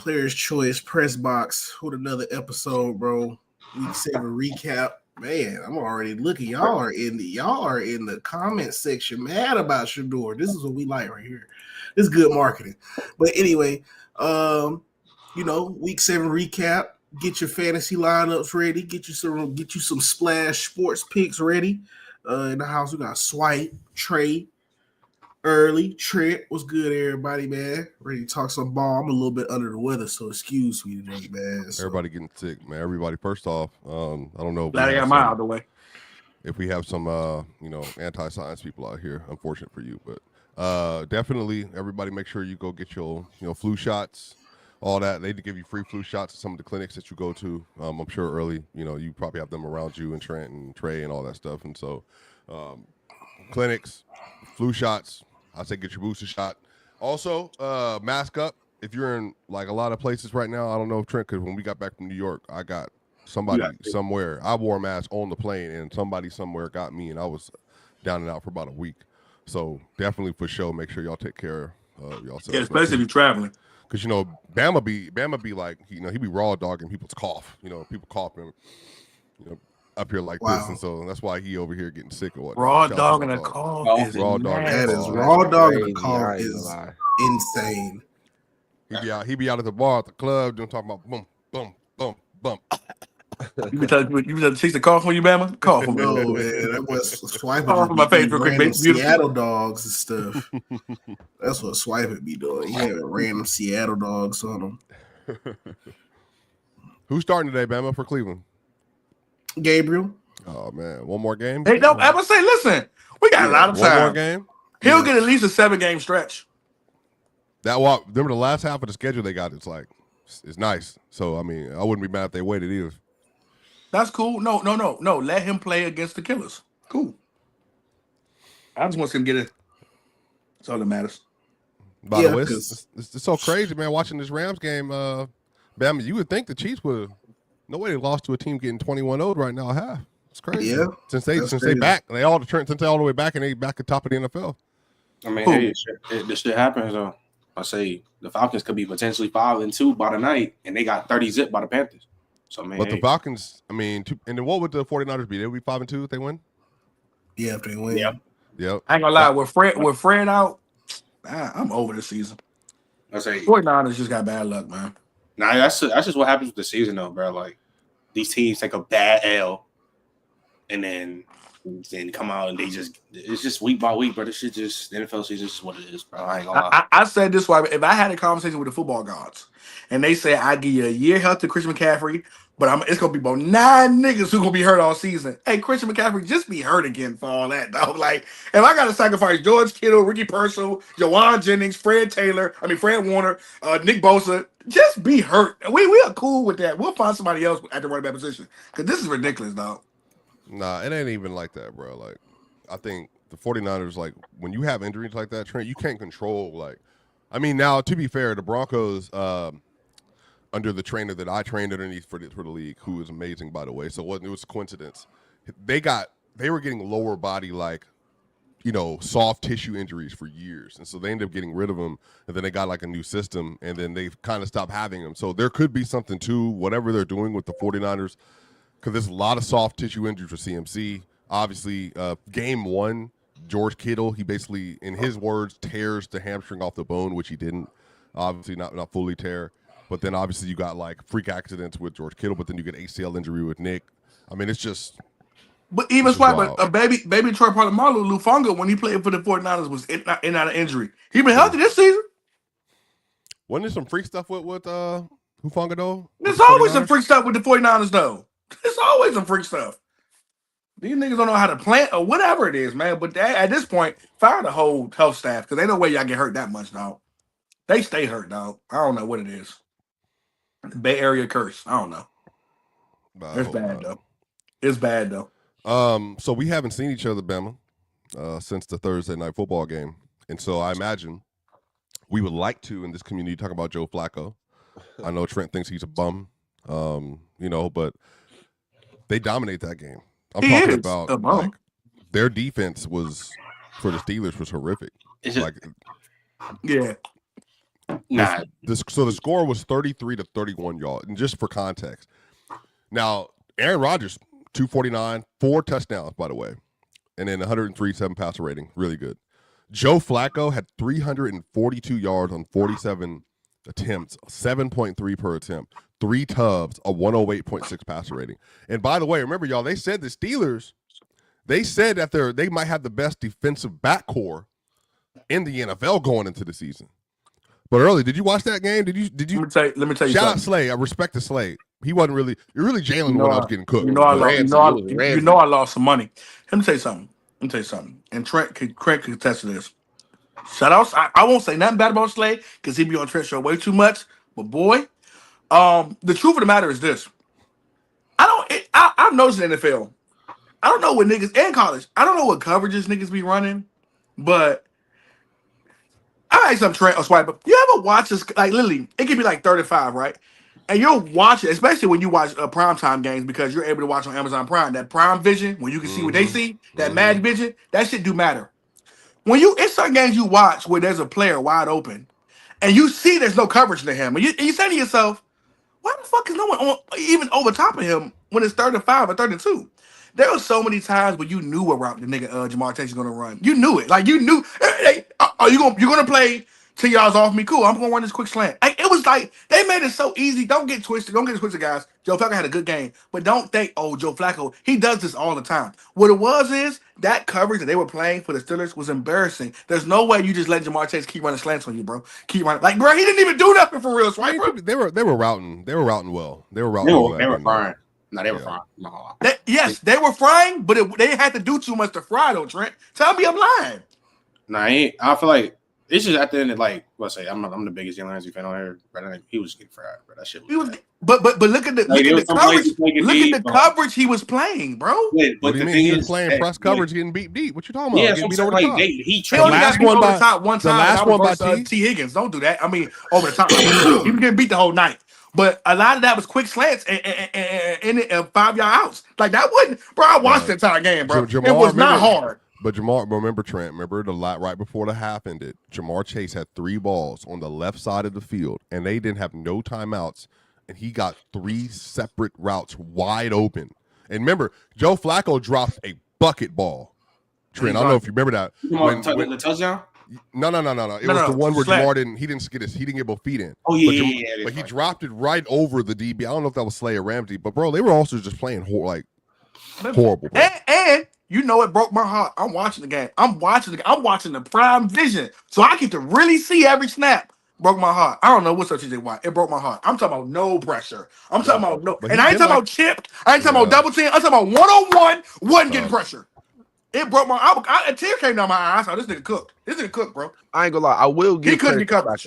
Players Choice Press Box with another episode, bro. Week 7 recap. Man, I'm already looking. Y'all are in the comment section mad about Shedeur. This is what we like right here. This is good marketing. But anyway, week 7 recap. Get your fantasy lineups ready. Get you some splash sports picks ready. In the house, we got Swipe, Trey, Early, Trent. What's good, everybody, man? Ready to talk some ball. I'm a little bit under the weather, so excuse me today, man. So, everybody getting sick, man. Everybody, first off, I don't know. Glad I got mine out of the way. If we have some, anti-science people out here, unfortunate for you, but definitely, everybody, make sure you go get your, flu shots, all that. They give you free flu shots at some of the clinics that you go to. I'm sure Early, you probably have them around you and Trent and Trey and all that stuff, and so clinics, flu shots. I say get your booster shot. Also, mask up. If you're in like a lot of places right now, I don't know if Trent, because when we got back from New York, I got somebody somewhere. I wore a mask on the plane, and somebody somewhere got me, and I was down and out for about a week. So definitely for sure, make sure y'all take care of yourself. Yeah, especially if you're traveling. Because Bama be like, he be raw dogging people's cough. People coughing, up here like this, and so that's why he over here getting sick or what. Raw dog and a cough is raw dog. That is raw dog and a cough is insane. He be out at the bar at the club doing talking about boom, boom, boom, boom. You be telling chicks to cough when you Bama? Cough for me. No, man, that was Swiping. Cough on my face real quick. Seattle dogs and stuff. That's what Swiping be doing. He had random Seattle dogs on him. Who's starting today, Bama, for Cleveland? Gabriel. Oh man, one more game. Hey, no, I'm gonna say, listen, we got a lot of time. One more game. He'll get at least a 7-game stretch. Remember the last half of the schedule they got? It's nice. So I mean, I wouldn't be mad if they waited either. That's cool. No. Let him play against the Killers. Cool. I just want him to get it. That's all that matters. By the way, it's so crazy, man. Watching this Rams game, Bama, you would think the Chiefs would have. No way they lost to a team getting 21-0 right now. Half. It's crazy. Yeah. Since they back, they all the way back, and they back at top of the NFL. I mean, hey, this shit happens though. I say the Falcons could be potentially 5-2 by the night, and they got 30 zip by the Panthers. So man, but the Falcons, I mean, and then what would the 49ers be? They'll be 5-2 if they win. Yeah, if they win. Yep. I ain't gonna lie. With Fred out, I'm over the season. I say 49ers just got bad luck, man. Nah, that's just what happens with the season, though, bro. Like these teams take a bad L, and then come out and it's just week by week, bro. This shit just the NFL season is what it is, bro. I ain't gonna lie. I said this way: if I had a conversation with the football gods, and they say I give you a year health to Christian McCaffrey, but it's gonna be about 9 niggas who gonna be hurt all season. Hey, Christian McCaffrey, just be hurt again for all that, dog. Like, if I gotta sacrifice George Kittle, Ricky Purcell, Jawan Jennings, Fred Warner, Nick Bosa, just be hurt. We are cool with that. We'll find somebody else at the running back position because this is ridiculous, dog. Nah, it ain't even like that, bro. Like, I think the 49ers, like, when you have injuries like that, Trent, you can't control, like, I mean, now, to be fair, the Broncos, under the trainer that I trained underneath for the league, who is amazing, by the way, so it was a coincidence. They were getting lower body, like, soft tissue injuries for years, and so they ended up getting rid of them, and then they got, like, a new system, and then they kind of stopped having them. So there could be something to whatever they're doing with the 49ers, because there's a lot of soft tissue injuries for CMC. Obviously, game 1, George Kittle, he basically, in his words, tears the hamstring off the bone, which he didn't. Obviously, not fully tear. But then, obviously, you got, like, freak accidents with George Kittle, but then you get ACL injury with Nick. I mean, it's just... But even Swipe, a baby Troy Polamalu, Lufonga, when he played for the 49ers, was in and out of injury. He been healthy this season. Wasn't there some freak stuff with Lufonga, though? There's always some freak stuff with the 49ers, though. There's always some freak stuff. These niggas don't know how to plant or whatever it is, man. But at this point, fire the whole health staff because ain't no way y'all get hurt that much, dog. They stay hurt, dog. I don't know what it is. Bay Area curse. I don't know. It's bad, though. It's bad, though. So we haven't seen each other, Bama, since the Thursday night football game. And so I imagine we would like to, in this community, talk about Joe Flacco. I know Trent thinks he's a bum, but they dominate that game. I'm talking about like, their defense was for the Steelers was horrific. Yeah. Nah, So the score was 33-31, y'all. And just for context, now Aaron Rodgers 249, 4 touchdowns, by the way, and then 103.7 passer rating, really good. Joe Flacco had 342 yards on 47 attempts, 7.3 per attempt, 3 tubs, a 108.6 passer rating. And by the way, remember, y'all, they said the Steelers, they said that they might have the best defensive back core in the NFL going into the season. But early, did you watch that game? Did you? Let me tell you. Shout something. out Slay. I respect the Slay. He wasn't really. You're really Jalen when I was getting cooked. You know, I lost some money. Let me tell you something. And Trent could attest to this. Shout outs. I won't say nothing bad about Slay because he be on Trent's show way too much. But boy, the truth of the matter is this. I've noticed in the NFL. I don't know what niggas in college. I don't know what coverages niggas be running, but I asked some Trent or Swipe. You ever watch this? Like literally, it could be like 35, right? And you'll watch it, especially when you watch primetime games because you're able to watch on Amazon Prime. That Prime Vision, when you can see what they see, that Mad Vision, that shit do matter. When it's certain games you watch where there's a player wide open, and you see there's no coverage to him, and you say to yourself, why the fuck is no one even over top of him when it's 35 or 32? There were so many times where you knew what route the nigga Jamar Chase is gonna run. You knew it. Like you knew. Hey, you're gonna play 10 yards off me? Cool. I'm gonna run this quick slant. Like, it was like they made it so easy. Don't get twisted. Don't get twisted, guys. Joe Flacco had a good game, but don't think, Joe Flacco, he does this all the time. What it was is that coverage that they were playing for the Steelers was embarrassing. There's no way you just let Jamar Chase keep running slants on you, bro. Keep running. Like, bro, he didn't even do nothing for real, Swiper. They were routing well. They were frying. No, they were frying. No. They were frying, but they had to do too much to fry though, Trent. Tell me I'm lying. Nah, I feel like it's just at the end of I'm the biggest Jalen Ramsey fan on here, but I think he was getting fried, bro. That shit was but look at the coverage. Look at the coverage he was playing, bro. Yeah, but the thing is playing press coverage, getting beat deep. What you talking about? Yeah, getting beat over the top. He only got beat over the top one time. The last one by T. Higgins. Don't do that. I mean, over the top. He was getting beat the whole night. But a lot of that was quick slants and 5-yard outs. Like that wasn't, bro. I watched the entire game, bro. Jamar, it was not hard. But Jamar, remember Trent, the lot right before the half ended, Jamar Chase had 3 balls on the left side of the field, and they didn't have no timeouts, and he got 3 separate routes wide open. And remember, Joe Flacco dropped a bucket ball. Trent, I don't know if you remember that. The touchdown? No. It was the one where Jamar didn't get both feet in. Oh yeah, but he dropped it right over the DB. I don't know if that was Slay or Ramsey, but bro, they were also just playing horrible. Bro. And you know it broke my heart. I'm watching the game. I'm watching the Prime Vision, so I get to really see every snap. Broke my heart. I don't know what's up, TJ Watt. It broke my heart. I'm talking about no pressure. I'm talking about no, and I ain't talking about chipped. I ain't talking about double team. I'm talking about 1-on-1. Wasn't getting pressure. It broke my. A tear came down my eye. I saw this nigga cooked. Bro. I ain't gonna lie. I will give. He couldn't be covered.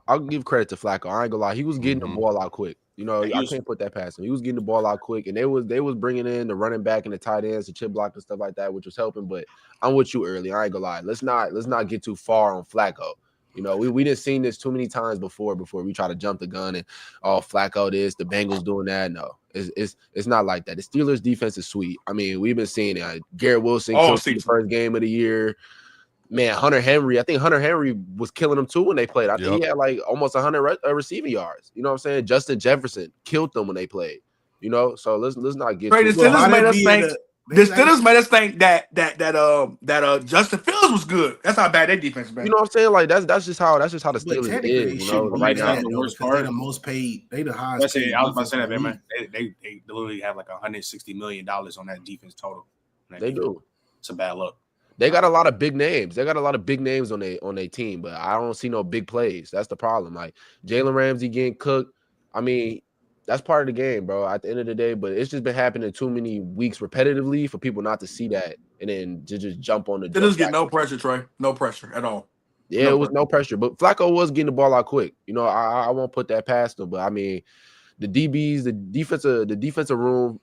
I'll give credit to Flacco. I ain't gonna lie. He was getting the ball out quick. You know, I can't put that past him. He was getting the ball out quick, and they was bringing in the running back and the tight ends, the chip block and stuff like that, which was helping. But I'm with you early. I ain't gonna lie. Let's not get too far on Flacco. You know, we didn't seen this too many times before we try to jump the gun and Flacco this, the Bengals doing that. No, it's not like that. The Steelers defense is sweet. I mean, we've been seeing it. Garrett Wilson killed the first game of the year. Man, Hunter Henry. I think Hunter Henry was killing them too when they played. I think he had like almost 100 receiving yards. You know what I'm saying? Justin Jefferson killed them when they played. You know, so let's not get. The Steelers made us think that Justin Fields was good. That's how bad their defense is. You know what I'm saying? Like that's just how the Steelers is. You know, right now the worst part. They're the most paid. They the highest. I was about to say that, man. They literally have like $160 million on that defense total. They do. It's a bad look. They got a lot of big names. They got a lot of big names on their team, but I don't see no big plays. That's the problem. Like Jalen Ramsey getting cooked. I mean, that's part of the game, bro, at the end of the day. But it's just been happening too many weeks repetitively for people not to see that and then to just jump on the. They just get no pressure, Trey. No pressure at all. Yeah, it was no pressure. But Flacco was getting the ball out quick. You know, I won't put that past him. But I mean, the DBs, the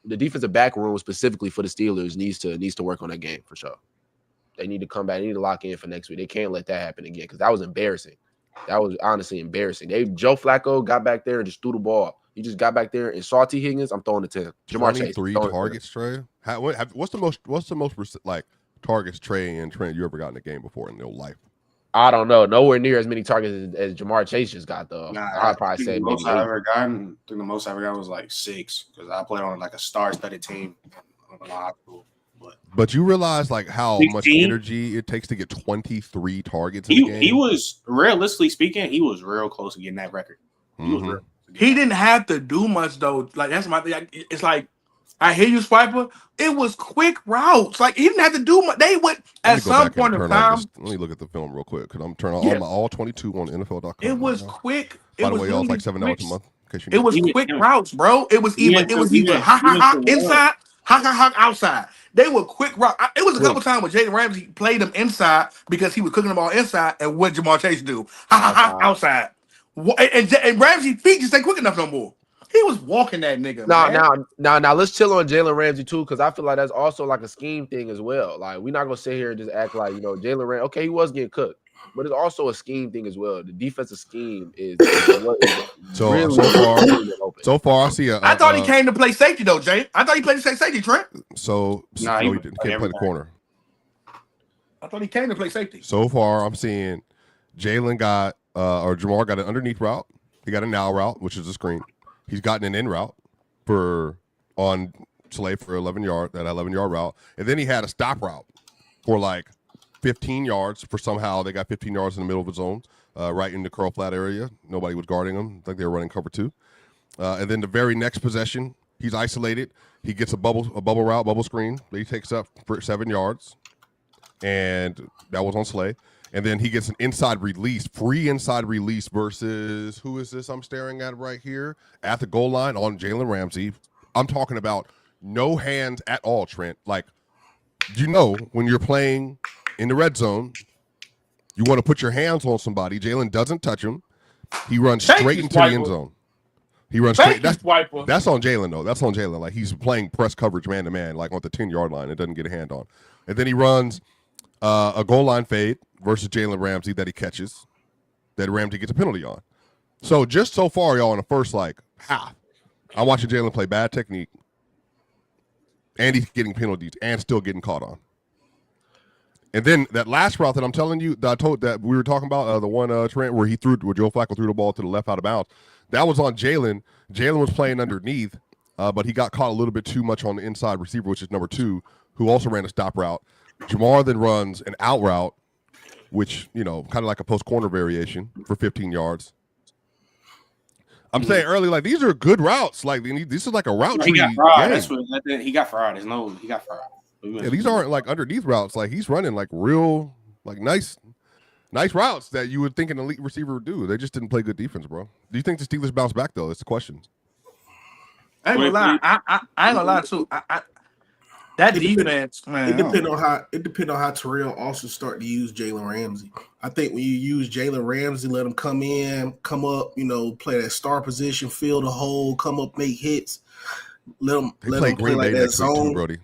defensive back room specifically for the Steelers needs to work on that game for sure. They need to come back. They need to lock in for next week. They can't let that happen again because that was embarrassing. That was honestly embarrassing. Joe Flacco got back there and just threw the ball. He just got back there and saw T. Higgins. I'm throwing it to him. Jamar Chase. 3 targets, Trey. What's the most like targets Trey and Trent you ever got in a game before in your life? I don't know. Nowhere near as many targets as Jamar Chase just got, though. Nah, I'd probably say the maybe most I 8. ever gotten. I think the most I ever got was like 6 because I played on like a star-studded team in high school. But you realize like how 16? much energy it takes to get 23 targets in a game. He was, realistically speaking, he was real close to getting that record. He didn't have to do much though. Like that's my thing. It's like I hear you, Swiper. It was quick routes. Like he didn't have to do much. They would at some point in time. Let me look at the film real quick because I'm turning on all 22 on NFL.com. It was quick. By the way, y'all, it's like $7 a month. It was quick routes, bro. It was either ha inside, ha outside. They were quick route. It was a couple times when Jalen Ramsey played them inside because he was cooking the ball inside, and what Jamar Chase do? Ha outside. And Ramsey's feet just ain't quick enough no more. He was walking that nigga. Now, let's chill on Jalen Ramsey too, because I feel like that's also like a scheme thing as well. Like we're not gonna sit here and just act like Jalen Ramsey. Okay, he was getting cooked, but it's also a scheme thing as well. The defensive scheme is so far. I see I thought he came to play safety though, Jay. I thought he played safety, Trent. He didn't. He can't play the corner. I thought he came to play safety. So far, I'm seeing Jalen got or Jamar got an underneath route. He got a now route, which is a screen. He's gotten an in route on Slay for 11-yard route. And then he had a stop route for like 15 yards for somehow they got 15 yards in the middle of the zone, right in the curl flat area. Nobody was guarding him. I think they were running cover 2. And then the very next possession, he's isolated. He gets a bubble screen that he takes up for 7 yards. And that was on Slay. And then he gets an free inside release versus, who is this I'm staring at right here? At the goal line on Jalen Ramsey. I'm talking about no hands at all, Trent. Like, when you're playing in the red zone, you want to put your hands on somebody. Jalen doesn't touch him. He runs straight into the end zone. He runs straight. That's on Jalen, though. That's on Jalen. Like, he's playing press coverage man-to-man, like on the 10-yard line. It doesn't get a hand on. And then he runs a goal line fade versus Jalen Ramsey that he catches, that Ramsey gets a penalty on. So just so far, y'all, in the first half, I'm watching Jalen play bad technique, and he's getting penalties and still getting caught on. And then that last route that I'm telling you, that we were talking about, the one Trent where Joe Flacco threw the ball to the left out of bounds, that was on Jalen. Jalen was playing underneath, but he got caught a little bit too much on the inside receiver, which is number 2, who also ran a stop route. Jamar then runs an out route, which, kind of like a post corner variation for 15 yards. I'm saying early, like, these are good routes. Like, this is like a route tree. He got fried. He got fried. He got fried. Yeah, these aren't like underneath routes. Like, he's running like real, like nice routes that you would think an elite receiver would do. They just didn't play good defense, bro. Do you think the Steelers bounce back though? That's the question. I ain't gonna lie. I ain't gonna lie too. That defense, man. It depends on how Terrell also start to use Jalen Ramsey. I think when you use Jalen Ramsey, let him come in, come up, play that star position, fill the hole, come up, make hits. Let him play like that zone. Too, Brody.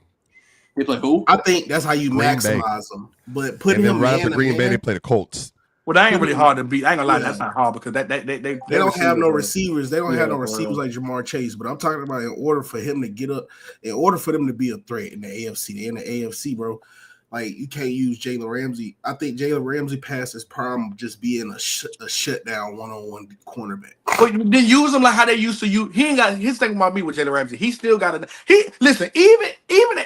They play who? I think that's how you maximize them. But putting him right after Green Bay, they play the Colts. Well, that ain't really hard to beat. I ain't gonna lie, that's not hard because they don't have no receivers. They don't have no receivers like Jamar Chase. But I'm talking about in order for him to get up, in order for them to be a threat in the AFC. They're in the AFC, bro. Like, you can't use Jalen Ramsey. I think Jalen Ramsey past his prime just being a shutdown one-on-one cornerback. But then use him like how they used to use. He ain't got his thing about me with Jalen Ramsey. He still got listen, even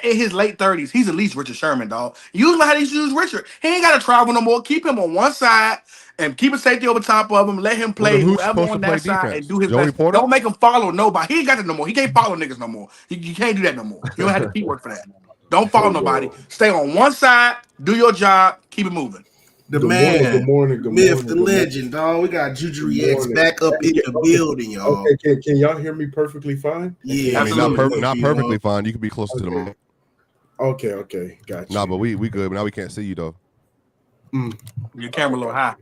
in his late 30s, he's at least Richard Sherman, dog. Use him like how they used to use Richard. He ain't got to travel no more. Keep him on one side and keep a safety over top of him. Let him play whoever on that side and do his best. Porter? Don't make him follow nobody. He ain't got that no more. He can't follow niggas no more. You can't do that no more. You don't have to keep work for that. Don't follow nobody. Stay on one side. Do your job. Keep it moving. Good morning. Myth, the legend, dog. We got Juju X back up in the building, y'all. Okay, can y'all hear me perfectly fine? Yeah, I mean, not perfectly fine. You can be closer to the mic. Okay, gotcha. Nah, but we good. But now we can't see you though. Your camera a little high.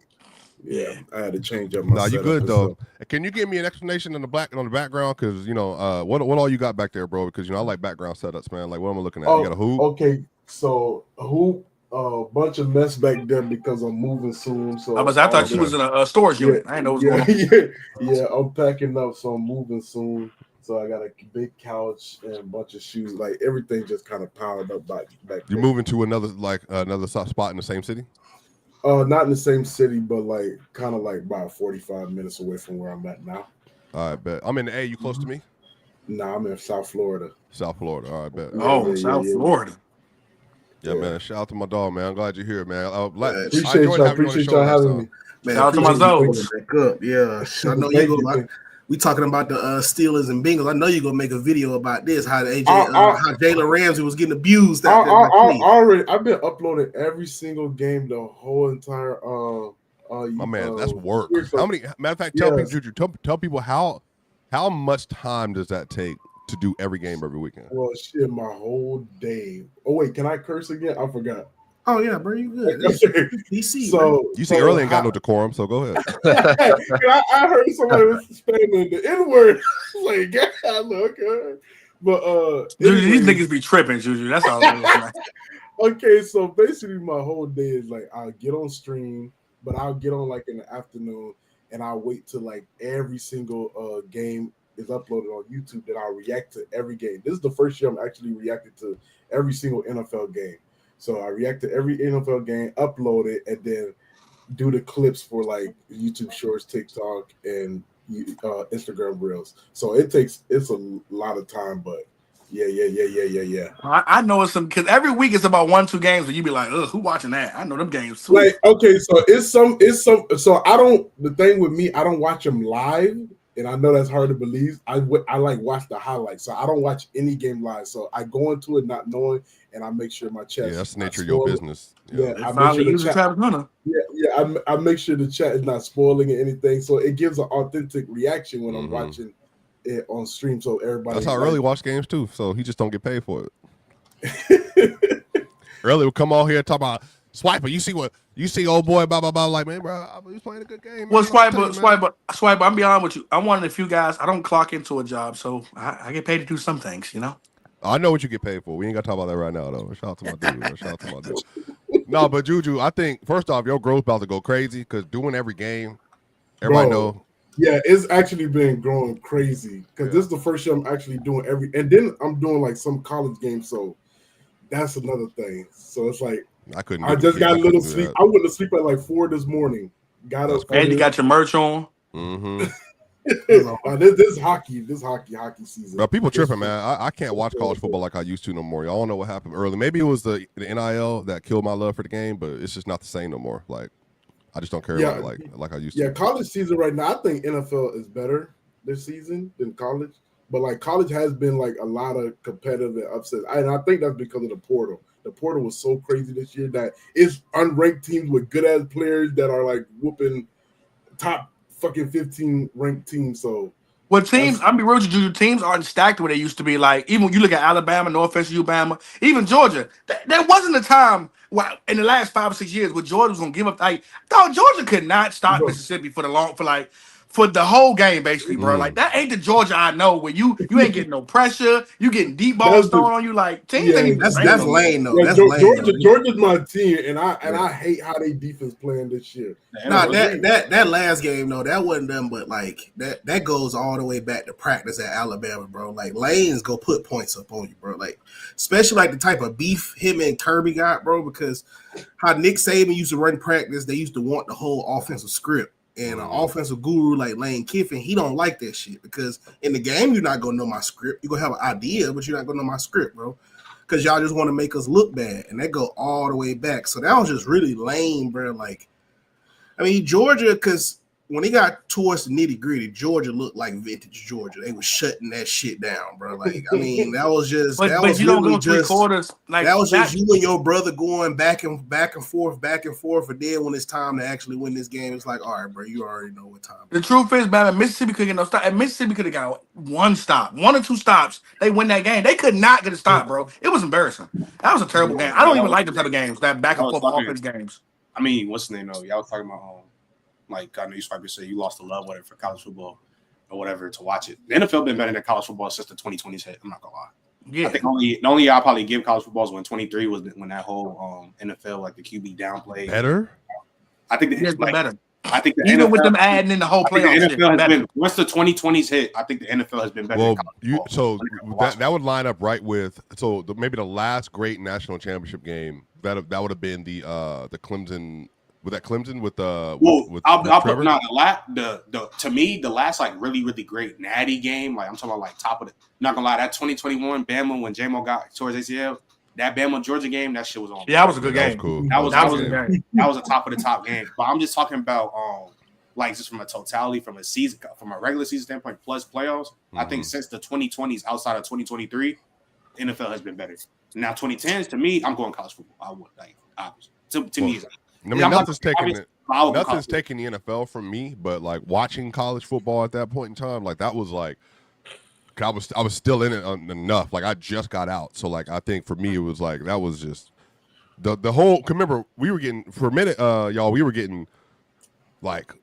Yeah, I had to change up my. Nah, you good though. Can you give me an explanation on the background? Because what all you got back there, bro? Because I like background setups, man. Like, what am I looking at? You got a hoop? Okay, so hoop. A bunch of mess back there because I'm moving soon. So I thought you was in a storage unit. I didn't know what was going on. Yeah, I'm packing up, so I'm moving soon. So I got a big couch and a bunch of shoes. Like, everything just kind of piled up back there. You moving to another spot in the same city? Not in the same city, but like kind of like about 45 minutes away from where I'm at now. All right, bet. I'm in the A. You close to me? Nah, I'm in South Florida. South Florida. All right, bet. Oh, South Florida. Yeah, man. Shout out to my dog, man. I'm glad you're here, man. Appreciate y'all having me. Man, Shout out to my appreciate Zoes. you back up. Yeah, I know you go. We talking about the Steelers and Bengals. I know you're gonna make a video about this. How how Jalen Ramsey was getting abused. I've been uploading every single game, the whole entire. My man, that's work. How many? Matter of fact, tell people how much time does that take to do every game every weekend? Well, shit, my whole day. Oh wait, can I curse again? I forgot. Oh yeah, bro, you good? DC. So you see, early ain't got no decorum, so go ahead. I heard somebody was spamming the N-word. Like, God, look, but These niggas be tripping, Juju. That's all. Okay, so basically, my whole day is like I'll get on stream, but I'll get on like in the afternoon, and I'll wait till like every single game is uploaded on YouTube. That I'll react to every game. This is the first year I'm actually reacting to every single NFL game. So I react to every NFL game, upload it, and then do the clips for like YouTube Shorts, TikTok, and Instagram Reels. So it's a lot of time, but yeah. I know it's some because every week it's about 1-2 games, and you be like, ugh, who watching that? I know them games too. Like, okay, so it's some. So I don't. The thing with me, I don't watch them live. And I know that's hard to believe. I like watch the highlights, so I don't watch any game live. So I go into it not knowing, and I make sure my chat. Yeah, that's the nature of your business. Yeah, I make sure the chat. I make sure the chat is not spoiling or anything. So it gives an authentic reaction when I'm watching it on stream. So everybody. That's how Early watch games too. So he just don't get paid for it. Early will come on here and talk about Swiper. You see old boy, blah blah blah. Like, man, bro, he's playing a good game. Well, Swiper. I'm be honest with you. I'm one of the few guys. I don't clock into a job, so I get paid to do some things. You know. I know what you get paid for. We ain't got to talk about that right now, though. Shout out to my dude. Shout out to my dude. No, but Juju, I think first off, your growth about to go crazy because doing every game, everybody know. Yeah, it's actually been growing crazy because this is the first year I'm actually doing and then I'm doing like some college games, so that's another thing. So it's like. I just got a little sleep. I went to sleep at like 4 this morning. Got up. And you got your merch on. Mm-hmm. This hockey season. Bro, people tripping, man. I can't watch college football like I used to no more. Y'all don't know what happened early. Maybe it was the NIL that killed my love for the game, but it's just not the same no more. Like, I just don't care about it like I used to. Yeah, college season right now, I think NFL is better this season than college. But like college has been like a lot of competitive and upsets. And I think that's because of the portal. The portal was so crazy this year that it's unranked teams with good ass players that are like whooping top fucking 15 ranked teams. So teams, I'm be real with you, teams aren't stacked where they used to be. Like even when you look at Alabama, no offense to Alabama, even Georgia, there wasn't a time in the last 5 or 6 years where Georgia was gonna give up. Like, dog, Georgia could not stop Mississippi for the whole game, basically, bro. Like that ain't the Georgia I know where you ain't getting no pressure, you getting deep balls thrown on you. Like teams ain't that's lame though. Yeah, Georgia's my team, and I hate how they defense playing this year. Nah, that last game though, that wasn't them, but like that goes all the way back to practice at Alabama, bro. Like lanes go put points up on you, bro. Like especially like the type of beef him and Kirby got, bro, because how Nick Saban used to run practice, they used to want the whole offensive script. And an offensive guru like Lane Kiffin, he don't like that shit because in the game, you're not going to know my script. You're going to have an idea, but you're not going to know my script, bro, because y'all just want to make us look bad. And that go all the way back. So that was just really lame, bro. Like, I mean, Georgia, because when he got towards the nitty gritty, Georgia looked like vintage Georgia. They was shutting that shit down, bro. Like, I mean, that was just but you don't go 3 quarters. Like that was just you and your brother going back and forth, and then when it's time to actually win this game, it's like, all right, bro, you already know what time. The truth is, man, Mississippi could get no stop. And Mississippi could have got 1 stop, 1 or 2 stops. They win that game. They could not get a stop, bro. It was embarrassing. That was a terrible game. I don't even like them type of games, that back and forth offense games. I mean, what's the name though? Y'all was talking about like I know you probably say you lost the love with it for college football or whatever to watch it. The NFL been better than college football since the 2020s hit. I'm not gonna lie. Yeah, I think the only year I probably give college football is when 23 was when that whole NFL like the QB downplay. Better. I think it's like better. I think the even NFL, with them adding in the whole playoff. The NFL has been once the 2020s hit. I think the NFL has been better. Well, that would line up right with maybe the last great national championship game that would have been the Clemson with that Clemson with I'll put Trevor? to me the last like really really great natty game, like I'm talking about like top of the, not gonna lie, that 2021 Bama when J-Mo got towards ACL, that Bama Georgia game, that shit was on. Yeah, that was a good That game. was cool. That was a good game. That was a top of the top game. But I'm just talking about like just from a totality, from a season, from a regular season standpoint plus playoffs. I think since the 2020s outside of 2023, NFL has been better. Now 2010s to me, I'm going college football. I would like obviously. To me, I mean, nothing's taking the NFL from me, but like watching college football at that point in time, like that was like I was still in it enough. Like I just got out, so like I think for me it was like that was just the whole. Remember, we were getting for a minute, y'all. We were getting like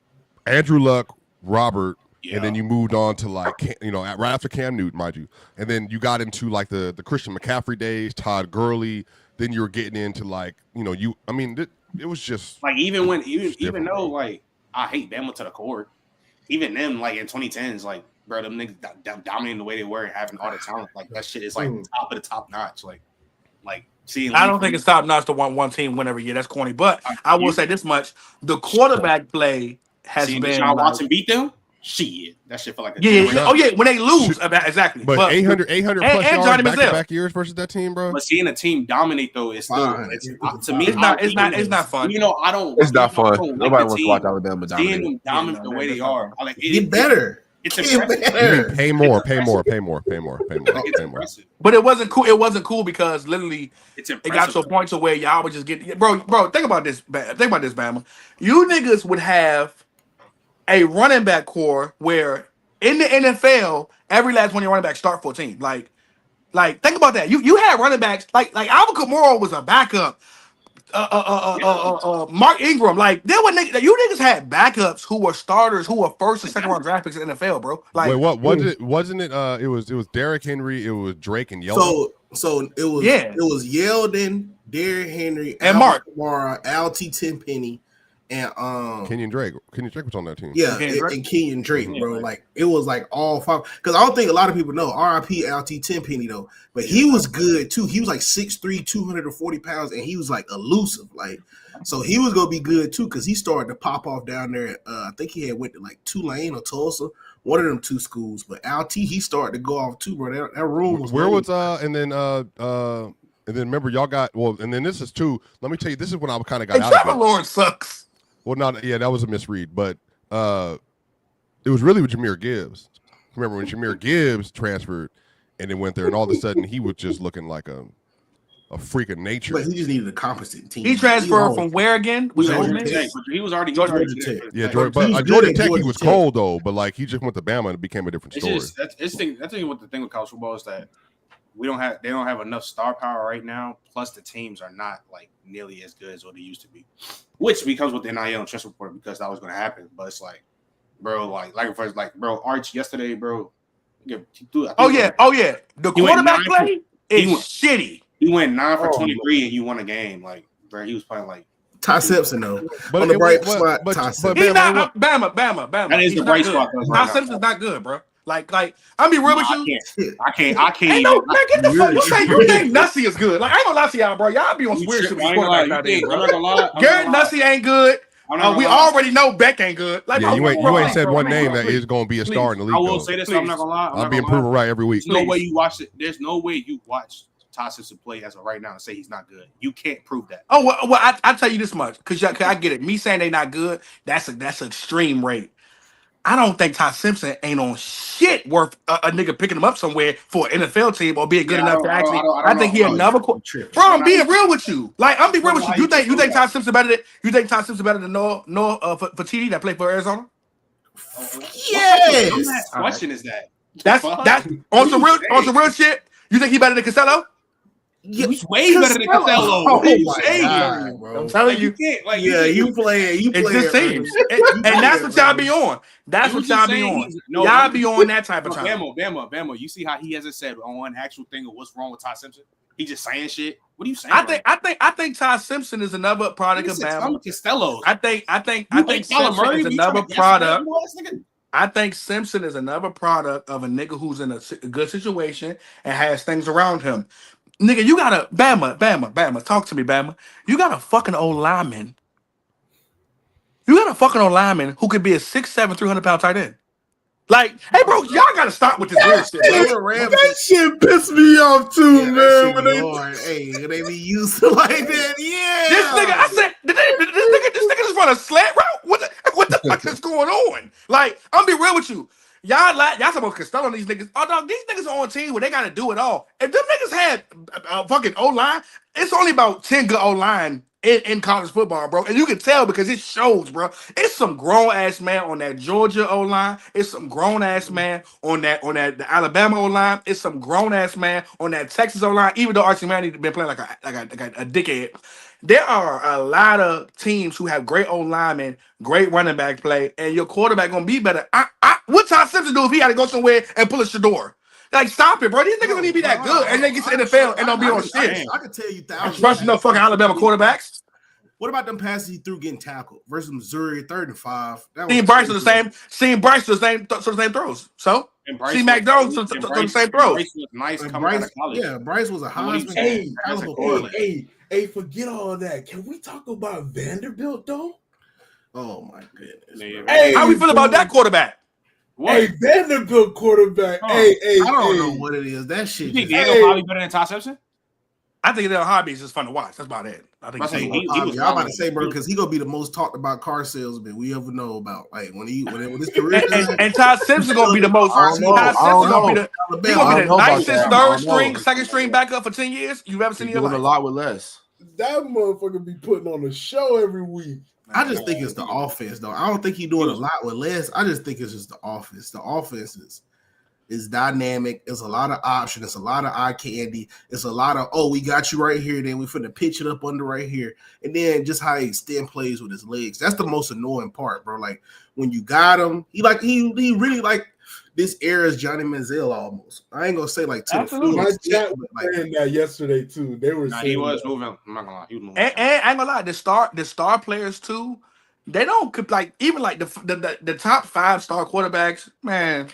Andrew Luck, Robert. Yeah. And then you moved on to like, right after Cam Newton, mind you. And then you got into like the Christian McCaffrey days, Todd Gurley. Then you were getting into like, it was just like even though like I hate Bama to the core, even them like in 2010s, like bro, them niggas dominating the way they were and having all the talent, like that shit is like top of the top notch. Like seeing. I don't think it's top notch to one team win every year. That's corny. But I will say this much: the quarterback play has been. Deshaun Watson beat them. Shit, that shit felt like when they lose, exactly. But 800 plus yards back-to-back years versus that team, bro. But seeing a team dominate though is still to me. It's not fun. I don't. It's not fun. Nobody wants to watch Alabama dominate. Seeing them dominate the way they are, like get better. It's impressive. Pay more. But it wasn't cool. It wasn't cool because literally it got to a point to where y'all would just get bro. Think about this. Think about this, Bama. You niggas would have a running back core where in the NFL, every last one of your running backs start for a team. Like think about that. You had running backs like Alvin Kamara was a backup. Mark Ingram, like there were you niggas had backups who were starters, who were first and second round draft picks in the NFL, bro. Like, wait, what was it? Wasn't it? It was Derrick Henry. It was Drake and Yeldon. So it was Yeldon, Derrick Henry, and Mark Kamara, LT Tenpenny, and Kenyon Drake. Kenyon Drake was on that team. Yeah, and Kenyon Drake, bro. Like it was like all five. Because I don't think a lot of people know RIP LT Tenpenny though, but he was good too. He was like 6'3", 240 pounds, and he was like elusive. Like so, he was gonna be good too because he started to pop off down there. I think he had went to like Tulane or Tulsa, one of them two schools. But LT, he started to go off too, bro. That room was where was and then remember y'all got and then this is too. Let me tell you, this is when I kind of got out of it. Trevor Lawrence sucks. Well, that was a misread, but it was really with Jahmyr Gibbs. Remember when Jahmyr Gibbs transferred and then went there, and all of a sudden he was just looking like a freak of nature. But he just needed a competent team. He transferred from where again? Georgia Tech. He was already Georgia Tech. Yeah, Georgia Tech. He was cold though, but like he just went to Bama and it became a different story. That's the thing with college football is that they don't have enough star power right now. Plus, the teams are not like nearly as good as what they used to be, which becomes with the NIL and transfer report because that was going to happen. But it's like, bro, Arch yesterday, bro. The quarterback play is shitty. He went 9 for 23 and you won a game. Like, bro, he was playing like Ty Simpson though. But on the bright spot, Ty Simpson. He's not Bama. That is the bright spot. Ty Simpson's not good, bro. Like, I'll be real with you. I can't. Ain't no, man, get the fuck. You think Nussy is good? Like, I ain't gonna lie to y'all, bro. Y'all be on some weird shit with quarterbacks nowadays, bro. Garrett Nussy ain't good. We already know Beck ain't good. Like, yeah, you ain't said one name that is gonna be a star in the league. I will say this. I'm not gonna lie. I'm being proven right every week. There's no way you watch it. There's no way you watch Ty Simpson play as of right now and say he's not good. You can't prove that. Oh well, I tell you this much because I get it. Me saying they not good, that's an extreme rate. I don't think Ty Simpson ain't on shit worth a nigga picking him up somewhere for an NFL team or being good enough to actually. I think he another. Bro, I'm being real with you. Like I'm being real with you. You think Ty Simpson better than Noah for TD that played for Arizona? Yes. What question is that? That's on some real shit. You think he better than Costello? He's way better than Costello. Oh my God, bro. I'm telling you. You playing. It's just teams. And that's what y'all be on. That's what y'all be on. Y'all be on that type of time. Bama. You see how he hasn't said on one actual thing of what's wrong with Ty Simpson? He just saying shit. What are you saying? I think Ty Simpson is another product of Bama. Costello. I think Simpson is another product. I think Simpson is another product of a nigga who's in a good situation and has things around him. Nigga, you got a Bama. Talk to me, Bama. You got a fucking old lineman You got a fucking old lineman who could be a 6'7", 300-pound tight end. Like, hey, bro, y'all gotta stop with this bullshit. That shit pissed me off too, man. When they hey, they be used to like that. Yeah. This nigga, I said, this nigga just run a slant route. What the fuck is going on? Like, I'm be real with you. Y'all supposed to stun on these niggas. Oh, dog, these niggas are on team where they gotta do it all. If them niggas had a fucking O-line, it's only about 10 good O-line in college football, bro. And you can tell because it shows, bro. It's some grown-ass man on that Georgia O-line. It's some grown-ass man on that the Alabama O-line. It's some grown-ass man on that Texas O-line, even though Archie Manning been playing like a dickhead. There are a lot of teams who have great O-linemen, great running back play, and your quarterback gonna be better. What Todd Simpson do if he had to go somewhere and pull a Shedeur? Like, stop it, bro. These niggas don't even be that good, and they get to the NFL and don't be on shit. I can tell you thousands. Trust no fucking Alabama quarterbacks. What about them passes he threw getting tackled versus Missouri 3rd and 5? Seeing Bryce to the same. Seeing Bryce to the same throws. So see Mac Jones to the same throws. Bryce was nice coming out of college. Yeah, Bryce was a Heisman. Hey, forget all that. Can we talk about Vanderbilt though? Oh my goodness. Hey, how we feel about that quarterback? What? Hey, Vanderbilt quarterback. Hey, I don't know what it is. That shit. You think Diego probably better than Todd Simpson? I think their hobby is just fun to watch. That's about it. I think I'm about to say, bro, because he gonna be the most talked about car salesman we ever know about. Like when his career and Todd Simpson gonna be the most. Todd Simpson gonna be the nicest third string, second string backup for 10 years you've ever seen in your life. Doing a lot with less. That motherfucker be putting on a show every week. I just think it's the offense, though. I don't think he's doing a lot with less. I just think it's just the offense. The offense is dynamic. It's a lot of options. It's a lot of eye candy. It's a lot of, we got you right here. Then we finna pitch it up under right here. And then just how he extend plays with his legs. That's the most annoying part, bro. Like when you got him, he really like this era's Johnny Manziel almost. I ain't gonna say like to absolutely. My chat was saying that yesterday too. They were saying he was moving. I'm not gonna lie, he was moving. And I ain't gonna lie, the star players too. They don't like even like the top 5 star quarterbacks, man.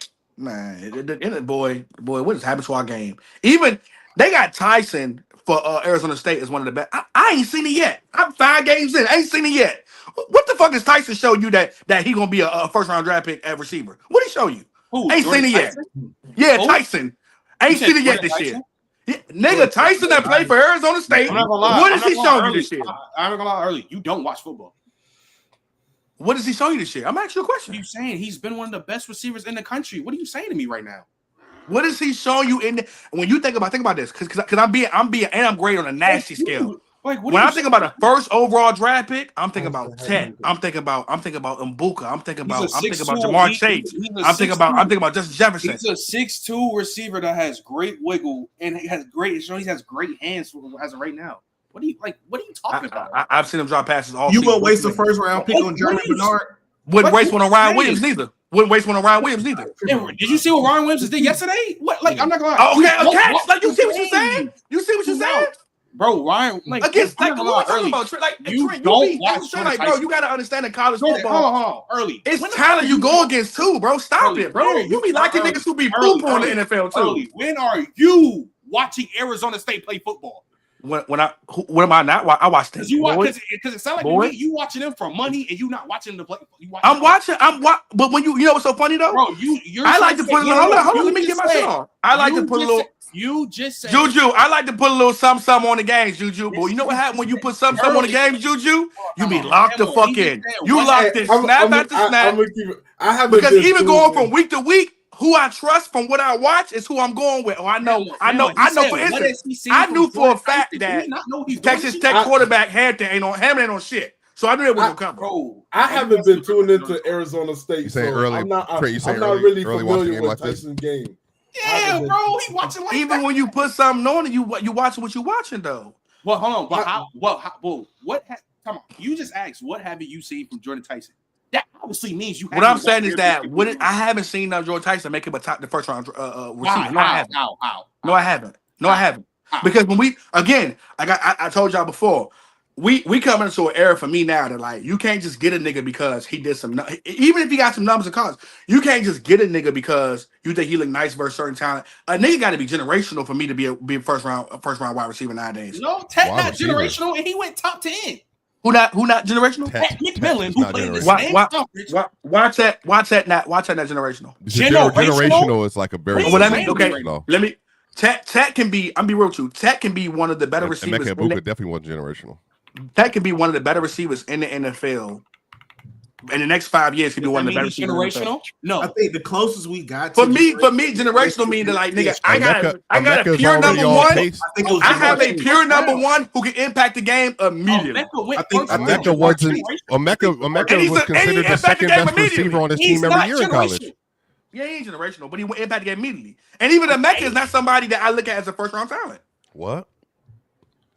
Boy, what has happened to our game? Even they got Tyson for Arizona State as one of the best. I ain't seen it yet. I'm 5 games in. I ain't seen it yet. What the fuck does Tyson show you that he gonna be a first round draft pick at receiver? What did he show you? Who? Ain't Jordan seen it Tyson? yet. Yeah, Tyson. Ain't seen it yet this year. Yeah, nigga, Tyson that played for Arizona State. I'm not gonna lie. What is he showing you this year? I'm not gonna lie early. You don't watch football. What does he show you this year? I'm asking you a question. What are you saying? He's been one of the best receivers in the country. What are you saying to me right now? What is he showing you when you think about this? Because I'm great on a nasty scale. Like, when I think about a first overall draft pick, I'm thinking about 10. I'm thinking about Mbuka. I'm thinking about Jamar Chase. I'm thinking about Justin Jefferson. He's a 6'2" receiver that has great wiggle and he has great hands as of right now. What are you talking about? I've seen him drop passes all. You wouldn't waste a first round pick on Jeremy Bernard. Wouldn't waste one on Ryan Williams neither. Did you see what Ryan Williams did yesterday? What? Like, I'm not gonna lie. Okay. Like, you see what you're saying? You see what you're saying? Bro, Ryan, like against like what talking about? Like you don't watch like, bro. You gotta understand the college football. Hold on, early. It's talent you go against too, bro. Stop it, bro. You be liking niggas who be poop on the NFL too. Early. When are you watching Arizona State play football? What am I not? I watch them. Because it sounds like you watching them for money and you not watching them play. But when you know what's so funny though, bro. I like to put a little. Hold on. Let me get my shit on. I like to put a little. You just said Juju. I like to put a little something on the games, Juju. But you know what happens when you put something on the games, Juju? You be locked the fuck in. You locked in snap after snap. Because even going from week to week, who I trust from what I watch is who I'm going with. I know. For instance, I knew for a fact that Texas Tech quarterback Hampton ain't on shit. So I knew it was gonna come. Bro, I haven't been tuned into Arizona State. You saying early? I'm not really familiar with Tyson's game. Yeah, bro, he watching like even that. when you put something on, you watching what you watching though. Well, hold on. Come on. You just asked, what haven't you seen from Jordan Tyson? That obviously means you. What I'm saying is that I haven't seen Jordan Tyson make him the first round receiver. No, I haven't. No, I haven't. Because when we I told y'all before. We come into an era for me now that like you can't just get a nigga because he did some even if he got some numbers in college, you can't just get a nigga because you think he look nice versus certain talent. A nigga got to be generational for me to be a first round wide receiver nowadays. No, Tech not generational, and he went top 10. Who not generational? Tet McMillan, is who not played in the generational. same conference. Watch that not generational. Generational is like a very Well, Well, generational. let me. Tet can be. I'm be real with you. Tet can be one of the better And receivers. Emeka Egbuka definitely wasn't generational. Tet can be one of the better receivers in the NFL. In the next 5 years, he'll be one of the better receivers. Generational? No. I think the closest we got For me, generational means that like nigga, I got a Emeka's pure already number on one. pace. I have a pure number one who can impact the game immediately. Emeka wasn't. Emeka was considered the second best receiver on his team every year in college. Yeah, he ain't generational, but he will impact the game immediately. And even Emeka is not somebody that I look at as a first round talent. What?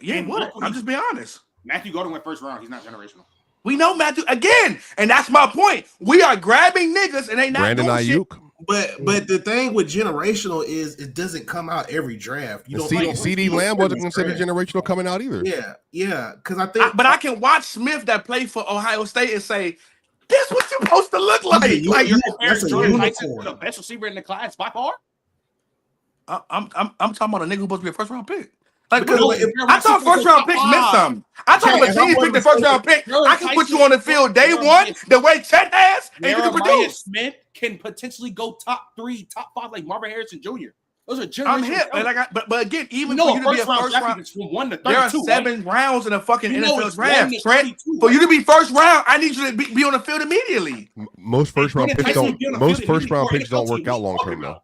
Yeah, what? I'm just being honest. Matthew Golden went first round. He's not generational. We know Matthew again, and that's my point. We are grabbing niggas and they not Brandon doing shit. Ayuk. But the thing with generational is it doesn't come out every draft. You don't CD Lamb wasn't considered generational coming out either. Yeah. Because I think, but I can watch Smith that played for Ohio State and say, "This what you're supposed to look like." That's a unicorn. The best receiver in the class by far. I'm talking about a nigga who's supposed to be a first round pick. Like, Because I thought first round picks meant something. I thought if a team picked the first round pick, I can put you on the field day one, the way Chet has, and you can produce. Smith can potentially go top 3, top 5 like Marvin Harrison Jr. Those are generational. I'm hip, and but again, even for you to be a first round, from 1 to 32, there are 7 rounds in a fucking NFL draft. Trent, for you to be first round, I need you to be on the field immediately. Most first round picks don't. Most first round picks don't work out long term though.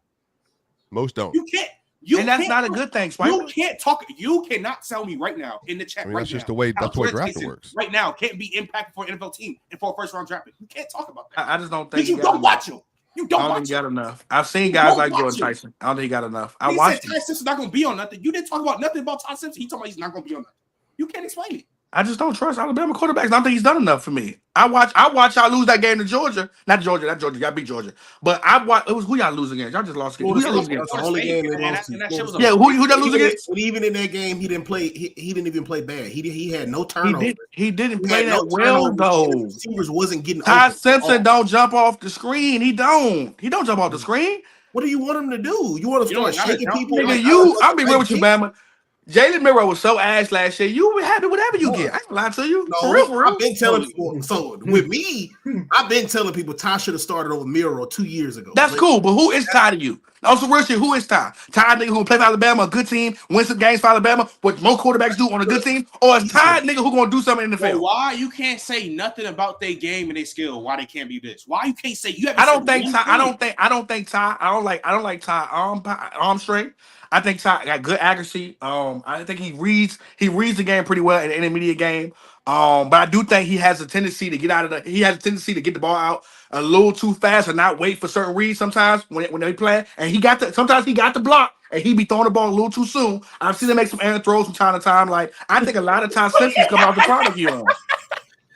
Most don't. You can't. And that's not a good thing, Swiper. You can't talk. You cannot tell me right now in the chat. I mean, right that's just now, the way. That's the way drafting works. Right now, can't be impacted for an NFL team and for a first round draft pick. You can't talk about that. I just don't think you don't watch him. You don't I don't watch think you him. got enough. I've seen guys like Jordan Tyson. I don't think he got enough. I watched him. Ty Simpson's not going to be on nothing. You didn't talk about nothing about Ty Simpson. He talking about he's not going to be on nothing. You can't explain it. I just don't trust Alabama quarterbacks. I don't think he's done enough for me. I watch y'all lose that game to Georgia. Not Georgia. Y'all beat Georgia. But it was who y'all lose against. Y'all just lost against. Who y'all lose against? That's the only game they lost to. Yeah, who y'all lose against? But even in that game, he didn't play. He didn't even play bad. He had no turnovers. He didn't play that well though. The receivers wasn't getting. Ty Simpson don't jump off the screen. He don't jump off the screen. What do you want him to do? You want to start shaking people? I'll be real with you, Bama. Jalen Miro was so ass last year. You be happy whatever you get. I ain't lie to you. No, for real. I've been telling people. So with me, I've been telling people Ty should have started over Miro 2 years ago. That's cool, but who is Ty to you? Also, real shit. Who is Ty? Ty nigga who play for Alabama, a good team, win some games for Alabama, what most quarterbacks do on a good team, or is Ty nigga who gonna do something in the field? Why you can't say nothing about their game and their skill? Why they can't be this? Why you can't say you? I don't think Ty. I don't think Ty. I don't like Ty arm strength. I think Ty got good accuracy. I think he reads the game pretty well in the intermediate game. But I do think he has a tendency to get get the ball out a little too fast and not wait for certain reads sometimes when they play. And sometimes he got the block and he be throwing the ball a little too soon. I've seen him make some errant throws from time to time. Like I think a lot of Ty Simpson's come out the product you on.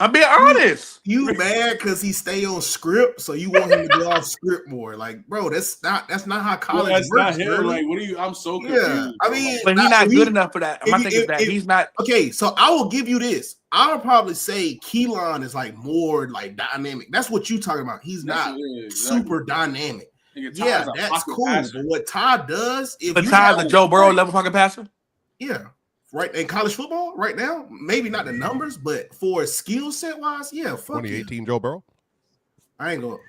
I'm being honest. You mad because he stay on script, so you want him to go off script more. Like, bro, that's not how college works. Not him. Like, what are you? I'm so confused. Yeah, I mean, but he's not good enough for that. My thing is that he's not. Okay, so I will give you this. I would probably say Keelan is like more like dynamic. That's what you talking about. He's not super dynamic. Yeah, that's cool. But what Ty does, but Ty's a Joe Burrow level pocket passer. Yeah. Right in college football right now, maybe not the numbers, but for skill set wise, yeah. 2018 Joe Burrow. I ain't going.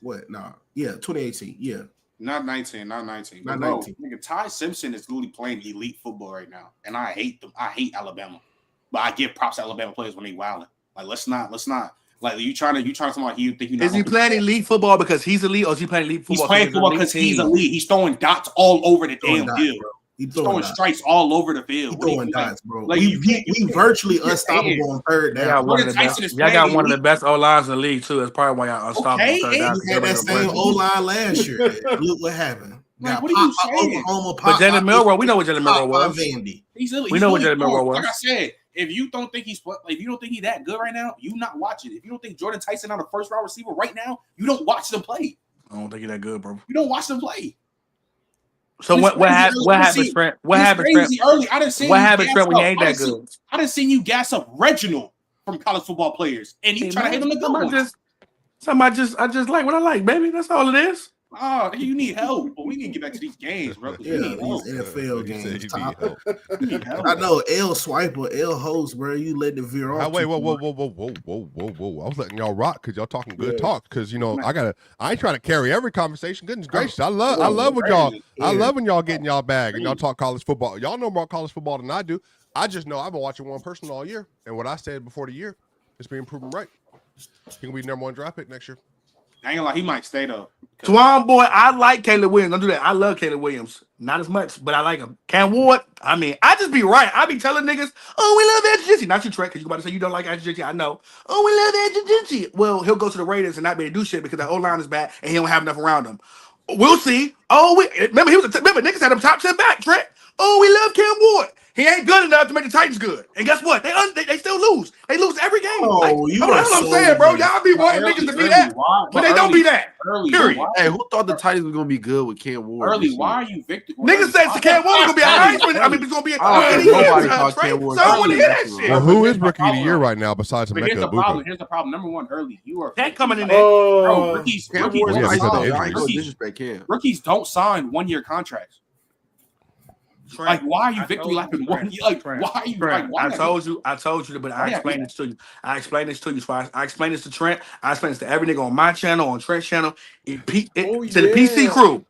What? Nah. Yeah, 2018. Yeah. Not 19. Not 19. Not bro, 19. Nigga, Ty Simpson is literally playing elite football right now, and I hate them. I hate Alabama, but I give props to Alabama players when they wilding. Like let's not. Like you trying to talk about he think you. Is he playing elite football because he's elite, or is he playing elite football? He's playing football because he's elite. He's throwing dots all over the damn field. He's throwing strikes all over the field. He's throwing dots, bro. Like we virtually unstoppable on third down. Y'all got one of the best O lines in the league too. That's probably why y'all unstoppable. Okay, you had that same O line last year. Look what happened. Like, what are you saying? But Jalen Milroe, we know what Jalen Milroe was. We know what Jalen Milroe was. Like I said, if you don't think he's that good right now, you not watching. If you don't think Jordan Tyson not a first round receiver right now, you don't watch them play. I don't think he's that good, bro. You don't watch them play. So what happened, Trent? What happened, Trent? Early. I didn't see what happened, Trent, when you ain't that good. I didn't see you gas up Reginald from college football players, and you trying to hit him the good one. I just like what I like, baby. That's all it is. Oh, you need help. But we need to get back to these games, bro. Yeah, these NFL You said games. you Top. need help. You need help. I know L swiper, L host, bro. You let it veer off. Wait, too whoa. much. I was letting y'all rock because y'all talking good Yeah. talk. Because I ain't trying to carry every conversation. Goodness gracious, I love when y'all, I love when y'all get in y'all bag and y'all talk college football. Y'all know more college football than I do. I just know I've been watching one person all year, and what I said before the year is being proven right. He gonna be number 1 draft pick next year. I ain't gonna lie, he might stay though. Swan boy, I like Caleb Williams. Don't do that. I love Caleb Williams. Not as much, but I like him. Cam Ward, I mean, I just be right. I be telling niggas, oh, we love Edge. Not you, Trent, because you about to say you don't like Edge. I know. Oh, we love Edge. Well, he'll go to the Raiders and not be able to do shit because the O-line is bad and he don't have enough around him. We'll see. Oh, remember niggas had him top 10 back, Trent. Oh, we love Cam Ward. He ain't good enough to make the Titans good. And guess what? They still lose. They lose every game. Oh, you that's what I'm saying, bro. Y'all be wanting niggas to be that, but they don't be that. Period. Hey, who thought the Titans was gonna be good with Cam Ward? Early, why are you Victor? Niggas said Cam Ward gonna be a Heisman. I mean, it's gonna be a nobody thought Cam Ward. So I want to hear that shit. Well, who is rookie of the year right now besides But here's Emeka the problem. Egbuka? Here's the problem. Number one, early. You are That coming in there. bro. Rookies Cam don't Ward is Yeah, nice because of though. the I ain't gonna injuries. disrespect Cam. Rookies don't sign 1-year contracts. Like, why are you victory lapping one? Like, why are you? Like, why I told you, but I explained this to you. I explained this to you. So I explained this to Trent. I explained this to every nigga on my channel, on Trent's channel, to the PC crew.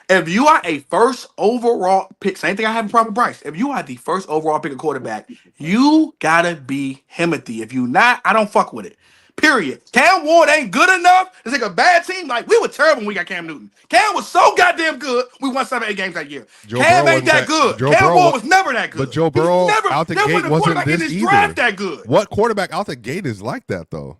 If you are a first overall pick, same thing I have in Proper Bryce. If you are the first overall pick of quarterback, you gotta be Himothy. If you not, I don't fuck with it. Period. Cam Ward ain't good enough to take a bad team. Like, we were terrible when we got Cam Newton. Cam was so goddamn good, we won 7-8 games that year. Cam ain't that good. Cam Ward was never that good. But Joe Burrow out the gate wasn't this either. That good. What quarterback out the gate is like that though?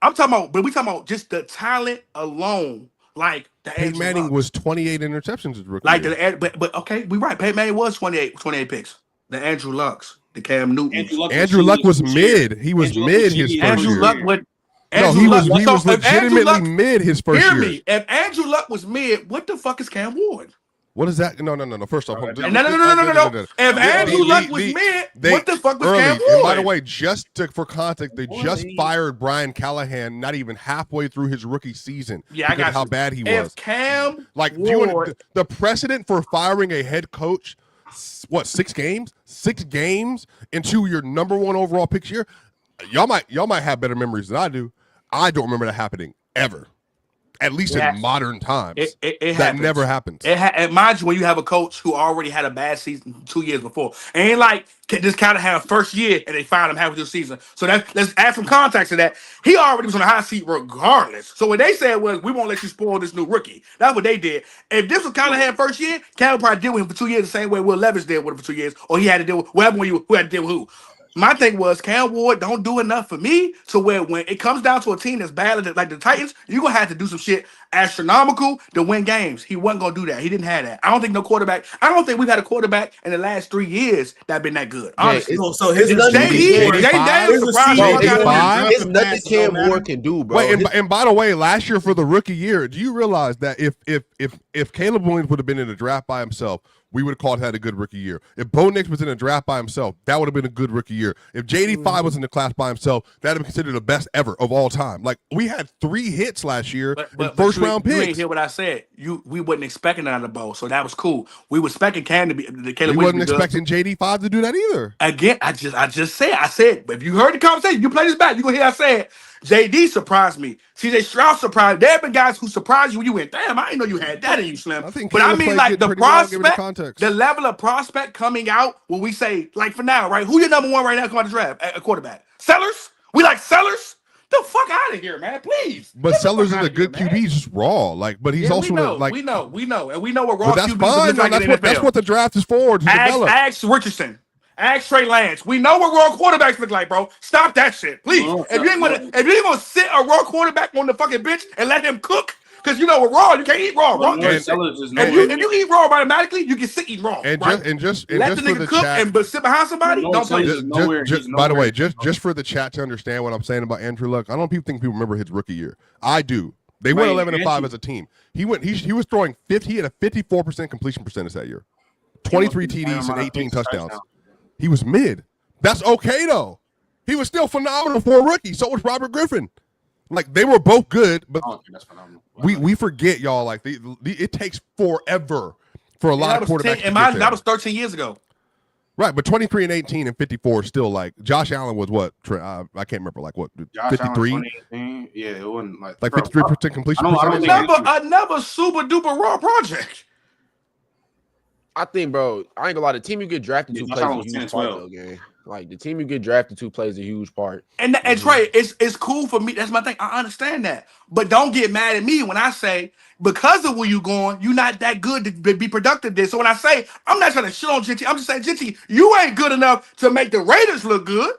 I'm talking about, but we talking about just the talent alone. Like the Peyton Manning was 28 interceptions as rookie. Like but okay, we right. Peyton Manning was 28 picks. The Andrew Lucks, the Cam Newton. Andrew Luck was mid. He was mid his first year. He was legitimately mid his first year. Hear me. If Andrew Luck was mid, what the fuck is Cam Ward? What is that? No. First off, no. If Andrew Luck was mid, what the fuck was Cam Ward? And by the way, for context, they just fired Brian Callahan not even halfway through his rookie season. Yeah, I got how bad he was. If Cam Ward, the precedent for firing a head coach, what, 6 games? 6 games into your number 1 overall pick year? Y'all might have better memories than I do. I don't remember that happening ever. At least in modern times. It that never happens. And mind you, when you have a coach who already had a bad season 2 years before. It ain't like just kind of have first year and they fired him halfway through the season. So let's add some context to that. He already was on the hot seat regardless. So what they said was, we won't let you spoil this new rookie. That's what they did. If this was Callahan first year, Cal probably deal with him for 2 years the same way Will Levis did with him for 2 years. Or he had to deal with who had to deal with who. My thing was, Cam Ward don't do enough for me to where when it comes down to a team that's bad like the Titans, you're going to have to do some shit astronomical to win games. He wasn't going to do that. He didn't have that. I don't think we've had a quarterback in the last 3 years that been that good. Honestly. So his nothing Cam Ward can do, bro. Wait, and by the way, last year for the rookie year, do you realize that if Caleb Williams would have been in the draft by himself, we would have called had a good rookie year. If Bo Nix was in a draft by himself, that would have been a good rookie year. If JD5 was in the class by himself, that would have been considered the best ever of all time. Like, we had 3 hits last year in first-round picks. You didn't hear what I said. We wasn't expecting that out of Bo, so that was cool. We were expecting Cam to be the Caleb. We wasn't expecting JD5 to do that either. Again, I just said, but if you heard the conversation, you play this back, you're going to hear I said, JD surprised me. CJ Stroud surprised. There have been guys who surprised you when you went, damn, I didn't know you had that in you, Slim. But I mean, like, the prospect, the level of prospect coming out when we say, like, for now, right? Who your number 1 right now come out the draft? A quarterback. Sellers? We like Sellers? The fuck out of here, man, please. But Sellers is a good QB, he's just raw. Like, but he's also like, we know, and we know what raw QB is like. That's what the draft is for. To develop. Ask Richardson. Ask Trey Lance. We know what raw quarterbacks look like, bro. Stop that shit, please. If you ain't gonna sit a raw quarterback on the fucking bench and let him cook, because you know with raw, you can't eat raw. If you eat raw automatically, you can sit eating raw. And just let the nigga for the cook chat, and sit behind somebody. Don't play. By the way, just for the chat to understand what I'm saying about Andrew Luck, I don't think people remember his rookie year. I do. They went 11-5 as a team. He was throwing 50. He had a 54% completion percentage that year, 23 TDs and 18 touchdowns. He was mid. That's okay though. He was still phenomenal for a rookie. So was Robert Griffin. Like they were both good, but I don't think that's phenomenal. we forget y'all. Like it takes forever for a lot of quarterbacks. That was 13 years ago. Right, but 23 and 18 and 54 is still like Josh Allen was what? I can't remember, like what, 53? Yeah, it wasn't like 53% completion. Another super duper raw project. I think, bro, I ain't gonna lie. The team you get drafted to plays a huge part, though, gang. Like the team you get drafted to plays a huge part. And Trey, it's cool for me. That's my thing. I understand that, but don't get mad at me when I say because of where you going, you're not that good to be productive there. So when I say I'm not trying to shit on Jinty, I'm just saying Jinty, you ain't good enough to make the Raiders look good.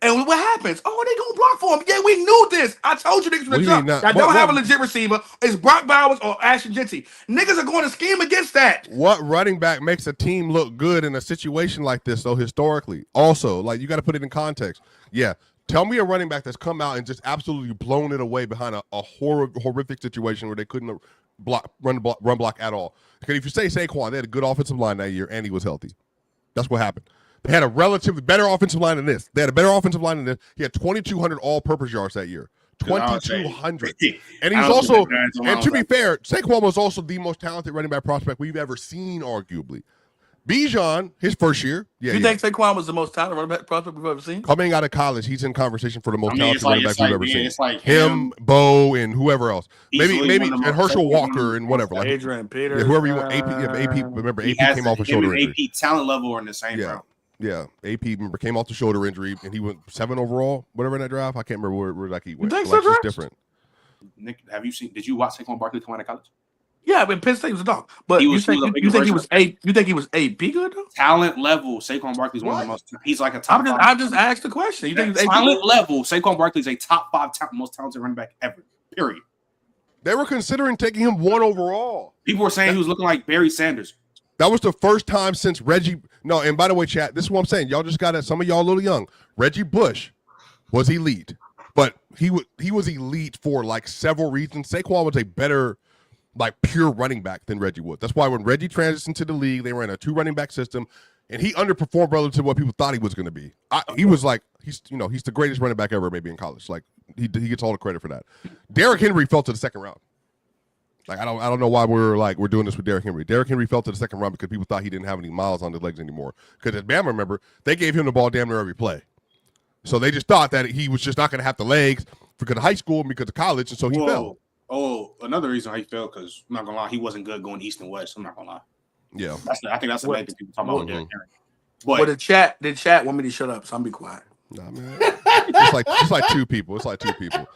And what happens? Oh, they gonna block for him. Yeah, we knew this. I told you niggas from the jump. I don't have a legit receiver. It's Brock Bowers or Ashton Jinty. Niggas are going to scheme against that. What running back makes a team look good in a situation like this, though, historically? Also, like, you got to put it in context. Yeah, tell me a running back that's come out and just absolutely blown it away behind a horrific situation where they couldn't run block at all. Because if you say Saquon, they had a good offensive line that year, and he was healthy. That's what happened. They had a relatively better offensive line than this. He had 2,200 all-purpose yards that year. 2,200. And he's also, and to be fair, Saquon was also the most talented running back prospect we've ever seen, arguably. Bijan, his first year. Yeah, you think Saquon was the most talented running back prospect we've ever seen? Coming out of college, he's in conversation for the most talented running back we've ever seen. It's like him, Bo, and whoever else. Maybe and Herschel Walker and whatever. Like Adrian Peter. Whoever you want. AP, remember, AP came off a shoulder injury. AP talent level are in the same round. Yeah, AP came off the shoulder injury, and he went 7 overall, whatever in that draft. I can't remember where like he went. You think so, different. Nick, did you watch Saquon Barkley come out of college? Yeah, but Penn State was a dog. But you think he was AP good though? Talent level, Saquon Barkley's one of the most. He's like a top. I just asked the question. You think he's talent level? Saquon Barkley's a top 5 most talented running back ever. Period. They were considering taking him 1 overall. People were saying he was looking like Barry Sanders. That was the first time since Reggie. No, and by the way, chat, this is what I'm saying. Y'all just got it. Some of y'all a little young. Reggie Bush was elite, but he was elite for like several reasons. Saquon was a better, like, pure running back than Reggie was. That's why when Reggie transitioned to the league, they ran a 2 running back system, and he underperformed relative to what people thought he was going to be. He was like he's the greatest running back ever, maybe in college. Like he gets all the credit for that. Derrick Henry fell to the second round. Like I don't know why we're doing this with Derrick Henry. Derrick Henry fell to the second round because people thought he didn't have any miles on his legs anymore. Because as Bama, remember, they gave him the ball damn near every play. So they just thought that he was just not going to have the legs because of high school and because of college, and so he fell. Oh, another reason he fell, because I'm not gonna lie, he wasn't good going east and west. I'm not gonna lie. Yeah, I think that's the main thing people talk about with Derrick Henry. But the chat want me to shut up, so I'm be quiet. Nah, man. It's like 2 people. It's like 2 people.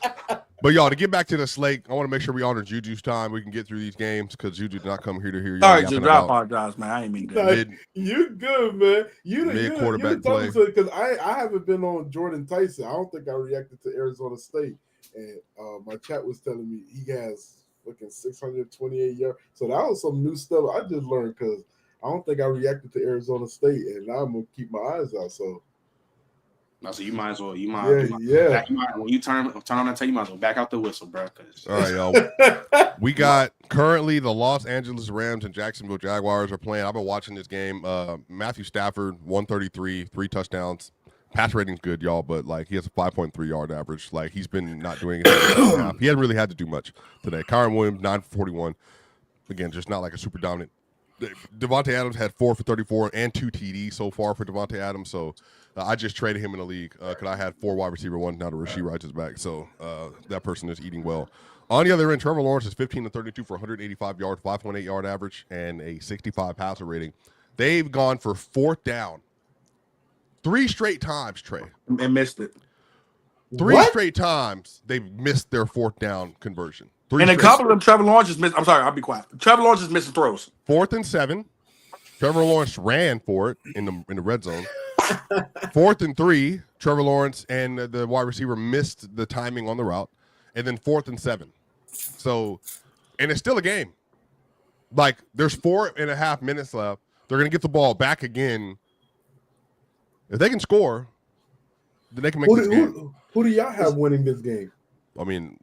But y'all, to get back to the slate, I want to make sure we honor Juju's time. We can get through these games because Juju did not come here to hear y'all. Sorry, Juju, I apologize, man. I ain't mean that. You good, man. Mid quarterback play. Because I haven't been on Jordan Tyson. I don't think I reacted to Arizona State. And my chat was telling me he has fucking 628 yards. So that was some new stuff I just learned because I don't think I reacted to Arizona State. And now I'm going to keep my eyes out. So you might as well. When you turn on that tape, you might as well back out the whistle, bro. All right, y'all. We got currently the Los Angeles Rams and Jacksonville Jaguars are playing. I've been watching this game. Matthew Stafford, 133, 3 touchdowns. Pass rating's good, y'all, but like he has a 5.3 yard average. Like he's been not doing it. He hadn't really had to do much today. Kyron Williams, 9 for 41. Again, just not like a super dominant. Devontae Adams had 4 for 34 and 2 TDs so far for Devontae Adams. So I just traded him in the league because I had 4 wide receiver ones. Now the Rasheed Rice is back. So that person is eating well. On the other end, Trevor Lawrence is 15 to 32 for 185 yards, 5.8 yard average, and a 65 passer rating. They've gone for 4th down 3 straight times, Trey. And missed it. 3 straight times they've missed their 4th down conversion. And a couple of them, Trevor Lawrence just missed. I'm sorry, I'll be quiet. Trevor Lawrence just missed the throws. 4th and 7. Trevor Lawrence ran for it in the red zone. 4th and 3. Trevor Lawrence and the wide receiver missed the timing on the route. And then 4th and 7. So, and it's still a game. Like, there's 4.5 minutes left. They're going to get the ball back again. If they can score, then they can make this game. Who do y'all have winning this game? I mean,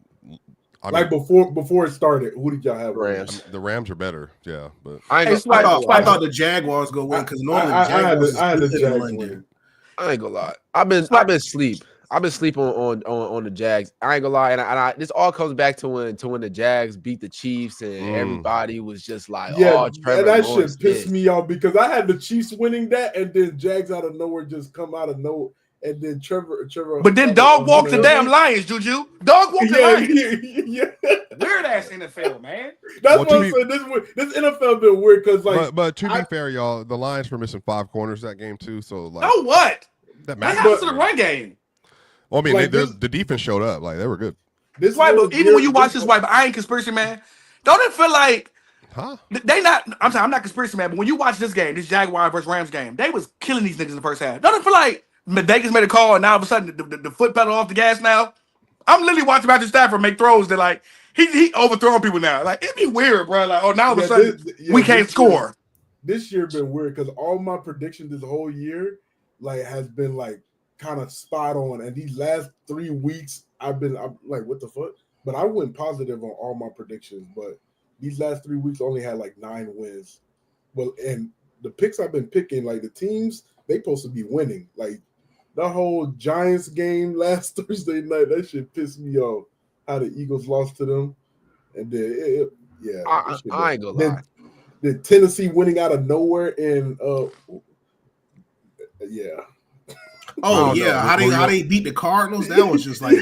before it started, who did y'all have? Rams. The Rams are better, yeah. But I thought the Jaguars go win because normally I had the Jaguars winning. I ain't gonna lie. I've been asleep. I've been sleeping on the Jags. I ain't gonna lie, and I this all comes back to when the Jags beat the Chiefs and everybody was just like, Yeah, Trevor and that Lawrence shit pissed me off because I had the Chiefs winning that, and then Jags out of nowhere just come out of nowhere, and then Trevor. But then dog walked the damn Lions, Juju. Dog walked the Lions. Yeah. Weird ass NFL, man. That's what I'm saying. This NFL been weird because but to be fair, y'all, the Lions were missing 5 corners that game too. So like, oh what? That happens to the run game. Well, I mean, like the defense showed up. Like they were good. This right, but even when you watch this, but I ain't conspiracy man. Don't it feel like they not? I'm sorry, I'm not conspiracy man. But when you watch this game, this Jaguars versus Rams game, they was killing these niggas in the first half. Don't it feel like Vegas made a call and now all of a sudden the foot pedal off the gas now? I'm literally watching Matthew Stafford make throws that like he overthrowing people now. Like it'd be weird, bro. Like now all of a sudden we can't score. This year been weird because all my predictions this whole year like has been like kind of spot on, and these last 3 weeks I'm like, what the fuck? But I went positive on all my predictions, but these last 3 weeks only had like 9 wins. Well, and the picks I've been picking, like the teams, they supposed to be winning. Like the whole Giants game last Thursday night, that shit pissed me off. How the Eagles lost to them, and then I ain't gonna lie. The Tennessee winning out of nowhere, and yeah. Oh yeah, how they beat the Cardinals? That was just like,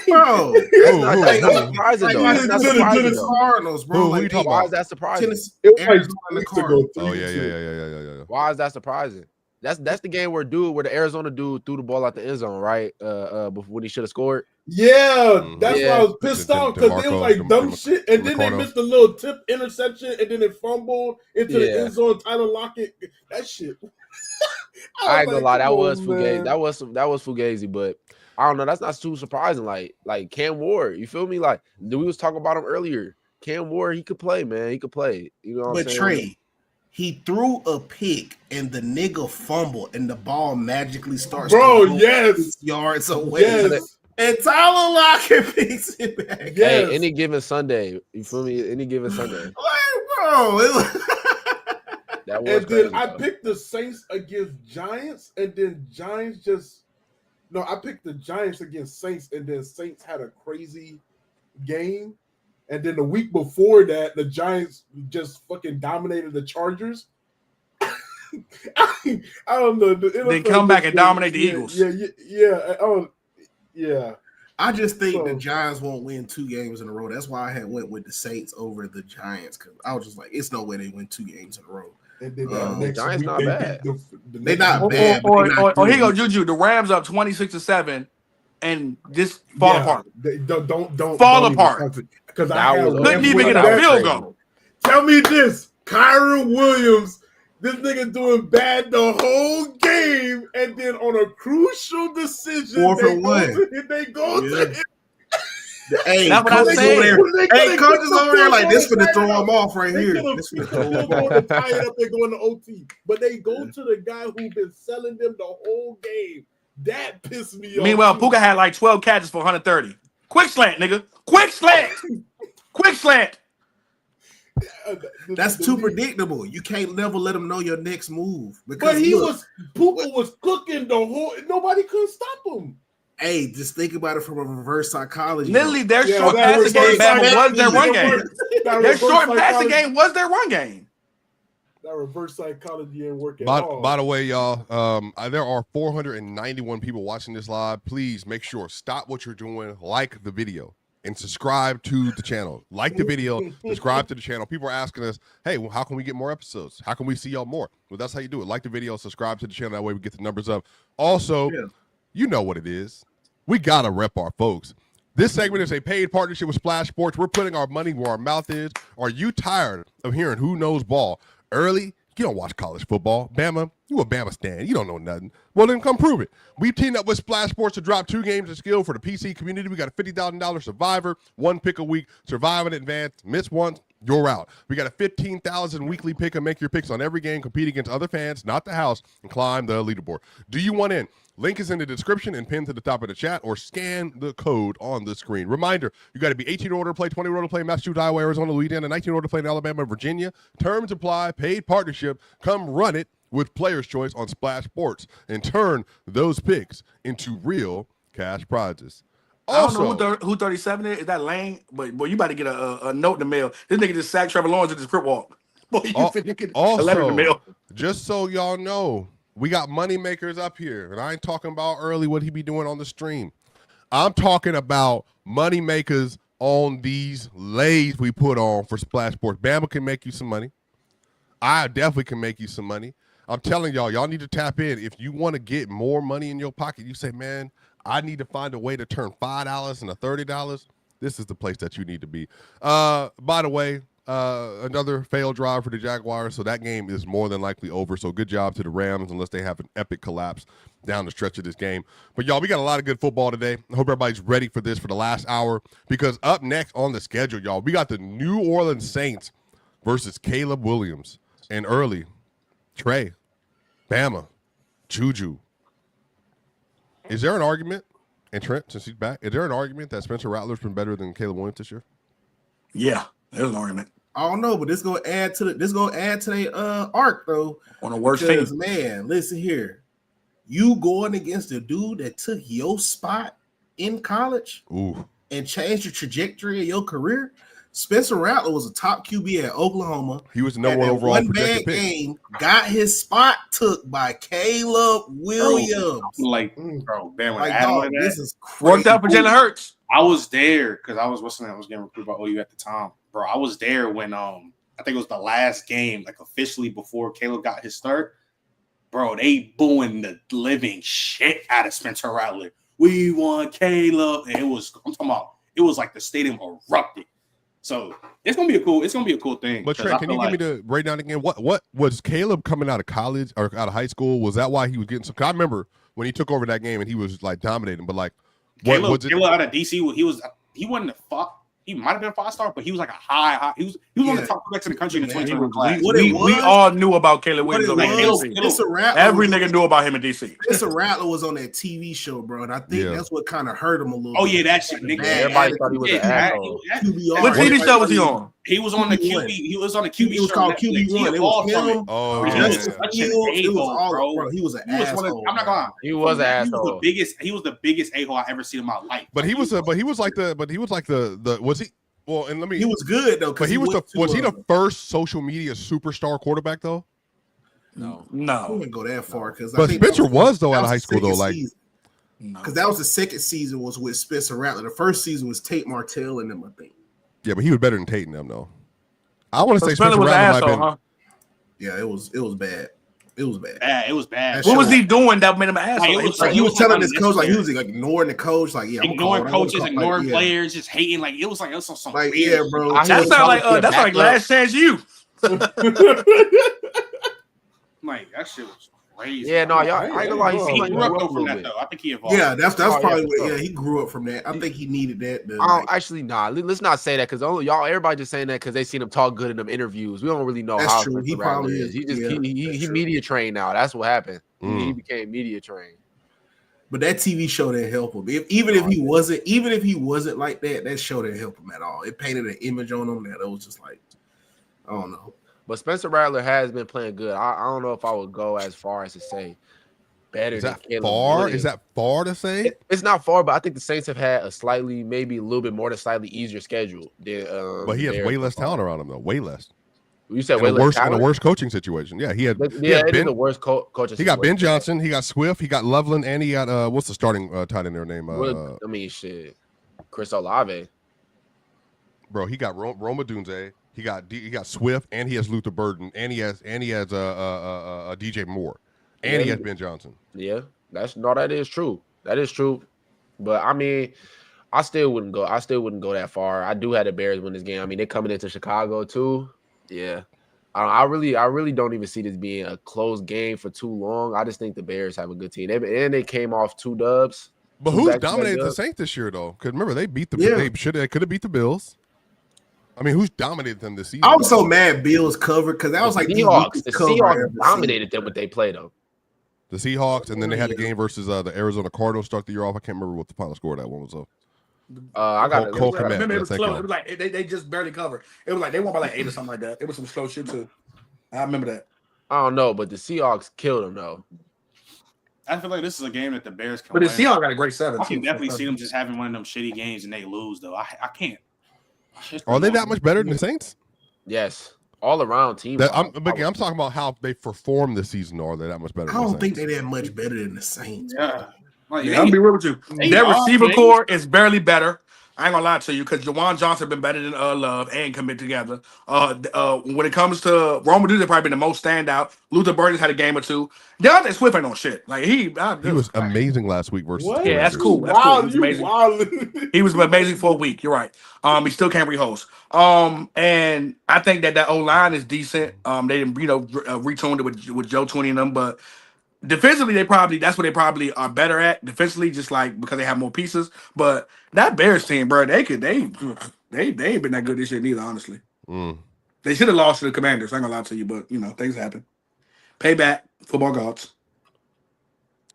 bro. That's surprising though. That's not surprising though. Cardinals, bro. Why is that surprising? It was like Cardinals. Oh yeah. Why is that surprising? That's the game where the Arizona dude threw the ball out the end zone, right? Before he should have scored. Yeah, that's why I was pissed off because they was like dumb shit, and then they missed a little tip interception, and then it fumbled into the end zone. Tyler Lockett, that shit. I ain't gonna lie, that was fugazi. That was fugazi, but I don't know. That's not too surprising. Like Cam Ward, you feel me? Like we was talking about him earlier. Cam Ward, he could play, man. He could play. You know what I'm saying? But Trey, he threw a pick and the nigga fumbled and the ball magically starts. Bro, yes, yards away. Yes. And Tyler Lockett picks it back. Yes. Hey, any given Sunday, you feel me? Any given Sunday. Like, bro. And then I picked the Saints against Giants, and then Giants I picked the Giants against Saints, and then Saints had a crazy game. And then the week before that, the Giants just fucking dominated the Chargers. I don't know. Then come back and dominate the Eagles. Yeah. I just think the Giants won't win 2 games in a row. That's why I had went with the Saints over the Giants, because I was just like, it's no way they win 2 games in a row. And then the Giants not bad. They're not bad. Or here go Juju. The Rams up 26-7, and just fall apart. Don't fall apart. Because I couldn't even get a field goal. Tell me this, Kyron Williams. This nigga doing bad the whole game, and then on a crucial decision, 4th and 1. They go to him. Hey, that's what I'm saying. Coaches over there like this for to throw him off right here. This for to throw him off, tie it up, and go into OT. But they go to the guy who been selling them the whole game. That pissed me off. Meanwhile, Puka had like 12 catches for 130. Quick slant, nigga. Quick slant. Quick slant. That's too predictable. You can't never let them know your next move. But Puka was cooking the whole. Nobody couldn't stop him. Hey, just think about it from a reverse psychology. Literally, their short passing game was their run game. Their short passing game was their run game. That reverse psychology ain't working at all. By the way, y'all, there are 491 people watching this live. Please make sure, stop what you're doing, like the video, and subscribe to the channel. Like the video, subscribe to the channel. People are asking us, hey, well, how can we get more episodes? How can we see y'all more? Well, that's how you do it. Like the video, subscribe to the channel. That way we get the numbers up. Also, you know what it is. We got to rep our folks. This segment is a paid partnership with Splash Sports. We're putting our money where our mouth is. Are you tired of hearing who knows ball? Early, you don't watch college football. Bama, you a Bama stan. You don't know nothing. Well, then come prove it. We've teamed up with Splash Sports to drop 2 games of skill for the PC community. We got a $50,000 survivor, 1 pick a week, survive in advance, miss once, you're out. We got a 15,000 weekly pick and make your picks on every game, compete against other fans, not the house, and climb the leaderboard. Do you want in? Link is in the description and pinned to the top of the chat, or scan the code on the screen. Reminder, you got to be 18 in order to play, 20 in order to play in Massachusetts, Iowa, Arizona, Louisiana, 19 in order to play in Alabama, Virginia. Terms apply, paid partnership. Come run it with Player's Choice on Splash Sports and turn those picks into real Cash prizes. I don't Also, know who 37 is. Is that Lane? But boy, you about to get a note in the mail. This nigga just sacked Trevor Lawrence at his crip walk. Boy, you finna get a letter in the mail. just so y'all know, we got money makers up here, and I ain't talking about early what he be doing on the stream. I'm talking about money makers on these lays we put on for Splash Sports. Bama can make you some money. I definitely can make you some money. I'm telling y'all need to tap in. If you want to get more money in your pocket, you say, man, I need to find a way to turn $5 into $30. This is the place that you need to be. By the way, another failed drive for the Jaguars, so that game is more than likely over. So good job to the Rams, unless they have an epic collapse down the stretch of this game. But y'all, we got a lot of good football today. I hope everybody's ready for this for the last hour, because up next on the schedule, y'all, we got the New Orleans Saints versus Caleb Williams and early Trey, Bama, Juju. Is there an argument, and Trent, since he's back, is there an argument that Spencer Rattler's been better than Caleb Williams this year? Yeah, there's an argument. I don't know, but this gonna add to their arc though. On the worst because, team. man, listen here. You going against a dude that took your spot in college and changed the trajectory of your career. Spencer Rattler was a top QB at Oklahoma. He was the number one overall projected pick. Game, got his spot took by Caleb Williams. Bro, man, like, dog, this is crazy. Worked out for Jalen Hurts. I was there because I was getting recruited by OU at the time, bro. I was there when I think it was the last game, like officially before Caleb got his start. Bro, they booing the living shit out of Spencer Rattler. We want Caleb, and I'm talking about, it was like the stadium erupted. So it's gonna be a cool thing. But Trent, can you give me the breakdown again? What was Caleb coming out of college or out of high school? Was that why he was getting some? Cause I remember when he took over that game and he was like dominating. But like, Caleb out of DC, he wasn't a fuck. He might have been a 5-star, but he was like a high. He was one of the top quarterbacks in the country in the 2021 class. We all knew about Caleb Williams. Every nigga knew about him in DC. Spencer Rattler was on that TV show, bro, and I think that's what kind of hurt him a little. Oh yeah, that shit, nigga. Everybody thought he was an asshole. What TV show was he on? He was on the QB. He was on the QB. It was called QB1. It was him. Oh, it was all, bro. He was an asshole. I'm not gonna lie. He was an asshole. He was the biggest a-hole I ever seen in my life. But he was like the was he? Well, and let me. He was good though. But he was the first social media superstar quarterback though? No. I wouldn't go that far because. But Spencer was though out of high school though, like. Because that was the second season was with Spencer Rattler. The first season was Tate Martell and them, I think. Yeah, but he was better than Tate and them though. I want to say Spencer Rattler might have been. Yeah, it was bad. It was bad. It was bad. What was he doing that made him an asshole? He was telling his coach, like he was like ignoring the coach, like ignoring coaches, ignoring players, just hating. Like it was like something. Like bro. That's like Last Chance U. Like that shit was crazy. Yeah, no, y'all. I ain't gonna lie. He grew up from that though. I think he evolved. Yeah, that's probably what. Yeah, he grew up from that. I think he needed that. Actually, nah. Let's not say that because y'all, everybody just saying that because they seen him talk good in them interviews. We don't really know how true. He probably is. He just he media trained now. That's what happened. He became media trained. But that TV show didn't help him. Even if he wasn't like that, that show didn't help him at all. It painted an image on him that it was just like, I don't know. But Spencer Rattler has been playing good. I don't know if I would go as far as to say better than Caleb Williams. Is that far to say? It's not far, but I think the Saints have had maybe a little bit more than slightly easier schedule. But he has way less talent around him though. Way less. You said way less in a worse coaching situation. Yeah, he had. It is the worst coaching. He got Ben Johnson. He got Swift. He got Loveland, and he got what's the starting tight end their name? Shit, Chris Olave. Bro, he got Roma Dunze. He got Swift, and he has Luther Burden, and he has DJ Moore, and he has Ben Johnson. Yeah, that is true. That is true. But I mean, I still wouldn't go that far. I do have the Bears win this game. I mean, they're coming into Chicago too. Yeah. I really don't even see this being a close game for too long. I just think the Bears have a good team. And they came off 2 dubs. But who's dominated the Saints this year though? Because remember they beat they could have beat the Bills. I mean, who's dominated them this season? I was so mad Bills covered because that was like Seahawks. The Seahawks dominated them when they played them. The Seahawks, and then they had the game versus the Arizona Cardinals start the year off. I can't remember what the final score of that one was though. I got it. Remember, it was close. It was like they just barely covered. It was like they won by like 8 or something like that. It was some slow shit too. I remember that. I don't know, but the Seahawks killed them though. I feel like this is a game that the Bears can But the win. Seahawks got a great seven. I can too. definitely see them just having one of them shitty games and they lose though. I can't. Are they that much better than the Saints? Yes, all around team. I'm talking about how they performed this season. Or are they that much better? I don't think they're that much better than the Saints. Yeah. Like, I'll be real with you. Their receiver they- core is barely better. I ain't gonna lie to you because Jawan Johnson been better than Love and commit together. When it comes to Roma Dude, probably been the most standout. Luther Burgess had a game or two. DeAndre Swift ain't on shit. Like he was amazing last week versus. What? Yeah, that's cool. That's cool. He was amazing. He was amazing for a week. You're right. He still can't rehost. And I think that O line is decent. They didn't, retuned it with Joe Twinny and them, but defensively, that's what they probably are better at. Defensively, just like because they have more pieces. But that Bears team, bro, they ain't been that good this year neither. Honestly, they should have lost to the Commanders. I ain't gonna lie to you, but things happen. Payback, football gods.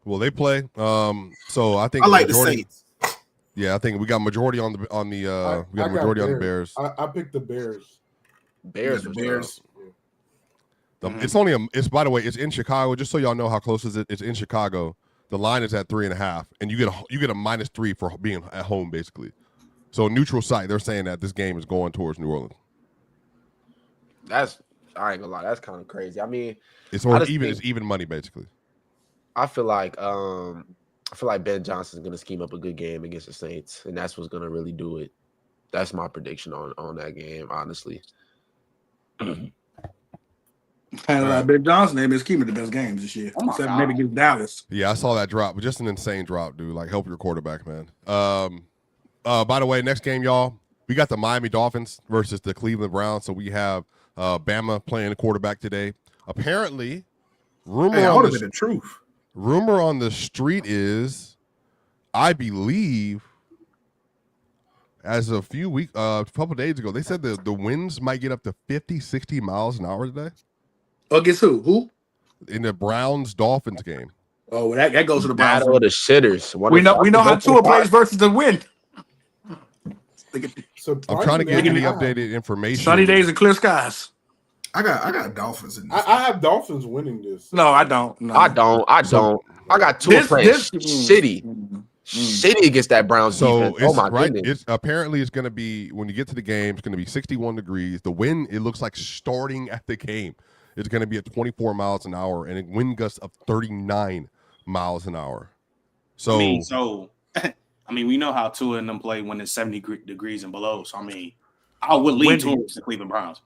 Well, they play. So I think I like the Saints. Yeah, I think we got majority on the we got a majority on the Bears. I picked the Bears. Bears. It's by the way, it's in Chicago. Just so y'all know how close is it. It's in Chicago. The line is at 3.5, and you get a -3 for being at home, basically. So neutral site. They're saying that this game is going towards New Orleans. I ain't gonna lie. That's kind of crazy. I mean, It's even money, basically. I feel like Ben Johnson's gonna scheme up a good game against the Saints, and that's what's gonna really do it. That's my prediction on that game, honestly. Kind of like Ben Johnson, they've been scheming the best games this year. Except maybe against Dallas. Yeah, I saw that drop, but just an insane drop, dude. Like, help your quarterback, man. By the way, next game, y'all, we got the Miami Dolphins versus the Cleveland Browns. So we have Bama playing the quarterback today. Apparently, rumor on the street is, I believe, as a couple days ago, they said the winds might get up to 50, 60 miles an hour today. Against who? Who? In the Browns-Dolphins game. Oh, well, that goes to the Browns. Battle of the shitters. We know how Tua plays versus the wind. I'm trying to get any updated information. Sunny days and clear skies. I got Dolphins in this. I have Dolphins winning this. No, I don't. No. I don't. I got Tua playing shitty. Shitty against that Browns defense. It's, my goodness. It's apparently it's going to be, when you get to the game, it's going to be 61 degrees. The wind, it looks like starting at the game, it's going to be at 24 miles an hour and a wind gust of 39 miles an hour. So I mean, we know how Tua and them play when it's 70 degrees and below. So I mean, I would lean towards the Cleveland Browns.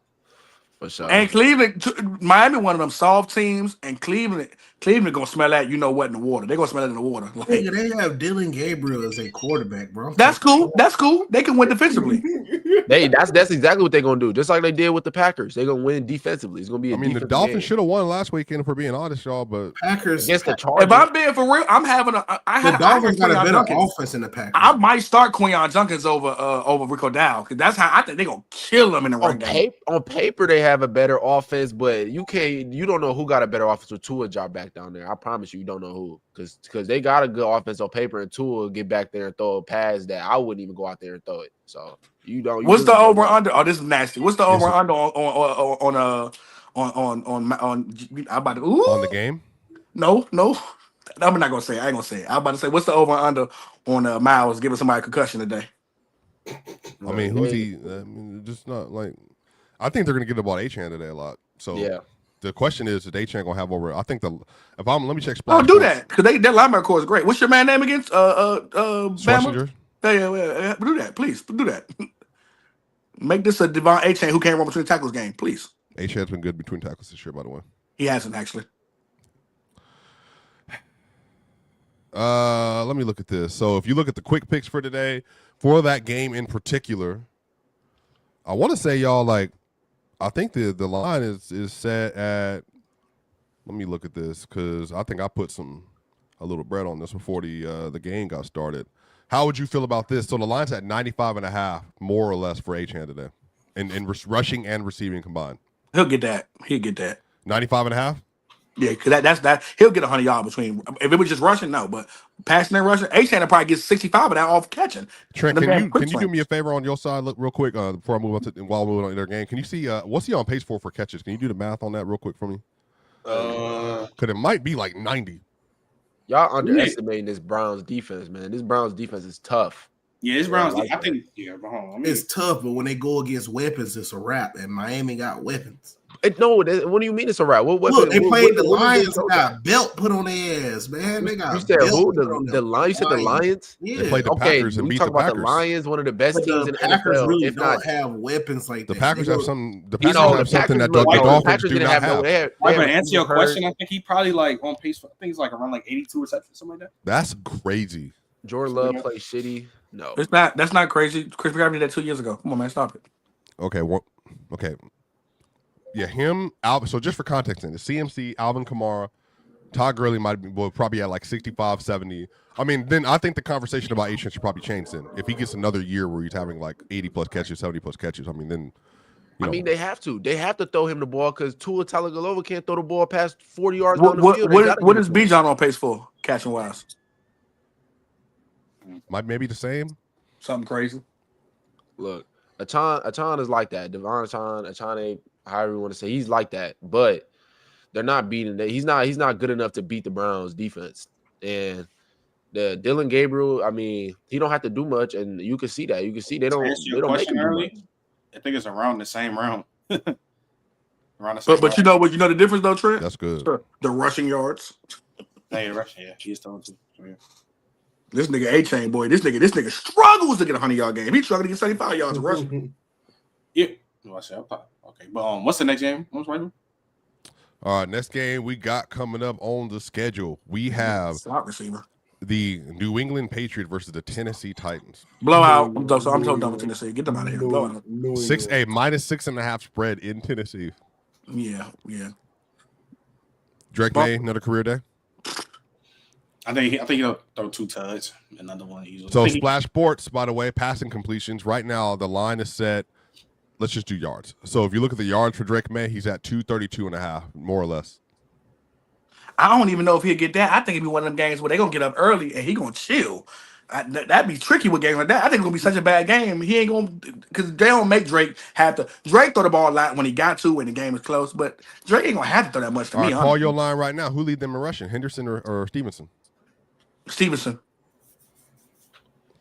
For sure. And Cleveland, Miami, one of them soft teams, and Cleveland gonna smell that. You know what in the water? They're gonna smell it in the water. Like, they have Dylan Gabriel as a quarterback, bro. That's cool. That's cool. They can win defensively. That's exactly what they're gonna do. Just like they did with the Packers, they're gonna win defensively. It's gonna be. The Dolphins should have won last weekend, if we're being honest, y'all. But Packers against the Chargers. If I'm being for real, I'm having the Dolphins got a better offense than the Packers. I might start Quinyon Junkins over Rico Dow because that's how I think they're gonna kill him in the run game. On paper, they have a better offense, but you don't know who got a better offense with Tua drop back down there. I promise you don't know who, because they got a good offense on paper, and Tua get back there and throw a pass that I wouldn't even go out there and throw it. So you don't. What's the over under? Oh, this is nasty. What's the over under on the game? No. I'm not gonna say. I ain't gonna say it. I'm about to say, what's the over under on Miles giving somebody a concussion today? I mean, who's he? Just not like. I think they're gonna get the ball to Achane today a lot. So yeah. The question is Achane gonna have over? I think let me check. Oh, do that because that linebacker core is great. What's your man name against? Bama? Yeah. Do that, please. Do that. Make this a Devon Achane who can't run between tackles game, please. Achane's been good between tackles this year, by the way. He hasn't actually. Let me look at this. So if you look at the quick picks for today, for that game in particular, I want to say y'all I think the line is set at. Let me look at this because I think I put a little bread on this before the game got started. How would you feel about this? So the line's at 95.5, more or less, for Achane today, in rushing and receiving combined. He'll get that. 95.5. Yeah, because that's that. He'll get 100 yards between. If it was just rushing, no. But passing and rushing, Achane will probably get 65 of that off catching. Trent, can you do me a favor on your side, look real quick, before I move on while moving on to their game? Can you see what's he on pace for catches? Can you do the math on that real quick for me? Because it might be like 90. Y'all underestimating this Browns defense, man. This Browns defense is tough. Yeah, it's Browns. I think. Yeah, but hold on. It's tough, but when they go against weapons, it's a wrap. And Miami got weapons. What do you mean it's a wrap? What Look, they played the Lions. They Got belt put on their ass, man. They got. You said who? The Lions. You said the Lions. Yeah. They played the Packers and beat the Packers. About the Lions, one of the best teams in the Packers NFL. really If don't not, have weapons like the that. Packers have some. The you Packers know, have something that the the Dolphins Packers do didn't not have. have. But to answer your question, I think he probably like on pace. I think he's like around like 82 receptions, something like that. That's crazy. Jordan Love plays shitty. No, It's not. That's not crazy. Chris McCaffrey did that 2 years ago. Come on, man, stop it. Okay, well, okay. Yeah, him, Alvin. So just for context, in the CMC, Alvin Kamara, Todd Gurley will probably at like 65, 70. I mean, then I think the conversation about Asian should probably change then. If he gets another year where he's having like 80 plus catches, 70 plus catches, I mean, then. I mean, they have to. They have to throw him the ball because Tua Tagovailoa can't throw the ball past 40 yards down the field. What is Bijan on pace for catching wise? Might maybe the same. Something crazy. Look, Achan is like that. Devon Achane, however you want to say, he's like that. But they're not beating that. He's not good enough to beat the Browns defense. And the Dylan Gabriel, I mean, he don't have to do much, and you can see that. You can see they don't make him do much. I think it's around the same round. Around the same But you know what? You know the difference though, Trent. That's good. The rushing yards. Hey, rushing. Yeah, he's throwing too. Yeah. This nigga A-Chain, boy. This nigga struggles to get a 100-yard game. He's struggling to get 75 yards of rushing. Yeah. Okay, but what's the next game? What's right? All right, next game we got coming up on the schedule. We have slot receiver. The New England Patriots versus the Tennessee Titans. Blowout. I'm so done with Tennessee. Get them out of here. Blowout. -6.5 spread in Tennessee. Yeah. Drake May, another career day. I think he'll throw 2 tuds, another one easily. So Splash Sports, by the way, passing completions. Right now, the line is set. Let's just do yards. So if you look at the yards for Drake May, he's at 232.5, more or less. I don't even know if he'll get that. I think it'll be one of them games where they're going to get up early and he going to chill. That'd be tricky with games like that. I think it's going to be such a bad game. He ain't going to, because they don't make Drake have to. Drake throw the ball a lot when he got to when the game is close, but Drake ain't going to have to throw that much to me. Call your line right now. Who lead them in rushing, Henderson or Stevenson? Stevenson.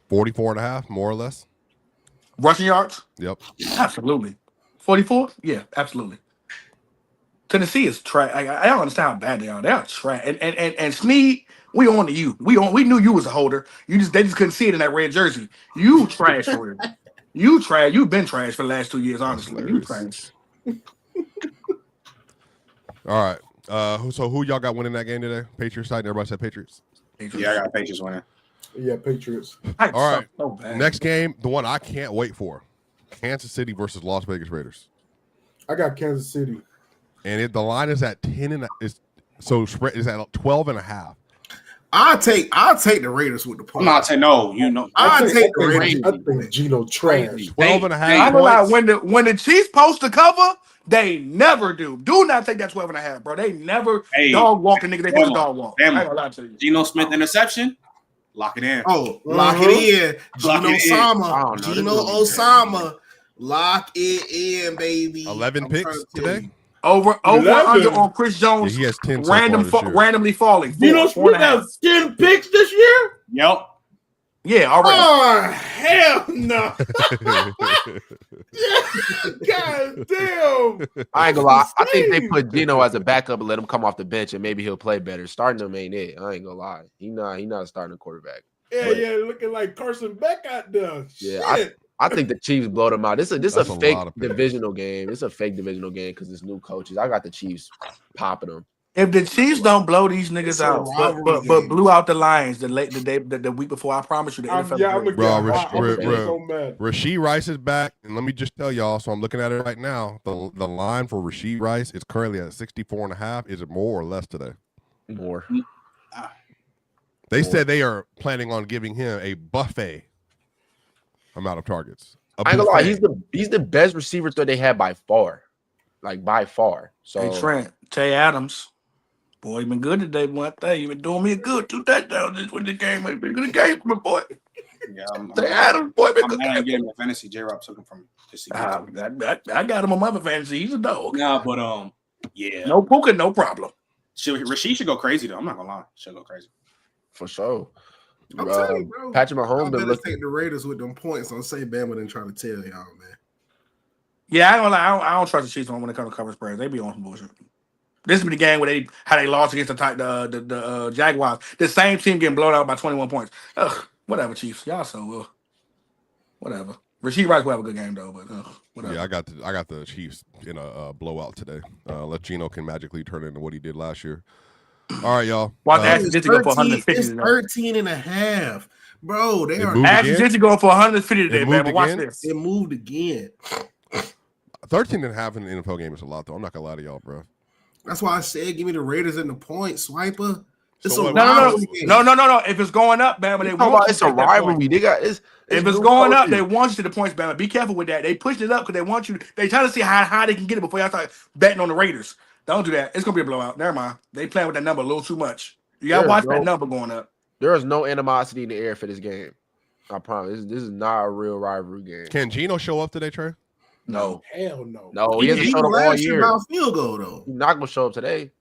44.5, more or less. Rushing yards? Yep. Absolutely. 44? Yeah, absolutely. Tennessee is trash. I don't understand how bad they are. They are trash. And Snead, we on to you. We knew you was a holder. They just couldn't see it in that red jersey. You trash for it. You trash. You've been trash for the last 2 years, honestly. You trash. All right. So who y'all got winning that game today? Patriots, Titans. Everybody said Patriots. Yeah, I got Patriots winning. Yeah, Patriots. All right. So next game, the one I can't wait for. Kansas City versus Las Vegas Raiders. I got Kansas City. And the line is at 10 and so spread is at 12.5. I'll take the Raiders with the point. I'm not saying no. I'll take the Raiders. I think Gino trash. 12.5 points. When the Chiefs post the cover, they never do. Do not take that 12.5, bro. They never dog walk a nigga. They take a dog walk. I ain't gonna lie to you. Geno Smith interception. Lock it in. Oh, lock it in. Gino Osama. Lock it in, baby. 11 picks today. Over under on Chris Jones. Yeah, he has 10 randomly falling. Gino Smith has 10 picks this year? Yep. Yeah, already. Oh, hell no. God damn. I ain't gonna lie. I think they put Gino as a backup and let him come off the bench and maybe he'll play better. Starting him ain't it. I ain't gonna lie. He not a starting quarterback. Yeah, looking like Carson Beck out there. Yeah, Shit. I think the Chiefs blow them out. This is a fake divisional game. It's a fake divisional game because it's new coaches. I got the Chiefs popping them. If the Chiefs don't blow these niggas out, but blew out the Lions the week before, I promise you the NFL. Rashee Rice is back, and let me just tell y'all. So I'm looking at it right now. The line for Rashee Rice is currently at 64.5. Is it more or less today? More. They said they are planning on giving him a buffet amount of targets. I ain't gonna lie, he's the best receiver threat they had by far. Like by far. So hey Trent, Tay Adams. Boy, you been good today, boy. I tell you, been doing me good. 2 touchdowns this when the game ain't been good game for me, boy. Yeah, Tay Adams, boy, been I'm good. gonna get him in fantasy. J-Rob took him from this season. I got him on my other fantasy. He's a dog. Nah, but yeah. No Puka, no problem. Rashee should go crazy though. I'm not gonna lie. She'll go crazy. For sure. I'm telling you, bro. Patrick I Mahomes been better looking. take the Raiders with them points on St. Bama than trying to tell y'all, man. Yeah, I ain't gonna lie. I don't trust the Chiefs when it comes to cover spreads. They be on some bullshit. This be the game where they lost against the Jaguars. The same team getting blown out by 21 points. Ugh, whatever, Chiefs. Y'all so whatever. Rasheed Rice will have a good game though, but whatever. Yeah, I got the Chiefs in a blowout today. Let Geno can magically turn into what he did last year. All right, y'all. Watch Ashton Jinty go for 150 It's today. 13 and a half. Bro, they are. Ashton Jinty going for 150 today, It man. moved But watch again? this. It moved again. 13 and a half in an NFL game is a lot, though. I'm not gonna lie to y'all, bro. That's why I said give me the Raiders in the points, Swiper. It's So a what- rivalry game. No. If it's going up, Bama, they want you It's to a take that rivalry. point. They got it's If it's new going up, coaches. they want you to the points, Bama. Be careful with that. They pushed it up because they want you. They trying to see how high they can get it before y'all start betting on the Raiders. Don't do that. It's gonna be a blowout. Never mind. They playing with that number a little too much. You gotta watch that number going up. There is no animosity in the air for this game. I promise. This is not a real rivalry game. Can Geno show up today, Trey? No. Hell no. No, he hasn't He shown up all last year year. about field goal though. He's not gonna show up today.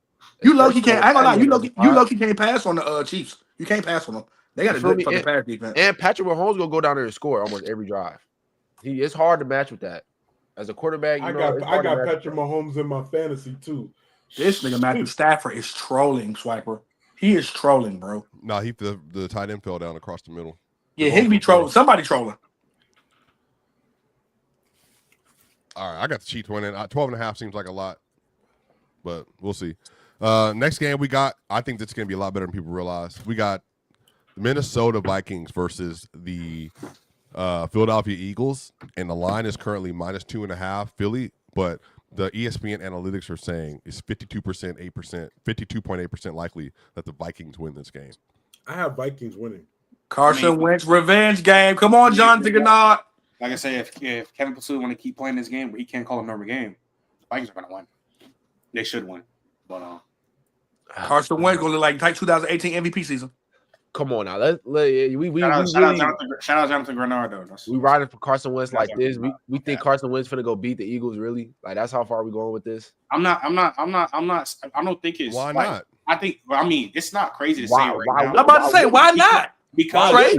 You low-key can't. I ain't gonna lie. You Right. low-key can't pass on the Chiefs. You can't pass on them. They got a You feel good me? fucking pass defense. And Patrick Mahomes gonna go down there and score almost every drive. It's hard to match with that. As a quarterback, I it's got hard to match Patrick Mahomes in my fantasy too. This nigga Matthew Stafford is trolling, Swiper. He is trolling, bro. Nah, the tight end fell down across the middle. Yeah, he be trolling. Somebody trolling. All right, I got the Chiefs winning. 12 and a half seems like a lot, but we'll see. Next game we got, I think this is going to be a lot better than people realize. We got the Minnesota Vikings versus the Philadelphia Eagles, and the line is currently -2.5 Philly, but the ESPN analytics are saying it's 52.8% likely that the Vikings win this game. I have Vikings winning. Carson Wentz revenge game. Come on, Jonathan Gannard. Like I say, if Kevin Pursuit want to keep playing this game, but he can't call a normal game, the Vikings are going to win. They should win. But Carson Wentz going to look like 2018 MVP season. Come on now. We shout out Jonathan Grenard though. we riding for Carson Wentz like this. We think Carson Wentz finna go beat the Eagles. Really? Like that's how far we going with this? I don't think it's Why like, not? I mean, it's not crazy to say Why- right why- now. I'm about to say, why not? Because Right.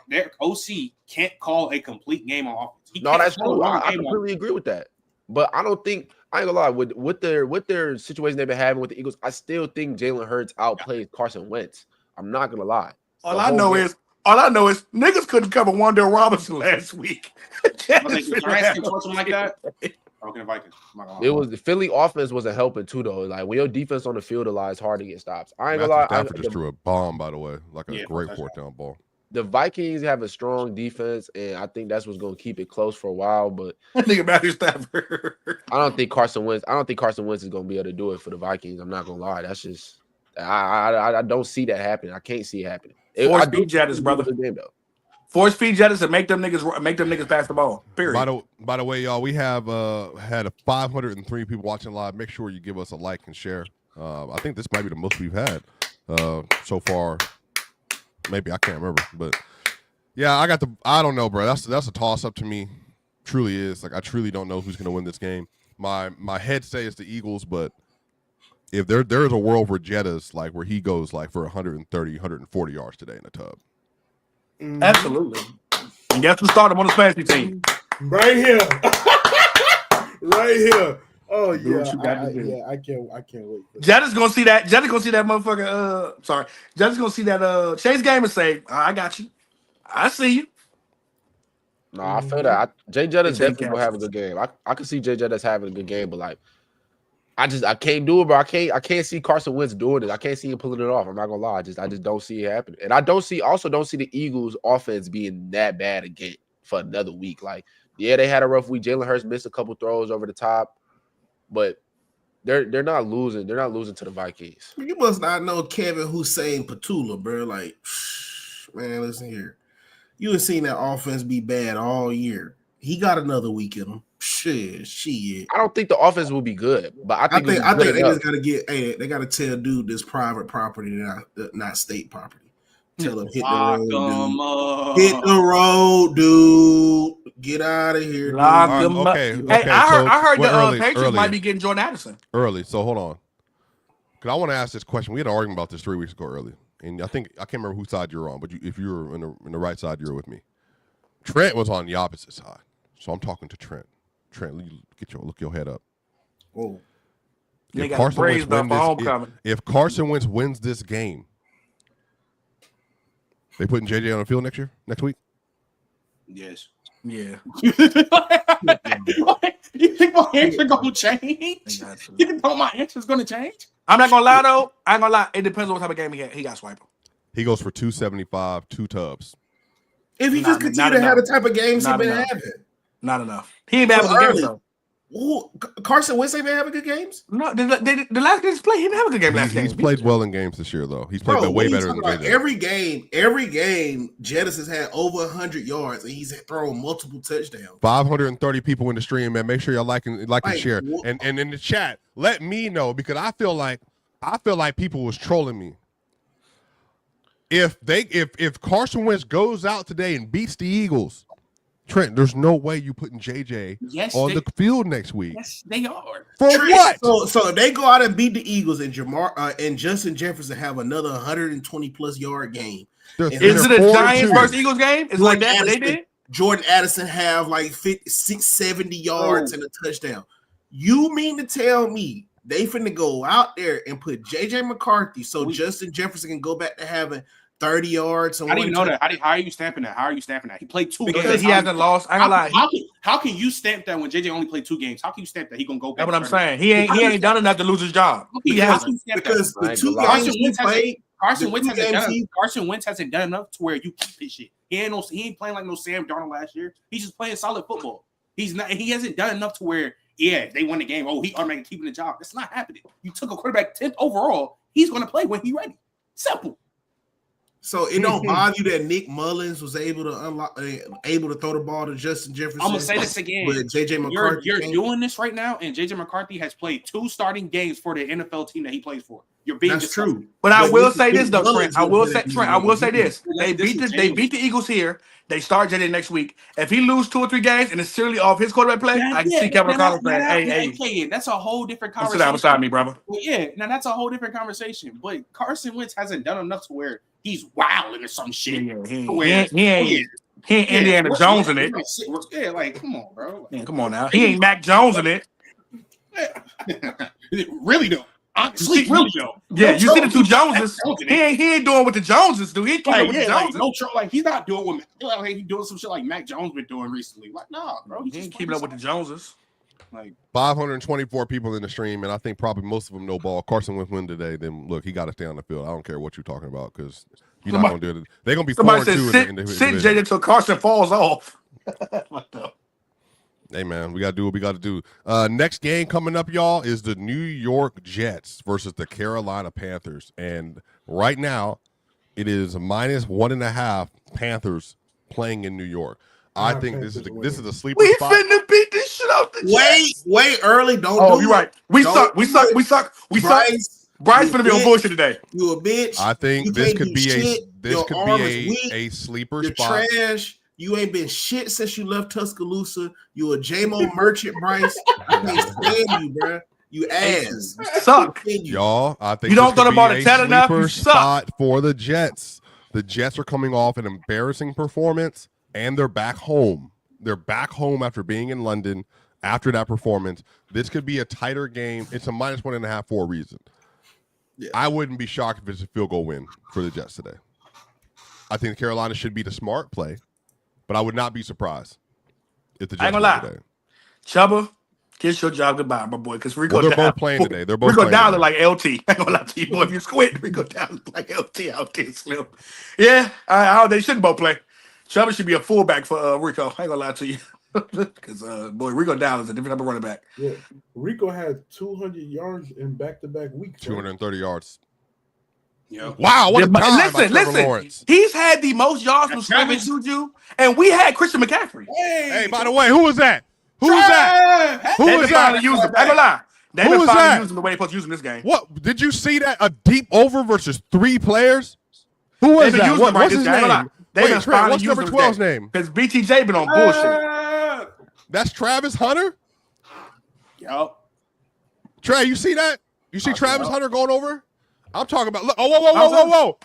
their OC can't call a complete game on offense. He No, can't that's call true. a I game on- completely agree with that. But I don't think I ain't gonna lie with their situation they've been having with the Eagles. I still think Jalen Hurts outplays Carson Wentz. I'm not gonna lie. All I know is niggas couldn't cover Wandale Robinson last week. But they can torch him like that. Okay, Vikings. It was the Philly offense wasn't helping too though. Like when your defense on the field a lot, it's hard to get stops. I ain't gonna lie. Stafford just threw a bomb, by the way, like a great touchdown. fourth down ball. The Vikings have a strong defense, and I think that's what's gonna keep it close for a while. But Nigga Matthew Stafford. I don't think Carson Wentz is gonna be able to do it for the Vikings. I'm not gonna lie. That's just I don't see that happening. I can't see it happening. Force I do feed Jettis, brother. the game, though. Force feed Jettis and make them niggas pass the ball. Period. By the way, y'all, we have had 503 people watching live. Make sure you give us a like and share. I think this might be the most we've had so far. Maybe I can't remember, but yeah, I don't know, bro. That's a toss up to me. Truly is. Like I truly don't know who's gonna win this game. My head says the Eagles, but if there is a world where Jetta's like where he goes like for 130, 140 yards today in the tub. Absolutely. And guess who started on the fantasy team? Right here. Right here. Oh Do yeah. what you gotta do. Yeah, I can't wait. For Jettis gonna see that. Jettis gonna see that motherfucker. Jettis gonna see that. Chase game and say, "I got you. I see you." No, I feel that. Jay Jettis It's definitely in gonna have a good game. I can see Jay Jettis having a good game, but like, I can't do it, bro. I can't see Carson Wentz doing it. I can't see him pulling it off. I'm not gonna lie. I just don't see it happening, and I don't see the Eagles' offense being that bad again for another week. Like, yeah, they had a rough week. Jalen Hurts missed a couple throws over the top, but they're not losing. They're not losing to the Vikings. You must not know Kevin Hussein Patula, bro. Like, man, listen here. You have seen that offense be bad all year. He got another week in him. Shit. I don't think the offense will be good, but I think they just gotta get. Hey, they gotta tell dude this private property, not state property. Tell him hit the road, dude. Hit the road, dude. Get out of here. Lock them up. Okay. Hey, I heard the early, Patriots might be getting Jordan Addison. early. So hold on, because I want to ask this question. We had an argument about this 3 weeks ago early, and I can't remember whose side you're on, but if you were in the right side, you were with me. Trent was on the opposite side, so I'm talking to Trent. Trent, look your head up. Oh, They got praised by homecoming. If Carson Wentz wins this game, they putting JJ on the field next week. Yes. Yeah. You think my answer gonna change? You think my answer's gonna change? I'm not gonna lie though. I ain't gonna lie. It depends on what type of game he got swiped. He goes for 275, 2 tubs. if he just continue to have the type of games he's been having, not enough. He ain't been having good games though. Ooh, Carson Wentz ain't been having good games. No, the last game he played, he didn't have a good game last game. He's played well in games this year though. He's played way better than JJ. Every game, Jettis has had over 100 yards and he's thrown multiple touchdowns. 530 people in the stream, man. Make sure y'all like and share. And in the chat, let me know because I feel like people was trolling me. If Carson Wentz goes out today and beats the Eagles, Trent, there's no way you putting JJ on the field next week. Yes, they are. For Trent, what? So if they go out and beat the Eagles and and Justin Jefferson have another 120 plus yard game. Is it a Giants versus Eagles game? It's like that what they did? Jordan Addison have like 56, 70 yards and a touchdown. You mean to tell me they finna go out there and put JJ McCarthy so Justin Jefferson can go back to having 30 yards? How do you know that? How are you stamping that? He played 2 games. Because he hasn't lost. I ain't gonna lie. How can you stamp that when JJ only played 2 games? How can you stamp that he gonna go back? That's what I'm saying. He ain't done enough to lose his job. Because the 2 games he played, Carson Wentz hasn't done enough to where you keep his shit. He ain't playing like no Sam Darnold last year. He's just playing solid football. He hasn't done enough to where they won the game. Oh, he automatically keeping the job. That's not happening. You took a quarterback 10th overall. He's gonna play when he's ready. Simple. So it don't bother you that Nick Mullins was able to throw the ball to Justin Jefferson. I'm gonna say this again. But JJ McCarthy, you're doing this right now, and JJ McCarthy has played 2 starting games for the NFL team that he plays for. You're being true. But I will say this though, Trent. I will say this. They beat the Eagles here. They start JJ next week. If he lose 2 or 3 games and it's seriously off his quarterback play, I can see Kevin Collins saying, "Hey, that's a whole different conversation." Sit down beside me, brother. Well, now that's a whole different conversation. But Carson Wentz hasn't done enough to where he's wilding or some shit. He ain't Indiana Jones in it. Yeah, like come on, bro. Come on now. He ain't Mac Jones in it. Really though. Honestly, really though. Yeah, you see the 2 Joneses. He ain't doing what the Joneses do. He can't with the Joneses. He's not doing what he's doing some shit like Mac Jones been doing recently. Like, nah, bro. He ain't keeping up with the Joneses. Like 524 people in the stream, and I think probably most of them know ball. Carson Wentz win today, then look, he got to stay on the field. I don't care what you're talking about because you're not going to do it. They're going to be 4-2 in the sit JJ until Carson falls off. Hey, man, we got to do what we got to do. Next game coming up, y'all, is the New York Jets versus the Carolina Panthers. And right now, it is -1.5 Panthers playing in New York. I think this is a sleeper spot. We finna beat this shit out the Jets. Wait early. You're right. We suck. Bryce finna be on bullshit today. You a bitch. I think this could be a sleeper spot. Trash. You ain't been shit since you left Tuscaloosa. You a JMO merchant, Bryce. I can't stand you, bro. You ass. You suck. Y'all, I think you don't throw the ball to 10 enough. You suck. For the Jets. The Jets are coming off an embarrassing performance, and they're back home. They're back home after being in London after that performance. This could be a tighter game. It's a -1.5 for a reason. Yeah. I wouldn't be shocked if it's a field goal win for the Jets today. I think Carolina should be the smart play. But I would not be surprised if the Jets I ain't gonna lie. Today. Chubba, kiss your job goodbye, my boy. Because Rico they're both playing today. They're both Rico down today. Like LT. I ain't gonna lie to you, boy. If you squint, Rico down like LT out there, Slim. Yeah, they shouldn't both play. Chubba should be a fullback for Rico. I ain't gonna lie to you. Because boy, Rico down is a different type of running back. Yeah, Rico had 200 yards in back-to-back weeks. 230 yards. Yeah. Wow, what a time listen. Lawrence. He's had the most yards from scrimmage, Juju, and we had Christian McCaffrey. Hey, by the way, who was that? Who was that? Who was that? I ain't gonna lie. They've been finally using the way they're supposed to use him this game. What? Did you see that? A deep over versus 3 players? Who was that? What's his name? What's number 12's name? Because BTJ been on bullshit. That's Travis Hunter? Yup. Trey, you see that? You see Travis Hunter going over? I'm talking about. Look, whoa!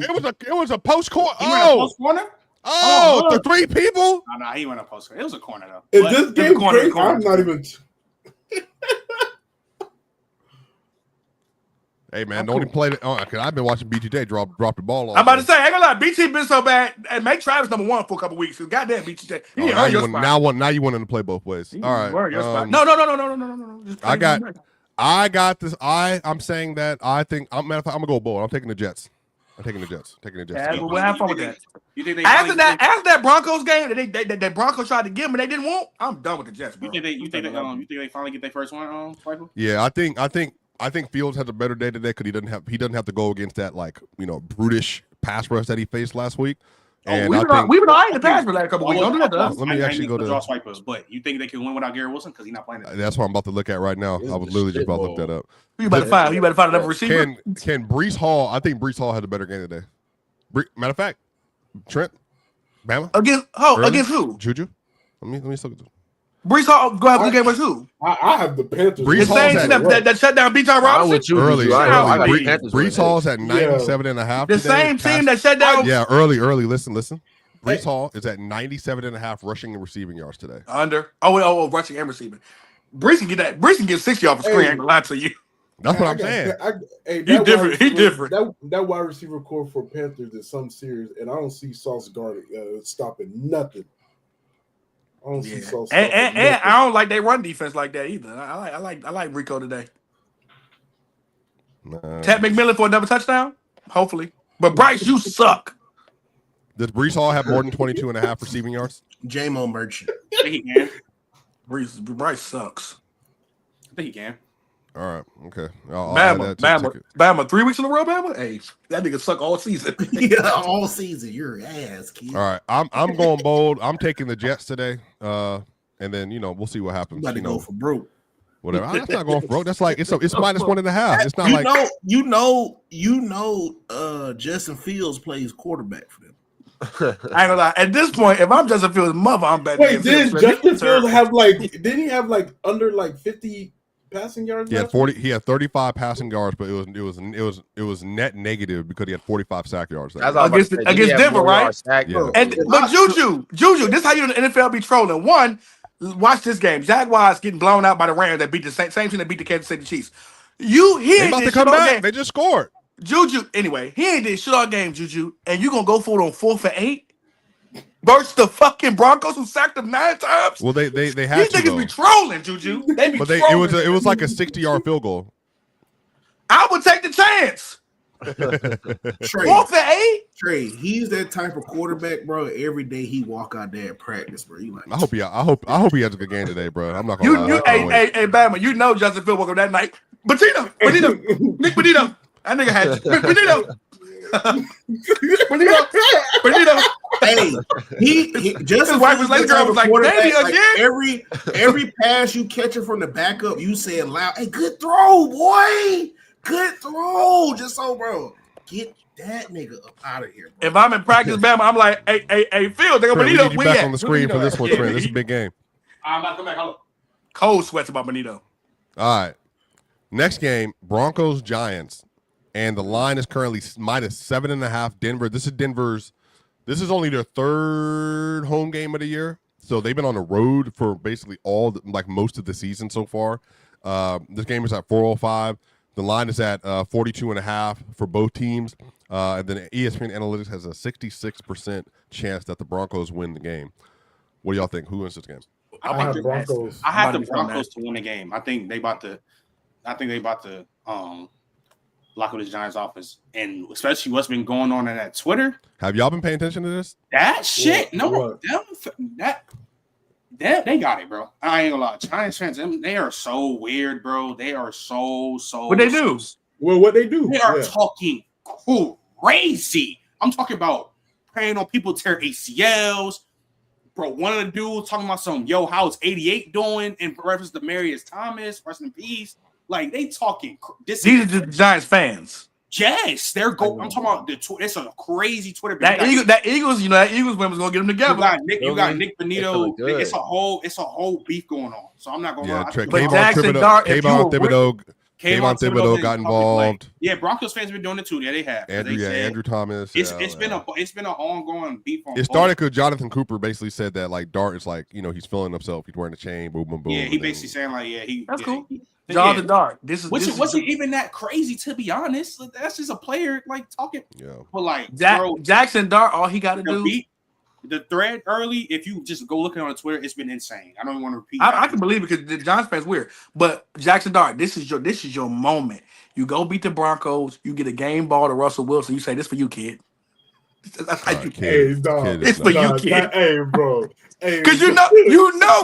It was a post corner. He went a post corner. The 3 people. No, he went a post corner. It was a corner though. Is this game crazy? I'm not even. Hey man, don't even play it. Cause I've been watching BTJ drop the ball. I'm about to say, I ain't gonna lie, BT been so bad, and make Travis number 1 for a couple weeks. Goddamn BTJ, now you want him to play both ways. All right. No. I got this. I'm saying that I think. Matter of fact, I'm gonna go bold. I'm taking the Jets. Yeah, we'll have fun with that. You think they after that Broncos game that Broncos tried to give them and they didn't want, I'm done with the Jets, bro. You think they finally get their first one, Swiper? Yeah, I think Fields has a better day today because he doesn't have to go against that brutish pass rush that he faced last week. And we've been all right in the pass for the last couple weeks. Don't do that to us. Let me actually go to draw Swipers, but you think they can win without Garrett Wilson because he's not playing it? That's what I'm about to look at right now. I was literally just about to look that up. You better find another receiver. Can Breece Hall? I think Breece Hall had a better game today. Matter of fact, Trent, Bama against who? Juju. Let me look at this. Breece Hall go have a good game with who? I have the Panthers. The same team that shut down B-Tom Robinson? Early. Breece Hall's at 97.5. The same team that shut down. Yeah, early. Listen. Breece Hall is at 97.5 rushing and receiving yards today. Rushing and receiving. Breece can get that. Breece can get 60 off the screen. I ain't gonna lie to you. That's what I'm saying. He's different. That wide receiver core for Panthers is something serious, and I don't see Sauce Gardner stopping nothing. I don't see Sauce. And I don't like they run defense like that either. I like Rico today. Ted McMillan for another touchdown, hopefully. But Bryce, you suck. Does Breece Hall have more than 22.5 receiving yards? J-Mo Merchant. I think he can. Bryce sucks. I think he can. All right. Okay. Bama. 3 weeks in a row, Bama? Hey, that nigga suck all season. Yeah, all season. You're ass, kid. All right. I'm going bold. I'm taking the Jets today. And then, we'll see what happens. You got to go for broke. Whatever. I'm not going for broke. That's like it's -1.5. It's not Justin Fields plays quarterback for them. I ain't gonna lie. At this point, if I'm Justin Fields' mother, I'm betting. Wait, didn't Justin Fields have didn't he have under 50 passing yards? He had 40. He had 35 passing yards, but it was net negative because he had 45 sack yards. Against Denver, right? Yeah. But Juju, this is how you in the NFL be trolling. One, watch this game. Jaguars getting blown out by the Rams that beat the same team that beat the Kansas City Chiefs. They about to come back. They just scored. Juju, anyway, he ain't did shit all game, Juju, and you gonna go for it on 4th and 8 versus the fucking Broncos who sacked them 9 times? Well, they had these to. Niggas be trolling, Juju. They be trolling. It was like a 60-yard field goal. I would take the chance. 4th and 8. Trey, he's that type of quarterback, bro. Every day he walk out there at practice, bro. I hope he has a good game today, bro. I'm not gonna lie. Hey, Bama, Justin Fields woke up that night. Nick Benito. That nigga had Benito. Hey, Justin wife was like, girl was like, baby, again. Every pass you catch it from the backup, you saying loud, "Hey, good throw, boy, good throw." Just so, bro, get that nigga up out of here, bro. If I'm in practice, Bama, I'm like, hey, Phil, they go Benito. We back on the screen for this one, Trent. This is a big game. I'm about to come back. Hold on. Cold sweats about Benito. All right, next game, Broncos Giants. And the line is currently -7.5. Denver. This is only their 3rd home game of the year. So they've been on the road for basically most of the season so far. This game is at 4:05. The line is at 42.5 for both teams. And then ESPN Analytics has a 66% chance that the Broncos win the game. What do y'all think? Who wins this game? I have Broncos. I have the Broncos to win the game. I think they about to lock up the Giants' offense, and especially what's been going on in that Twitter. Have y'all been paying attention to this? That shit, they got it, bro. I ain't gonna lie. Giants fans, they are so weird, bro. They are so. What they do? Well, what they do? They are talking crazy. I'm talking about praying on people tear ACLs, bro. One of the dudes talking about how's 88 doing in reference to Marius Thomas, rest in peace. Like they talking. These are the Giants fans. Yes, I'm talking about it's a crazy Twitter. That Eagles win was gonna get them together. You got Nick Benito. It's a whole beef going on. So I'm not gonna lie. Kayvon Kayvon Thibodeau got involved. Yeah, Broncos fans have been doing it too. Yeah, they have. Andrew Thomas. It's been an ongoing beef. It started because Jonathan Cooper basically said that like Dart is like he's feeling himself. He's wearing a chain. Boom, boom, boom. Yeah, he basically saying like that's cool. Jonathan Dart. Which wasn't even that crazy to be honest. That's just a player like talking. Yeah. But like Jackson Dart, all he got to do. The thread early, if you just go looking on Twitter, it's been insane. I don't even want to repeat. I can believe it because the Giants fans weird. But Jackson Dart, this is your moment. You go beat the Broncos. You get a game ball to Russell Wilson. You say this for you, kid. That's how you Hey, dog. It's for you, kid. Hey, bro. Because you know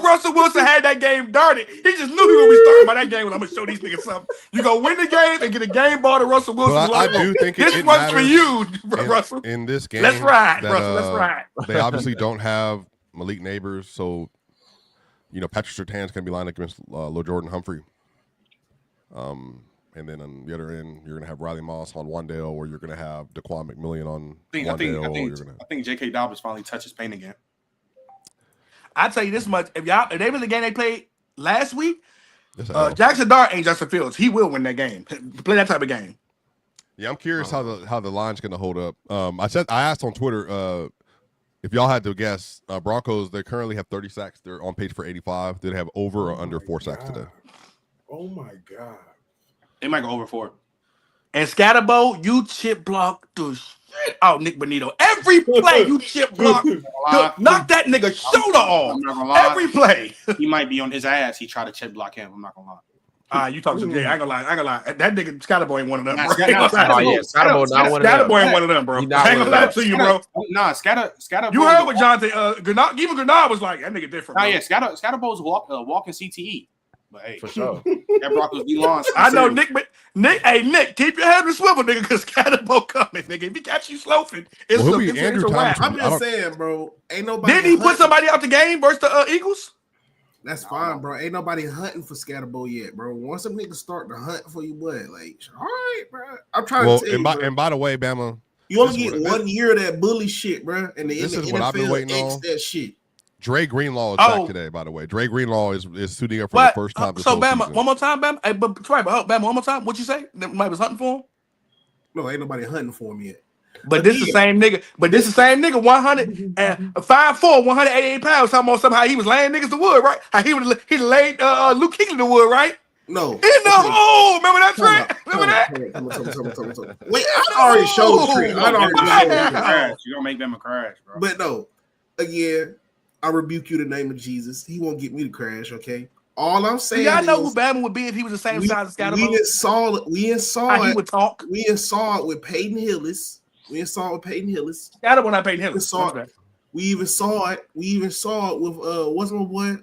Russell Wilson had that game darted. He just knew he was gonna be starting by that game. When I'm gonna show these niggas something. You go win the game and get a game ball to Russell Wilson. Well, I do think this one's for you, Russell. In this game, let's ride, Russell. Let's ride. They obviously don't have Malik Neighbors, so Patrick Surtain's gonna be lined up against Lil Jordan Humphrey. And then on the other end, you're gonna have Riley Moss on Wandale, or you're gonna have Daquan McMillian on Wandale. I think J.K. Dobbins finally touches paint again. I tell you this much: if they win the game they played last week, Jackson Dart ain't Justin Fields. He will win that game. Play that type of game. Yeah, I'm curious how the line's gonna hold up. I asked on Twitter if y'all had to guess. Broncos, they currently have 30 sacks. They're on pace for 85. Did they have over or under 4 sacks today? Oh my god. They might go over 4. And Scatterbo, you chip block the shit out Nick Bonito. Every play you chip block, knock that nigga shoulder off. I'm not gonna lie. Every play. He might be on his ass. He tried to chip block him. I'm not gonna lie. You talking some Jay. I ain't gonna lie. That nigga Scatterbo ain't one of them, bro. Scatterbo ain't one of them, bro. I ain't gonna lie to you, bro. Nah, Scatterbo. You heard what Jonathan, even Grenard was like, that nigga different. Oh, yeah, Scatterbo's walking CTE. But hey, for sure. That Broncos D-line. I know Nick, keep your head in the swivel, nigga, because Scatterbo coming, nigga. If he catch you sloafing, it's a wrap. I'm just saying, bro. Ain't nobody. Didn't he put somebody out the game versus the Eagles? That's fine, bro. Ain't nobody hunting for Scatterbo yet, bro. Once some niggas start to hunt for you, boy, like, all right, bro. I'm trying to tell you, bro. And by the way, Bama, you only get 1 year of that bully shit, bro. And this is NFL what I've been waiting on. That shit. Dre Greenlaw is back today, by the way. Dre Greenlaw is suiting up for the first time. So Bama, season. One more time, Bama. Hey, Bama, one more time. What you say? Nobody was hunting for him? No, ain't nobody hunting for him yet. But this is the same nigga. 5'4", 188 pounds. Somehow he was laying niggas to wood, right? How he laid Luke Kuechly to wood, right? No. Remember that trick? Remember that? Wait, I already showed the trick. You don't make them a crash, bro. But no, again, I rebuke you in the name of Jesus. He won't get me to crash, okay? All I'm saying I know who Bama would be if he was the same size as Scatterbo. We saw he would talk. We saw it with Peyton Hillis. Scatterbo not Peyton Hillis. We even saw it with what's my boy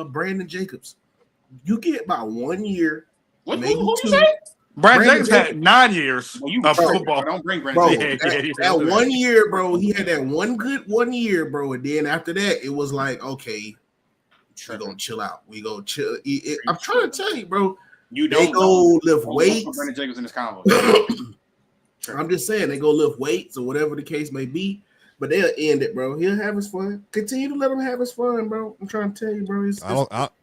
Brandon Jacobs. You get about 1 year. What you say? Brandon Jacobs had 9 years of football. Don't bring Brandon. That 1 year, bro. He had that one good 1 year, bro. And then after that, it was like, okay, we're gonna chill out. We go chill. I'm trying to tell you, bro. They go lift weights. Brandon Jacobs in this combo. I'm just saying they go lift weights or whatever the case may be. But they'll end it, bro. He'll have his fun. Continue to let him have his fun, bro. I'm trying to tell you, bro.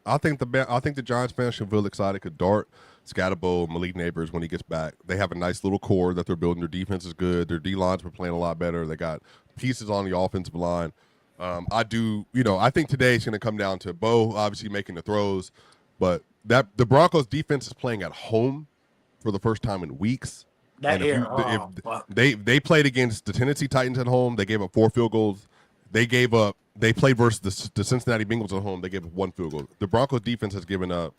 I think the Giants fans should feel excited because Dart, Scatterbo, Malik Neighbors, when he gets back, they have a nice little core that they're building. Their defense is good. Their D-lines were playing a lot better. They got pieces on the offensive line. I think today it's going to come down to Bo obviously making the throws, but the Broncos defense is playing at home for the first time in weeks. They played against the Tennessee Titans at home. They gave up 4 field goals. They played versus the Cincinnati Bengals at home. They gave up 1 field goal. The Broncos defense has given up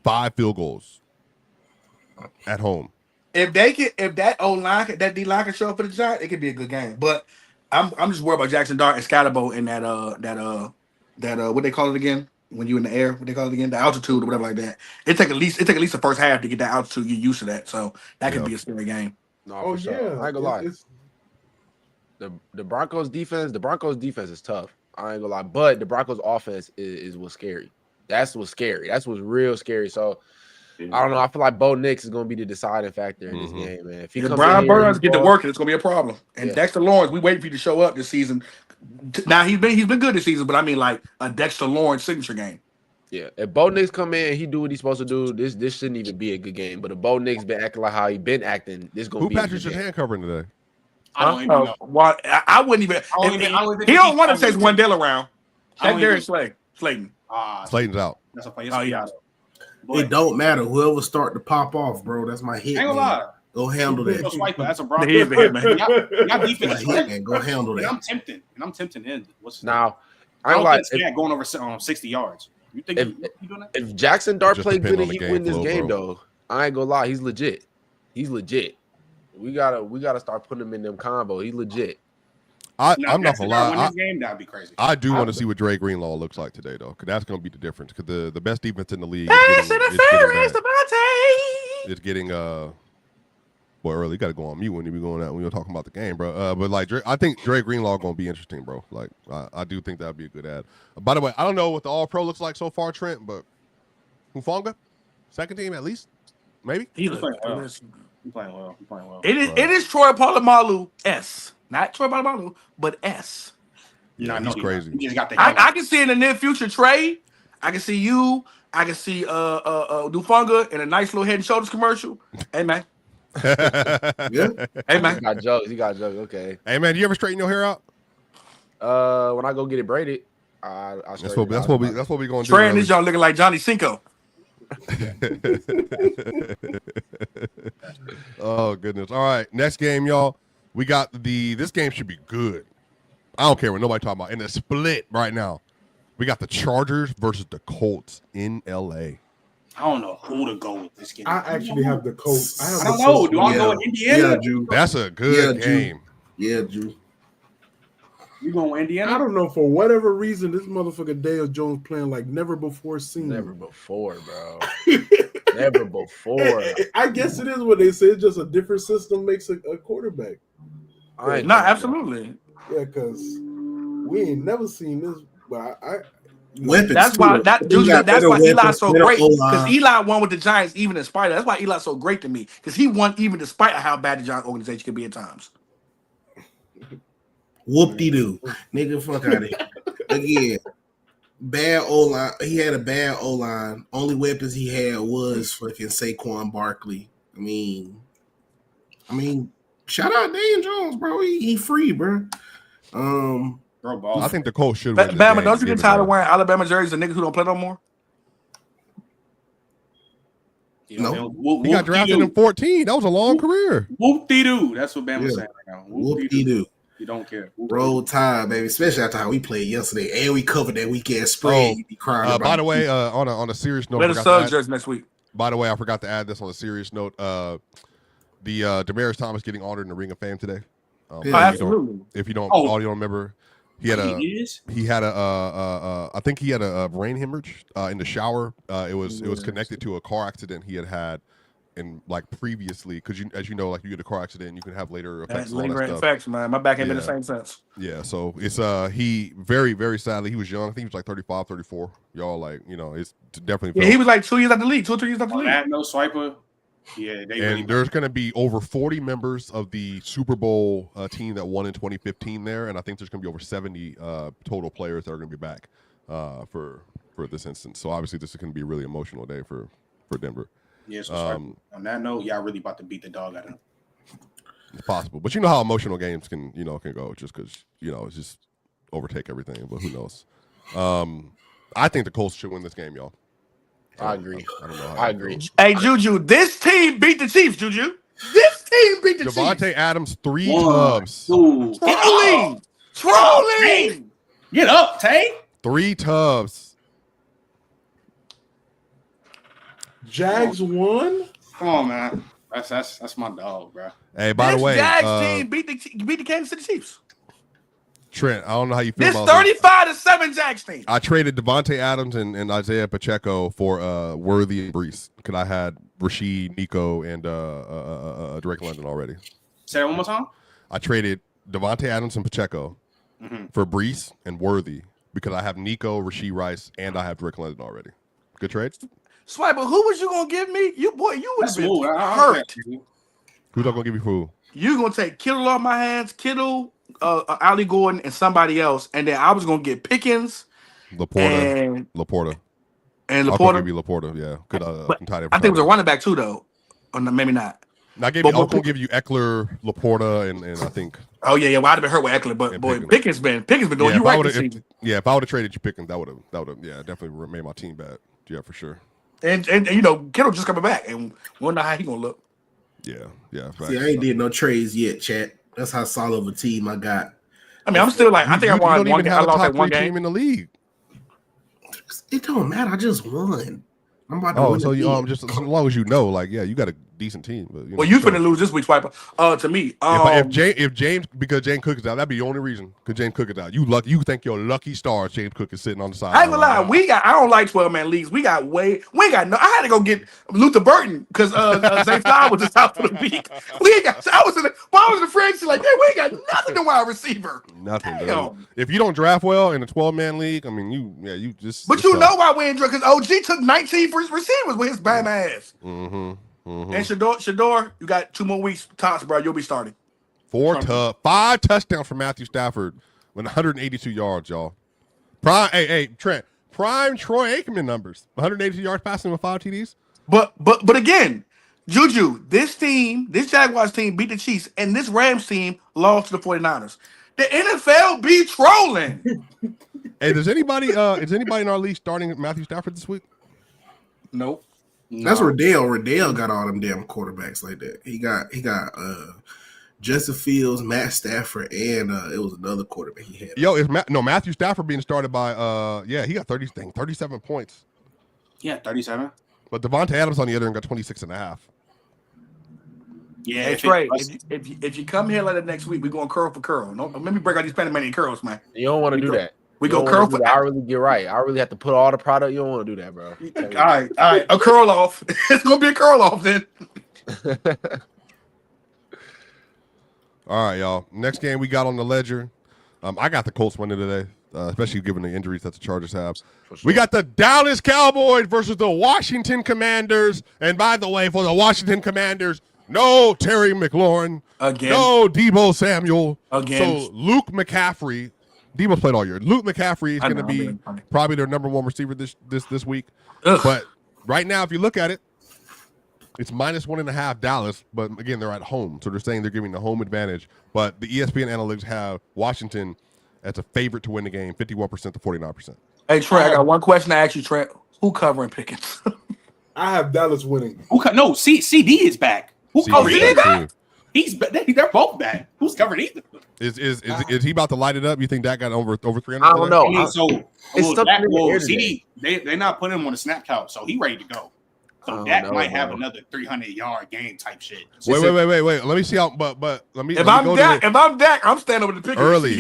5 field goals at home. If that O-line, that D-line can show up for the Giants, it could be a good game. But I'm just worried about Jackson Dart and Scatterbo in that what they call it again? When you're in the air, what they call it again, the altitude or whatever like that. It take at least the first half to get that altitude. Get used to that, so that could be a scary game. No, for sure. I ain't gonna lie. The Broncos defense is tough. I ain't gonna lie, but the Broncos offense is what's scary. That's what's scary. That's what's real scary. So I don't know. I feel like Bo Nix is gonna be the deciding factor in this game, man. If Brian Burns get to working, it's gonna be a problem. And Dexter Lawrence, we waiting for you to show up this season. Now he's been good this season, but I mean like a Dexter Lawrence signature game. Yeah, if Bo Nix come in and he do what he's supposed to do, this shouldn't even be a good game. But if Bo Nix been acting like how he been acting, this gonna Who be Patrick a good game. Surtain covering today? I don't even know. Well, I wouldn't even. He don't want to chase Wendell around. Shedeur Slayton. Slayton's out. That's a play. Oh, yeah. It don't matter. Whoever start to pop off, bro. That's my hit. I ain't gonna lie. Go handle that. Swiper. That's a Broncos. Yeah, Y'all defense is man. Go handle that. I'm tempting in. Now, I don't like think going over 60 yards. You think you doing that? if Jackson Dart Just played good depend and on he the win this game flow, game, bro. though, I ain't gonna lie, he's legit. He's legit. We gotta start putting him in them combo. He's legit. I'm not gonna lie. Win this game, that'd be crazy. I do want to see what Dre Greenlaw looks like today, though, because that's going to be the difference. Because the best defense in the league is getting well, early. You got to go on mute when you be going out when you're talking about the game, bro. But like, I think Dre Greenlaw going to be interesting, bro. Like, I do think that'd be a good ad. By the way, I don't know what the All Pro looks like so far, Trent, but Hufanga, second team at least, maybe. He's playing well. It is Troy Polamalu S, not Troy Polamalu, but S. Yeah, he's crazy. He just got the I can see in the near future trade. I can see you. I can see Hufanga in a nice little Head and Shoulders commercial. Hey man. Yeah. Hey man. He got jokes. Okay. Hey man, do you ever straighten your hair out? When I go get it braided, I That's what we gonna do. Trey and this y'all looking like Johnny Cinco. Oh goodness! All right, next game, y'all. We got this game should be good. I don't care what nobody talking about. In a split right now, we got the Chargers versus the Colts in LA. I don't know who to go with this game. I actually have the Colts. I don't know. Do I go with Indiana? Yeah, Drew. That's a good game. Yeah, Drew. You going with Indiana? I don't know, for whatever reason, this motherfucker Dale Jones playing like never before seen. Never before, bro. Never before. I guess it is what they say. It's just a different system makes a quarterback. Absolutely. Yeah, because we ain't never seen this. But Weapons. That's why that's why Eli's so great. Because Eli won with the Giants even in spite of. That's why Eli's so great to me. Because he won even despite of how bad the Giants organization can be at times. Whoop-de-doo. Nigga, fuck out of here. Again, bad O-line. He had a bad O-line. Only weapons he had was fucking Saquon Barkley. I mean, shout out Daniel Jones, bro. He free, bro. I think the Colts should win. Bama, don't you get tired of wearing Alabama jerseys and niggas who don't play no more? No. He got drafted in 14. That was a long career. Whoop-de-doo. That's what Bama's saying right now. Whoop-de-doo. You don't care. Roll Tide, baby. Especially after how we played yesterday, and we covered that weekend spread. You be crying about by the way, on a serious note, Let us Suggs jersey next week. By the way, I forgot to add this on a serious note. The Demaryius Thomas getting honored in the Ring of Fame today. Absolutely. If you don't remember, he had I think he had a brain hemorrhage in the shower. It was connected to a car accident he had in like previously, because as you know, like you get a car accident, you can have later effects. Lingering effects, man. My back ain't been the same since. Yeah, so it's he very, very sadly, he was young. I think he was like 35, 34. Y'all like, it's definitely. Yeah, he was like 2 years out the league, 2 or 3 years out the league. No Swiper. Yeah, there's going to be over 40 members of the Super Bowl team that won in 2015 there, and I think there's going to be over 70 total players that are going to be back for this instance. So obviously, this is going to be a really emotional day for Denver. Yeah, so on that note, y'all really about to beat the dog out of him. It's possible, but you know how emotional games can go, just because it's just overtake everything. But who knows? I think the Colts should win this game, y'all. I agree. I agree. Hey, Juju, this team beat the Chiefs, Juju. This team beat the Chiefs. Devontae Adams, 3 tubs. Trolling. Get up, Tay. 3 tubs. Jags won. Come on, man. That's my dog, bro. Hey, by the way, Jags team beat the Kansas City Chiefs. Trent, I don't know how you feel this about 35-7 Jags team. I traded Devontae Adams and Isaiah Pacheco for Worthy and Brees, because I had Rasheed, Nico, and Drake London already. Say that one more time. I traded Devontae Adams and Pacheco for Brees and Worthy, because I have Nico, Rasheed Rice, and I have Drake London already. Good trade. Swiper, who was you gonna give me? You would have been hurt. Who's I gonna give you who? You gonna take Kittle off my hands, Kittle, Ali Gordon, and somebody else, and then I was gonna get Pickens, Laporta. And I'll Laporta. give you Laporta. Yeah, good. But tight end. I think it was a running back too, though. Or maybe not. I'll give you Eckler, Laporta, and I think. Oh yeah. Well, I'd have been hurt with Eckler, but boy, Pickens been doing you right this season. If I would have traded you Pickens, that would have definitely made my team bad. Yeah, for sure. And Kittle just coming back, and we don't know how he gonna look. Yeah. See, I ain't did no trades yet, chat. That's how solid of a team I got. I mean, I'm still like, I think I won one game. I lost that one game. Team in the league. It don't matter. I just won. I'm about to win. So you just as long as you know, like, yeah, you got a decent team. But, you finna lose this week, Swiper. To me, if James because James Cook is out, that'd be the only reason. Because James Cook is out, you think you're lucky stars. James Cook is sitting on the side. I ain't gonna lie, I don't like 12-man leagues. We got no. I had to go get Luther Burton because Zay Flower was just out for the week. I was in the friends like, hey, we ain't got nothing to wide receiver. Nothing. If you don't draft well in a 12-man league, I mean, you just. But you know why we ain't because OG took 19 for his receivers with his bam ass. Mm-hmm. And Shedeur, you got 2 more weeks tops, bro. You'll be starting. 5 touchdowns for Matthew Stafford with 182 yards, y'all. Trent. Prime Troy Aikman numbers. 182 yards passing with 5 TDs. But again, Juju, this Jaguars team beat the Chiefs, and this Rams team lost to the 49ers. The NFL be trolling. Hey, is anybody in our league starting Matthew Stafford this week? Nope. That's Riddell. Riddell got all them damn quarterbacks like that. He got Justin Fields, Matt Stafford, and it was another quarterback he had. Matthew Stafford being started by he got 37 points. Yeah, 37. But Devontae Adams on the other end got 26.5. Yeah, hey, Trey, if you come here later next week, we're going curl for curl. No, let me break out these Panamanian curls, man. You don't want to do that. We go curl for. I really get right. I really have to put all the product. You don't want to do that, bro. All right. A curl off. It's gonna be a curl off then. All right, y'all. Next game we got on the ledger. I got the Colts winning today, especially given the injuries that the Chargers have. Sure. We got the Dallas Cowboys versus the Washington Commanders. And by the way, for the Washington Commanders, no Terry McLaurin. Again. No Deebo Samuel. Again. So Luke McCaffrey. Deebo played all year. Luke McCaffrey is going to be probably their number 1 receiver this week. Ugh. But right now, if you look at it, it's -1.5 Dallas. But again, they're at home, so they're saying they're giving the home advantage. But the ESPN analytics have Washington as a favorite to win the game, 51% to 49%. Hey Trey, I got one question to ask you, Trey. Who covering Pickens? I have Dallas winning. No, CD is back. CD back? They're both back. Who's covering either? Is he about to light it up? You think that got over 300? I don't know. CD, they're not putting him on the snap count, so he ready to go. So Dak might have another 300-yard game type shit. Wait. Let me see how. But let me. If I'm Dak, I'm standing with the Pickens. Early.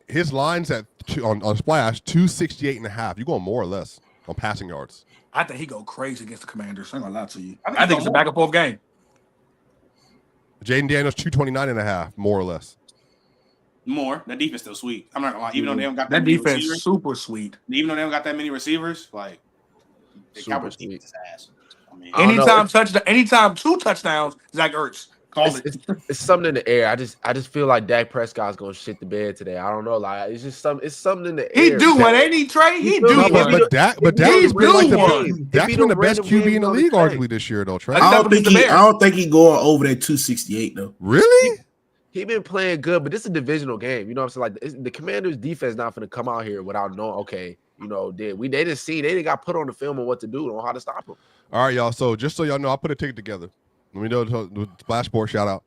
His lines on Splash 268.5. You going more or less on passing yards? I think he go crazy against the Commanders. I'm gonna lie to you. I think it's a back and forth game. Jaden Daniels 229.5, more or less. More. That defense still sweet. I'm not gonna lie. Even though they don't got that defense receivers, super sweet. Even though they don't got that many receivers, like the Cowboys defense is ass. I mean, anytime 2 touchdowns, Zach Ertz. It's something in the air. I just feel like Dak Prescott's gonna shit the bed today. I don't know. Like it's something in the air. He do one, ain't he, Trey? He do one. But Dak has been Dak's been the best QB in the league arguably this year, though, Trey. I don't think he going over that 268 though. Really? He been playing good, but this is a divisional game. You know what I'm saying? Like the Commanders' defense not going to come out here without knowing. Okay, they didn't got put on the film on what to do, on how to stop them. All right, y'all. So just so y'all know, I put a ticket together. Let me know the Splash Sport shout out.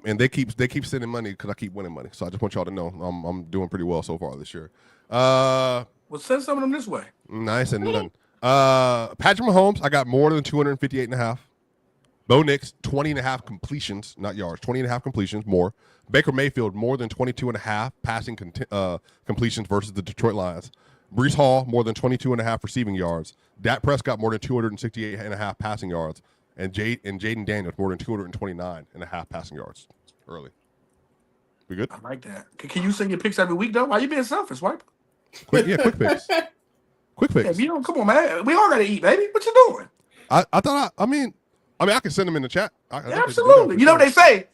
And they keep sending money because I keep winning money. So I just want y'all to know I'm doing pretty well so far this year. Well, send some of them this way. Nice and done. Patrick Mahomes, I got more than 258.5. Bo Nix, 20.5 completions, not yards, 20.5 completions, more. Baker Mayfield, more than 22.5 passing completions versus the Detroit Lions. Breece Hall, more than 22.5 receiving yards. Dak Prescott, more than 268.5 passing yards. And Jaden Daniels, more than 229.5 passing yards early. We good? I like that. Can you send your picks every week, though? Why you being selfish, Swipe? Quick picks. Quick picks. Yeah, come on, man. We all got to eat, baby. What you doing? I can send them in the chat. Absolutely. You know what they say?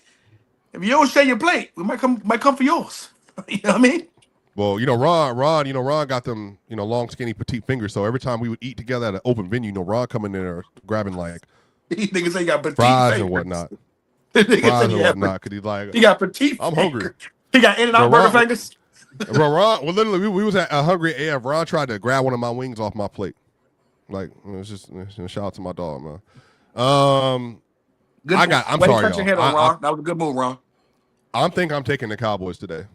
If you don't share your plate, we might come for yours. You know what I mean? Well, Ron got them, long, skinny, petite fingers. So every time we would eat together at an open venue, Ron coming in there grabbing like These niggas ain't got petite fries fingers. and whatnot. Niggas Fries say and he had whatnot. Cause he's like, he got petite. I'm hungry. He got In-N-Out Bro, burger Ron- fingers. Bro, Ron, well, literally, we was at Hungry AF. Ron tried to grab one of my wings off my plate. Like, it's just shout out to my dog, man. Good I'm Way to sorry, touch your head y'all. on, Ron. That was a good move, Ron. I'm taking the Cowboys today,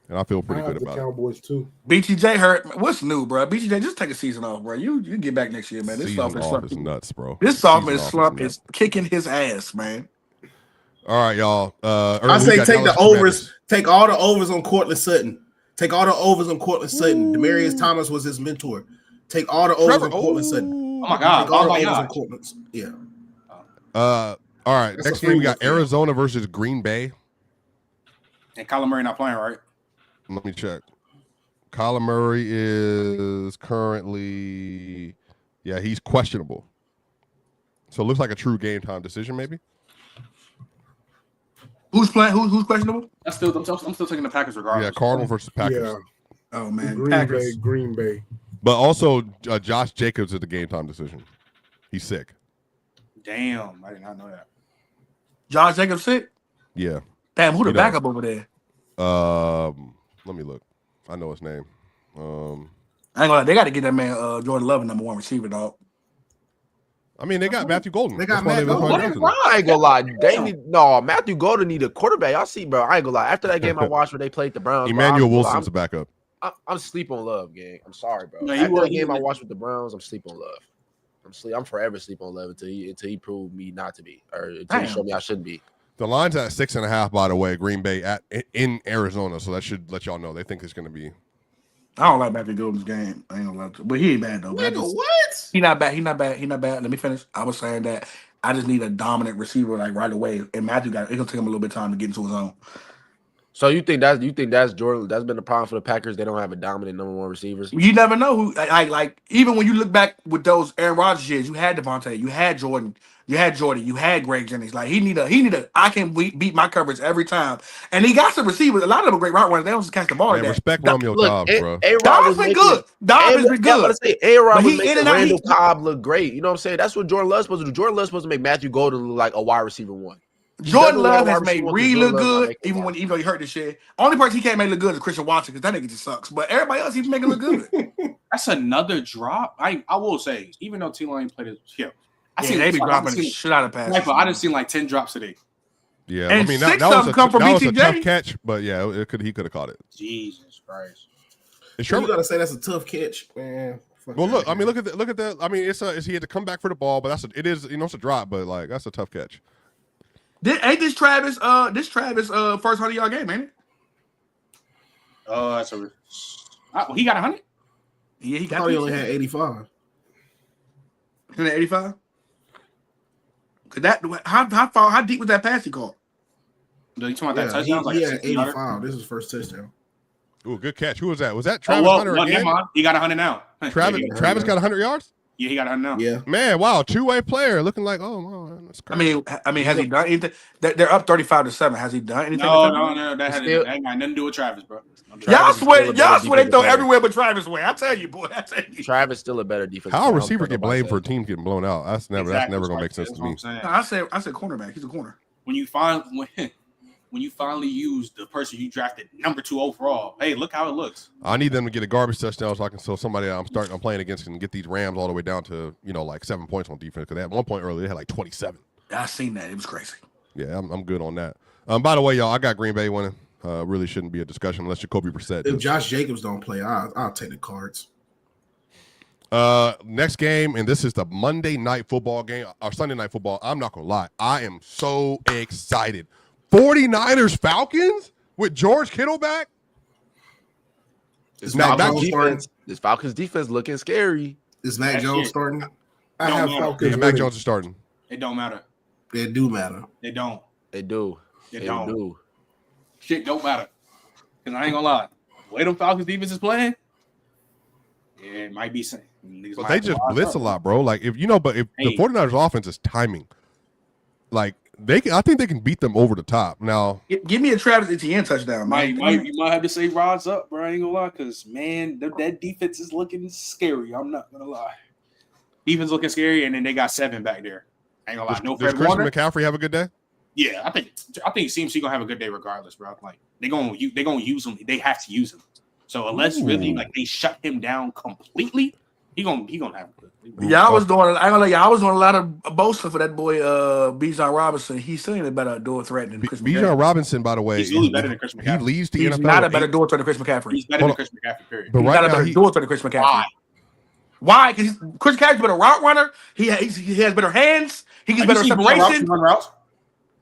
and I feel I pretty have good the about it. Cowboys too. BTJ hurt. What's new, bro? BTJ, just take a season off, bro. You get back next year, man. This Season sophomore off slump is nuts, bro. This Season sophomore off slump nuts. is kicking his ass, man. All right, y'all. I say take the overs. Take all the overs on Cortland Sutton. Take all the overs on Cortland Sutton. Demarius Thomas was his mentor. Take all the overs on Cortland Sutton. Oh my God! Take all Oh the my overs on God! Cortland. Yeah. All right. That's Next a game we got framework. Arizona versus Green Bay. And Kyler Murray not playing, right? Let me check. Kyler Murray is currently, he's questionable. So it looks like a true game time decision, maybe. Who's playing? Who's questionable? I'm still taking the Packers regardless. Yeah, Cardinals versus Packers. Yeah, Oh man, Green Packers. Bay, Green Bay. But also, Josh Jacobs is the game time decision. He's sick. Damn, I did not know that. Josh Jacobs sick. Yeah. Damn, who the You know. backup over there? Let me look. I know his name. I ain't gonna lie, they got to get that man Jordan Love number one receiver, dog. I mean, they got Matthew Golden. They got That's why Matt Golden. drafted him. I ain't gonna lie. Matthew Golden need a quarterback. Y'all see, bro. I ain't gonna lie. After that game I watched where they played the Browns, Emmanuel bro, Wilson's a backup. I'm sleep on Love, gang. I'm sorry, bro. No, he After was- that he game was- I watched with the Browns, I'm sleep on Love. I'm forever sleep on Love until he proved me not to be, or until he showed me I shouldn't be. The line's at 6.5, by the way. Green Bay in Arizona, so that should let y'all know they think it's going to be. I don't like Matthew Golden's game. I ain't gonna lie to, but he ain't bad though. Nigga, what? He not bad. He not bad. Let me finish. I was saying that I just need a dominant receiver like right away, and Matthew it's gonna take him a little bit of time to get into his own. So you think that's Jordan? That's been the problem for the Packers. They don't have a dominant number one receivers. You never know who. Like even when you look back with those Aaron Rodgers years, you had Devontae, you had Jordan, you had Jordan, you had Greg Jennings. Like he need a. I can beat my coverage every time, and he got some receivers. A lot of them are great route runners. They don't just catch the ball. Man, respect Romeo Dobbs, bro. Dobbs been good. Dobbs has been good. A-Rod But was he making in and out, Randall Cobb look great. You know what I'm saying? That's what Jordan Love's supposed to do. Jordan Love's supposed to make Matthew Golden look like a wide receiver one. Jordan Love has wide made receiver Reed one, look Jordan Love not good, making even though he hurt this shit. Only person he can't make look good is Christian Watson because that nigga just sucks. But everybody else he's making look good. That's another drop. I will say, even though T-Line played it, They be dropping the shit out of passes. I didn't see like 10 drops today. Yeah, And I mean that six was of them come from that was a BTJ. tough catch, but yeah, he could have caught it. Jesus Christ. Is You Trevor, gotta say that's a tough catch, man. Fuck well, that look, I mean, nigga. look at that. I mean, it's he had to come back for the ball, but it is it's a drop, but like that's a tough catch. Ain't this Travis first 100-yard game, ain't it? That's he got 100. Yeah, he I got thought he only had 85. 185. Cause that how deep was that pass he caught? You talking about that Yeah, touchdown? Like he a had 60-yarder? 85. This is his first touchdown. Ooh, good catch. Who was that? Was that Oh, Travis well, Hunter no, again? never mind. He got 100 now. Travis yeah, Travis got 100 yards. he got 100 now. Yeah. Man, wow, two-way player looking like that's crazy. I mean, has he done anything? They're up 35-7. Has he done anything? No. That Still- ain't got nothing to do with Travis, bro. Y'all Travis is still a swear better they throw defensive player. everywhere but Travis way. I tell you, boy. I tell you. Travis still a better defense. How receivers get blamed for teams getting blown out? That's never gonna make sense to me. No, I said cornerback. He's a corner. When you finally use the person you drafted number 2 overall, hey, look how it looks. I need them to get a garbage touchdown so somebody I'm playing against can get these Rams all the way down to like 7 points on defense because at one point earlier they had like 27. I seen that. It was crazy. Yeah, I'm good on that. By the way, y'all, I got Green Bay winning. Really shouldn't be a discussion unless Jacoby Brissett. If Josh Jacobs don't play, I'll take the Cards. Next game, and this is the Monday night football game or Sunday night football. I'm not gonna lie, I am so excited. 49ers Falcons with George Kittle back. This Mac Falcons Jones defense. This Falcons defense looking scary. Is Mac That's Jones it. starting? I Don't have matter. Falcons. Yeah, Mac winning. Jones is starting. It don't matter. It do matter. It don't. They do. It They don't. do. Shit don't matter. Because I ain't gonna lie. The way them Falcons defense is playing, yeah, it might be saying. But they just blitz a lot, bro. Like if the Hey. 49ers offense is timing. Like I think they can beat them over the top. Now, give me a Travis Etienne touchdown, man. You might have to say Rod's up, bro. I ain't gonna lie, because man, that defense is looking scary. I'm not gonna lie. Defense looking scary, and then they got 7 back there. I ain't gonna lie. Does Christian McCaffrey have a good day? Yeah, I think CMC gonna have a good day regardless, bro. Like they gonna use him. They have to use him. So unless really like they shut him down completely, he gonna have a good. Yeah, I was doing a lot of boasting for that boy Bijan Robinson. He's still a better door threat than Chris McCaffrey. Bijan Robinson, by the way, he's better than Chris McCaffrey. He leads the he's NFL. not a better door threat than Chris McCaffrey. He's better than Chris McCaffrey, period. But he's right not a now, better door threat than Chris McCaffrey. Why? Because Chris McCaffrey's better route runner. He has better hands. He gets better separation. Routes?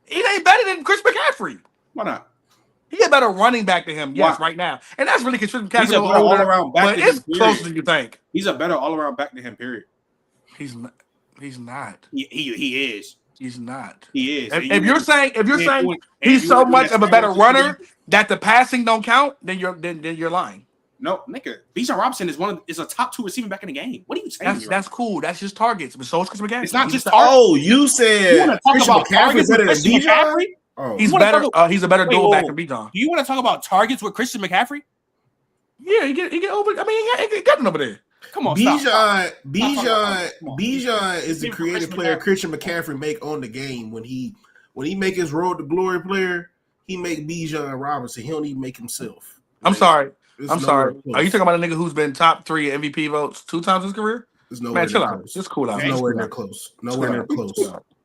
He ain't better than Chris McCaffrey. Why not? He a better running back than him, yes, right now. And that's really because Chris McCaffrey's He's a better all-around back but it's closer than you think. He's a better all-around back than him, period. He's not. He is. He's not. He is. If you're saying he's so much of a better runner that the passing don't count, then you're lying. No, nigga. Bijan Robinson is a top 2 receiving back in the game. What are you saying? That's cool. That's just targets. But so is Chris McCaffrey. It's not just targets. Oh, you said Christian McCaffrey better than Bijan? Oh. He's better. He's a better dual back than Bijan. Do you want to talk about targets with Christian McCaffrey? Yeah, he get over. I mean, he got over there. Come on, Bijan is the creative player Christian McCaffrey make on the game. When he make his road to glory player, he make Bijan Robinson. He don't even make himself. I'm sorry. Are you talking about a nigga who's been top 3 MVP votes 2 times in his career? Man, chill out. Just cool out. It's nowhere near close. Nowhere near close.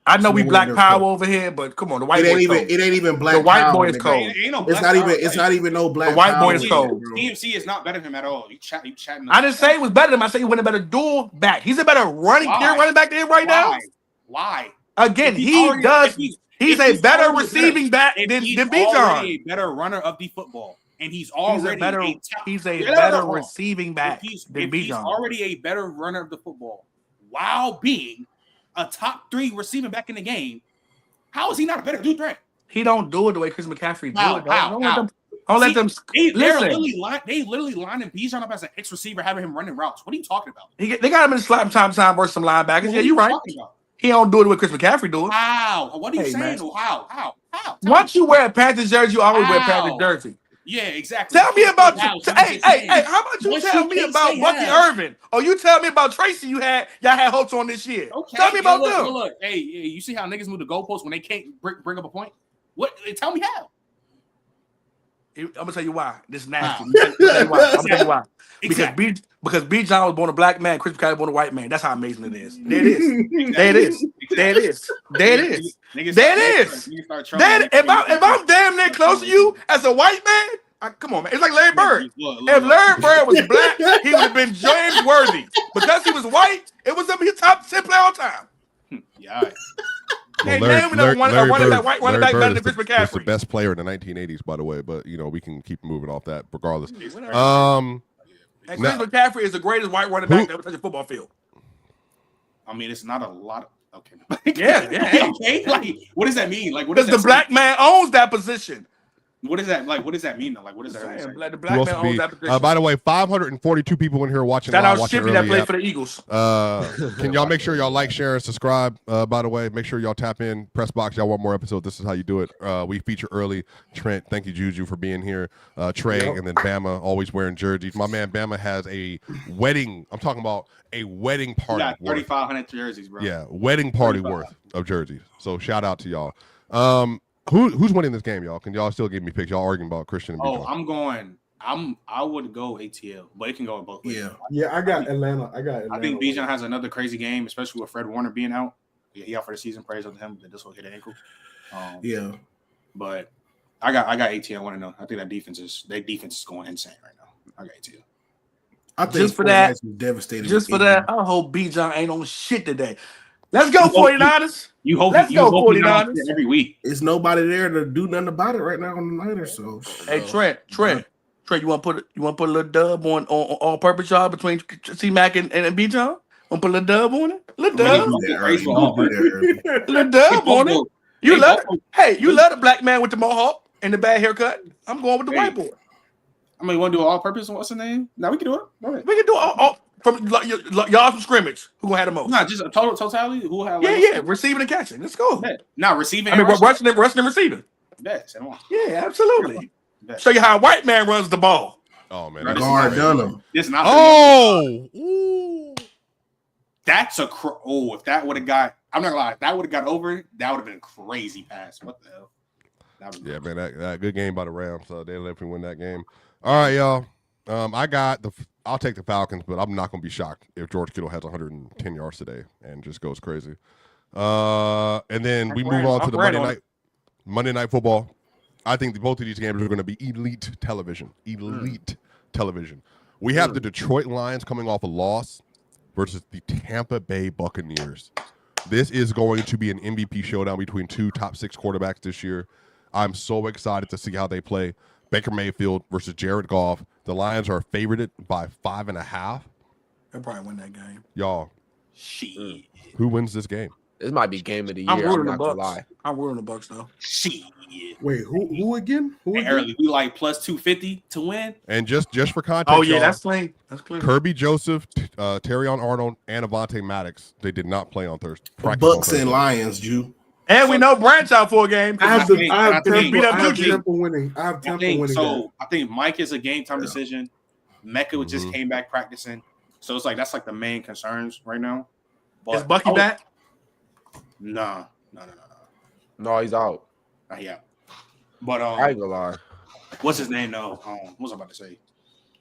I know we black power over here, but come on, the white boy is cold. It ain't even black. The white power, boy is cold. It's not even no black. The white boy is cold. CMC is not better than him at all. You chatting. I didn't say it was better than him. I said he went a better dual back. He's a better running back than him right now. Why? Again, he's a better receiving back than Bijan. A better runner of the football. And he's already he's a better receiving back than Bijan. He's already a better runner of the football while being a top 3 receiving back in the game. How is he not a better dude threat? He don't do it the way Chris McCaffrey do it. Don't let them. They literally lining Bijan up as an X receiver, having him running routes. What are you talking about? They got him in slap time versus some linebackers. Yeah, you're right. He don't do it the way Chris McCaffrey do it. How? What are you saying? Man. How? Once you wear a Panthers jersey, you always wear a Panthers jersey. Yeah, exactly. Tell me about hey, how about you tell me about Bucky Irvin? Or you tell me about Tracy y'all had hopes on this year. Okay. Tell me about them. Look, hey, you see how niggas move the goalposts when they can't bring up a point? What? Tell me how. I'm gonna tell you why. This is nasty. I'm gonna tell you why. Exactly. Because Bijan was born a black man, Chris McCaffrey was born a white man. That's how amazing it is. There it is. If I'm damn near close to you as a white man, come on, man. It's like Larry Bird. If Larry Bird was black, he would have been James Worthy. Because he was white, it was his top 10 player all time. Yeah. All right. Well, Larry Bird is the best player in the 1980s, by the way. But we can keep moving off that regardless. And Chris McCaffrey is the greatest white running back that ever touched a football field. I mean, it's not a lot. Okay. Yeah. Okay. Like, what does that mean? Like, what? Because the black man owns that position. What is that? Like, what does that mean? Though? Like, what is that? The black man owns that position. By the way, 542 people in here watching. Shout out Shippy that played for the Eagles. Can y'all make sure y'all like, share, and subscribe? By the way, make sure y'all tap in, press box. Y'all want more episodes? This is how you do it. We feature early. Trent, thank you, Juju, for being here. Trey, and then Bama, always wearing jerseys. My man Bama has a wedding. I'm talking about a wedding party. got 3,500 jerseys, bro. Yeah, wedding party worth of jerseys. So shout out to y'all. Who's winning this game, y'all? Can y'all still give me picks? Y'all arguing about Christian and Bijan? I would go ATL, but it can go in both ways. Yeah, I got Atlanta. I think Bijan has another crazy game, especially with Fred Warner being out. He out for the season. Praise on him. This will hit an ankle. But I got ATL winning though. I think their defense is going insane right now. I got ATL. I think just for that, devastating. Just for that, I hope Bijan ain't on shit today. Let's go 49ers. Let's go 49ers every week. It's nobody there to do nothing about it right now on the Niners. So hey, Trent, you want to put a little dub on all-purpose job between C-Mac and Bijan? Want to put a little dub on it? Little dub on it. You love the black man with the mohawk and the bad haircut. I'm going with the white boy. I mean, you want to do all-purpose? What's the name? No, we can do it. We can do all. from yards from scrimmage, who gonna have the most? Not just a totality. Who had? Yeah, receiving and catching. Let's go. Not receiving. I mean, rushing and receiving. Bet. Yeah, absolutely. Show you how a white man runs the ball. Oh man, Guard Dunham. This not. Ooh. That's a if that would have got, I'm not gonna lie, if that would have got over, that would have been a crazy pass. What the hell? Yeah, man, that good game by the Rams. So they let me win that game. All right, y'all. I'll take the Falcons, but I'm not gonna be shocked if George Kittle has 110 yards today and just goes crazy. And then we move on to the Monday night football. I think both of these games are going to be elite television. Elite television. We have the Detroit Lions coming off a loss versus the Tampa Bay Buccaneers. This is going to be an MVP showdown between two top 6 quarterbacks this year. I'm so excited to see how they play. Baker Mayfield versus Jared Goff. The Lions are favored by 5.5. They'll probably win that game. Y'all, Shit. who wins this game? This might be game of the year. I'm rooting not the gonna Bucks. lie. I'm rooting the Bucks though. Shit. Wait, who again? Who again? Early, we like plus 250 to win. And just for context, Oh yeah, y'all, that's clean. That's clear. Kirby Joseph, Terrion Arnold, and Avonte Maddox. They did not play on Thursday. Bucks and Lions, Jew. And we know Branch out for a game. I have Tampa Juju. winning. I have Tampa winning. So I think Mike is a game time decision. Mecca just came back practicing, so it's like that's like the main concerns right now. But, Is Bucky back? No. No, he's out. Yeah. But I ain't gonna lie. what's his name though? What was I about to say?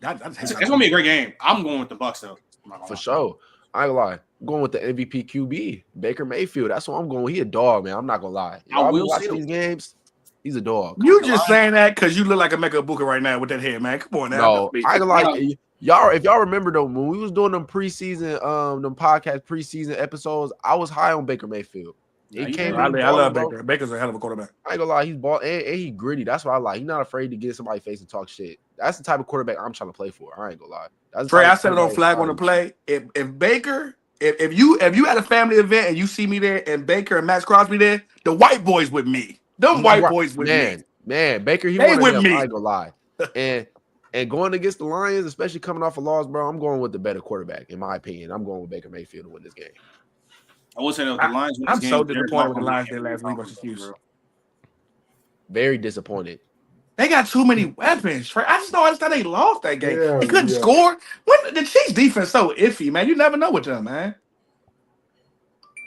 That's It's gonna be a great game. I'm going with the Bucks though. For sure. I ain't gonna lie. I'm going with the MVP QB, Baker Mayfield. That's what I'm going with. He a dog, man. I'm not gonna lie. I will watch see these games. He's a dog. You just saying that because you look like a Mecca Booker right now with that hair, man. Come on now. No, I ain't gonna lie. Y'all, if y'all remember though, when we was doing them preseason, them podcast preseason episodes, I was high on Baker Mayfield. I love Baker. Baker's a hell of a quarterback. I ain't gonna lie, he's ball and he gritty. That's what I like. He's not afraid to get in somebody's face and talk shit. That's the type of quarterback I'm trying to play for. I ain't gonna lie. That's Trey, I said it on Flag on the Play. If Baker, if you at a family event and you see me there and Baker and Max Crosby there, the white boys with me. Them white boys with me. Man, Baker, he they with them, me. I ain't gonna lie. And going against the Lions, especially coming off a loss, bro, I'm going with the better quarterback, in my opinion. I'm going with Baker Mayfield to win this game. I would say that the Lions. I'm so disappointed with the Lions did last week versus Houston. Very disappointed. They got too many weapons. Trey. I just don't understand they lost that game. Yeah, they couldn't score. When the Chiefs defense so iffy, man. You never know with them, man.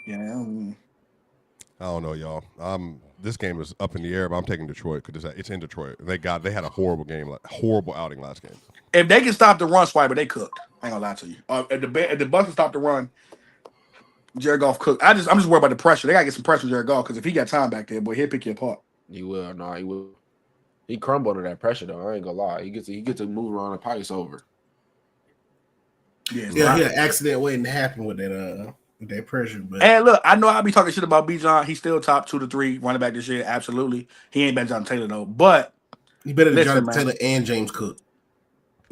Yeah. I don't know, y'all. This game is up in the air, but I'm taking Detroit because it's in Detroit. They had a horrible game, horrible outing last game. If they can stop the run, Swiper, they cooked. I ain't gonna lie to you. If the Bucks can stop the run, Jared Goff cooked. I'm just worried about the pressure. They gotta get some pressure on Jared Goff because if he got time back there, boy, he'll pick you apart. He will. No, he will. He crumbled under that pressure though. I ain't gonna lie. He gets to move around the pipe's over. Yeah, he had an accident waiting to happen with that pressure. But and look, I know I'll be talking shit about Bijan. He's still top 2 to 3 running back this year. Absolutely. He ain't better than Jonathan Taylor though. But he better than Jonathan Taylor and James Cook.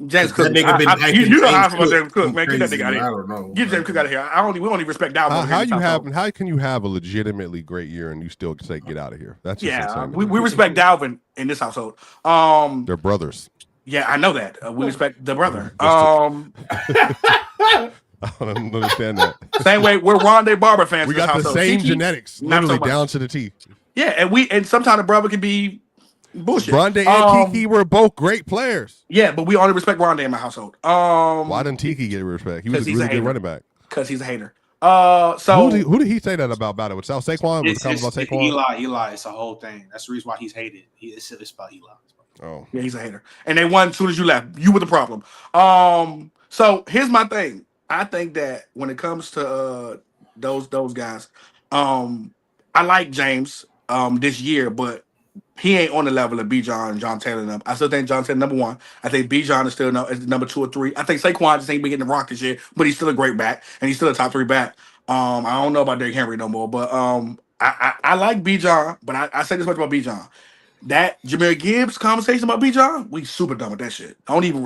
James Cook. You know how I feel about James Cook, man. Get that nigga out of here. I don't know. Get James Cook out of here. We don't even respect that one. How can you have a legitimately great year and you still say get out of here? That's just insane. We respect Dalvin in this household. They're brothers. Yeah, I know that. We respect the brother. I don't understand that. Same way we're Rondé Barber fans. We got the same genetics, literally down to the T. Yeah, and sometimes the brother can be bullshit. Rondé and Tiki were both great players. Yeah, but we only respect Rondé in my household. Why didn't Tiki get respect? He was a really good running back. Because he's a hater. So who did he say that about it? With South Saquon? It's Eli. It's a whole thing. That's the reason why he's hated. It's about Eli. Oh, yeah, he's a hater. And they won as soon as you left. You were the problem. So here's my thing. I think that when it comes to those guys, I like James this year, but he ain't on the level of Bijan and John Taylor and them. I still think John Taylor number 1. I think Bijan is still number 2 or 3. I think Saquon just ain't been getting the rock this year, but he's still a great back and he's still a top 3 back. I don't know about Derrick Henry no more, but I like Bijan, but I say this much about Bijan. That Jahmyr Gibbs conversation about Bijan, we super done with that shit. Don't even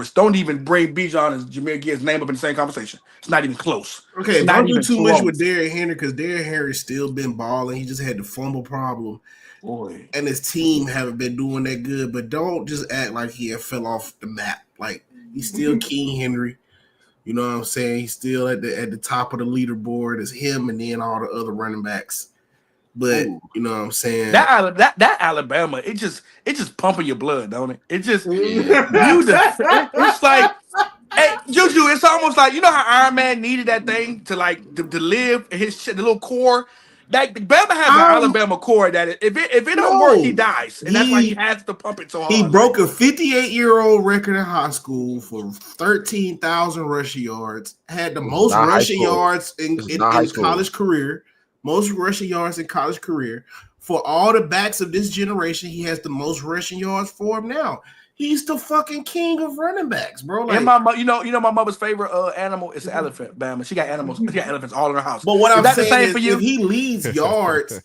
bring Bijan and Jahmyr Gibbs' name up in the same conversation. It's not even close. Okay, don't do too much with Derrick Henry because Derrick Henry's still been balling. He just had the fumble problem. Boy. And his team haven't been doing that good, but don't just act like he fell off the map. Like, he's still King Henry. You know what I'm saying? He's still at the top of the leaderboard as him and then all the other running backs. But you know what I'm saying? That Alabama, it just pumping your blood, don't it? It just it's like, hey, Juju, it's almost like, you know how Iron Man needed that thing to live his shit, the little core. Like Bama has an Alabama core that if it don't work, he dies, and that's why he has to pump it so hard. He broke a 58-year-old record in high school for 13,000 rushing yards. Had the most rushing yards in college career. Most rushing yards in college career. For all the backs of this generation, he has the most rushing yards for him now. He's the fucking king of running backs, bro. Like, and my mother's favorite animal is the elephant. Bama. She got animals. She got elephants all in her house. But what I'm saying is, if he leads yards,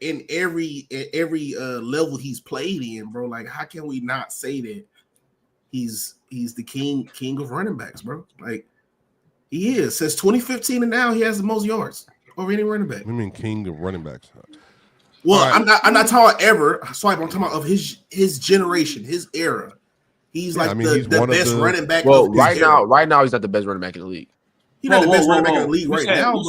in every level he's played in, bro, like how can we not say that he's the king of running backs, bro? Like he is. Since 2015 and now, he has the most yards over any running back. What do you mean king of running backs? Well, right. I'm not talking ever. Swipe. I'm talking about of his generation, his era. He's like he's the best running back. Well, right now, he's not the best running back in the league. He's not the best running back in the league right now.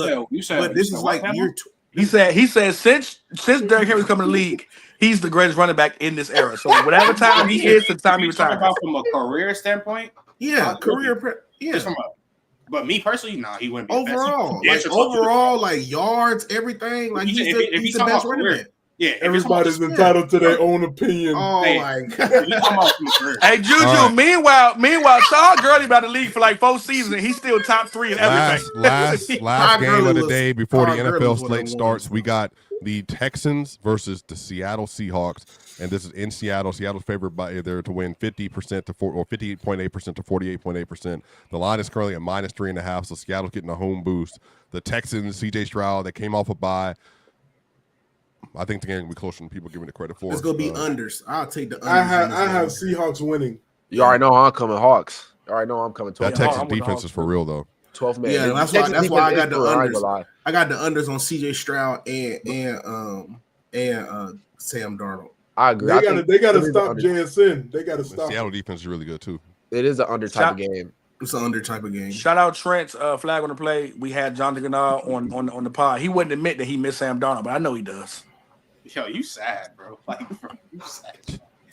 But this is like year two. He said since Derrick Henry's coming to the league, he's the greatest running back in this era. So whatever time he is, the time he retires. About from a career standpoint, But me personally, he wouldn't be overall, like yards, everything. Like he's the best running back. Yeah, everybody's entitled to their own opinion. Oh my god! Hey Juju. Right. Meanwhile, Saul Gurley about the league for like 4 seasons, and he's still top 3 in everything. Last game of the day before the NFL slate starts, we got the Texans versus the Seattle Seahawks, and this is in Seattle. Seattle's favored by there to win 50% to 58.8% to 48.8%. The line is currently at -3.5, so Seattle's getting a home boost. The Texans, C.J. Stroud, they came off a bye. I think the game will be closer than people giving it credit for. It's gonna be unders. I'll take the unders. I have Seahawks winning. You already know I'm coming Hawks. You already know I'm coming. That Texas defense is for real though. 12 man. Yeah, that's why I got the unders. I got the unders on C.J. Stroud and Sam Darnold. I agree. They got to stop JSN. They got to stop. Seattle defense is really good too. It is an under type of game. It's an under type of game. Shout out Trent's flag on the play. We had Jonathan Gannard on the pod. He wouldn't admit that he missed Sam Darnold, but I know he does. Yo, you sad, bro. Like, you sad.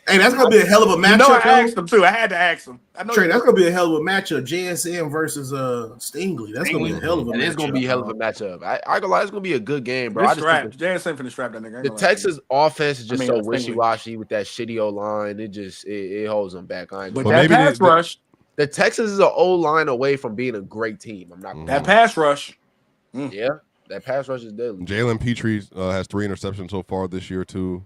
Hey, that's gonna be a hell of a matchup. I asked him too. I had to ask him. Trey, that's gonna be a hell of a matchup. JSN versus Stingley. That's gonna be a hell of a matchup. It is gonna be a hell of a matchup. I gonna lie, it's gonna be a good game, bro. JSN finna strap that nigga. The Texas offense is just so wishy-washy with that shitty O-line. It holds them back. But that pass rush. The Texans is an O-line away from being a great team. I'm not gonna that pass rush. Yeah. That pass rush is deadly. Jalen Petrie has 3 interceptions so far this year, too.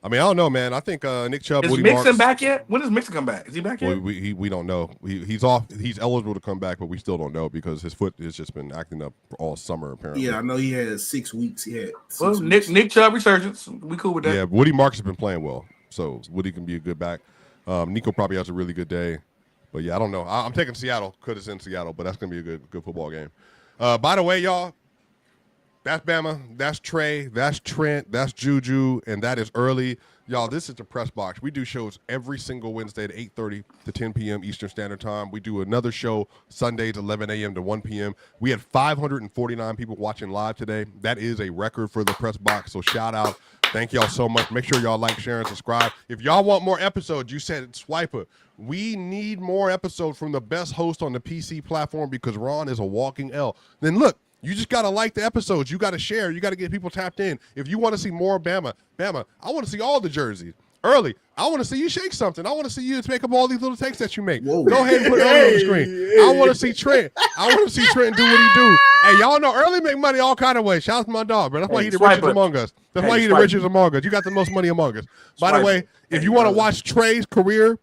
I mean, I don't know, man. I think Nick Chubb. Is Mixon back yet? When does Mixon come back? Is he back yet? We don't know. He's off. He's eligible to come back, but we still don't know because his foot has just been acting up all summer, apparently. Yeah, I know he had 6 weeks. Nick Chubb resurgence. We cool with that. Yeah, Woody Marks has been playing well, so Woody can be a good back. Nico probably has a really good day. But, yeah, I don't know. I'm taking Seattle because it's in Seattle, but that's going to be a good football game. By the way, y'all, that's Bama, that's Trey, that's Trent, that's Juju, and that is early. Y'all, this is the Press Box. We do shows every single Wednesday at 8:30 to 10 p.m. Eastern Standard Time. We do another show Sundays 11 a.m. to 1 p.m. We had 549 people watching live today. That is a record for the Press Box, so shout out. Thank y'all so much. Make sure y'all like, share, and subscribe. If y'all want more episodes, you said Swiper. We need more episodes from the best host on the PC platform because Ron is a walking L. Then look, you just got to like the episodes. You got to share. You got to get people tapped in. If you want to see more Bama, I want to see all the jerseys. Early, I want to see you shake something. I want to see you make up all these little takes that you make. Whoa. Go ahead and put it on the screen. I want to see Trent. I want to see Trent do what he do. Hey, y'all know Early make money all kind of ways. Shout out to my dog, bro. That's why he the richest among us. That's why he the richest among us. You got the most money among us. By the way, if you want to watch Trey's career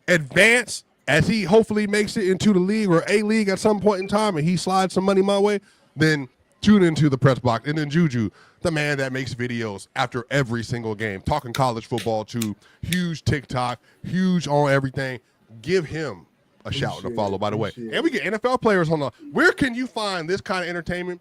advance as he hopefully makes it into the league or a league at some point in time and he slides some money my way, then tune into the Press Box. And then Juju, the man that makes videos after every single game, talking college football too, huge TikTok, huge on everything. Give him a shout and a follow, by the way. And we get NFL players on the – where can you find this kind of entertainment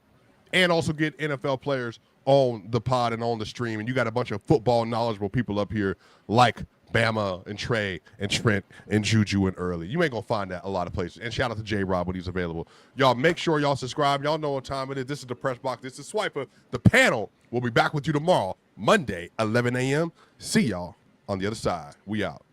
and also get NFL players on the pod and on the stream? And you got a bunch of football knowledgeable people up here like Bama and Trey and Trent and Juju and Early. You ain't gonna find that a lot of places. And shout out to J-Rob when he's available. Y'all make sure y'all subscribe. Y'all know what time it is. This is the Press Box. This is Swiper. The panel will be back with you tomorrow, Monday, 11 a.m. See y'all on the other side. We out.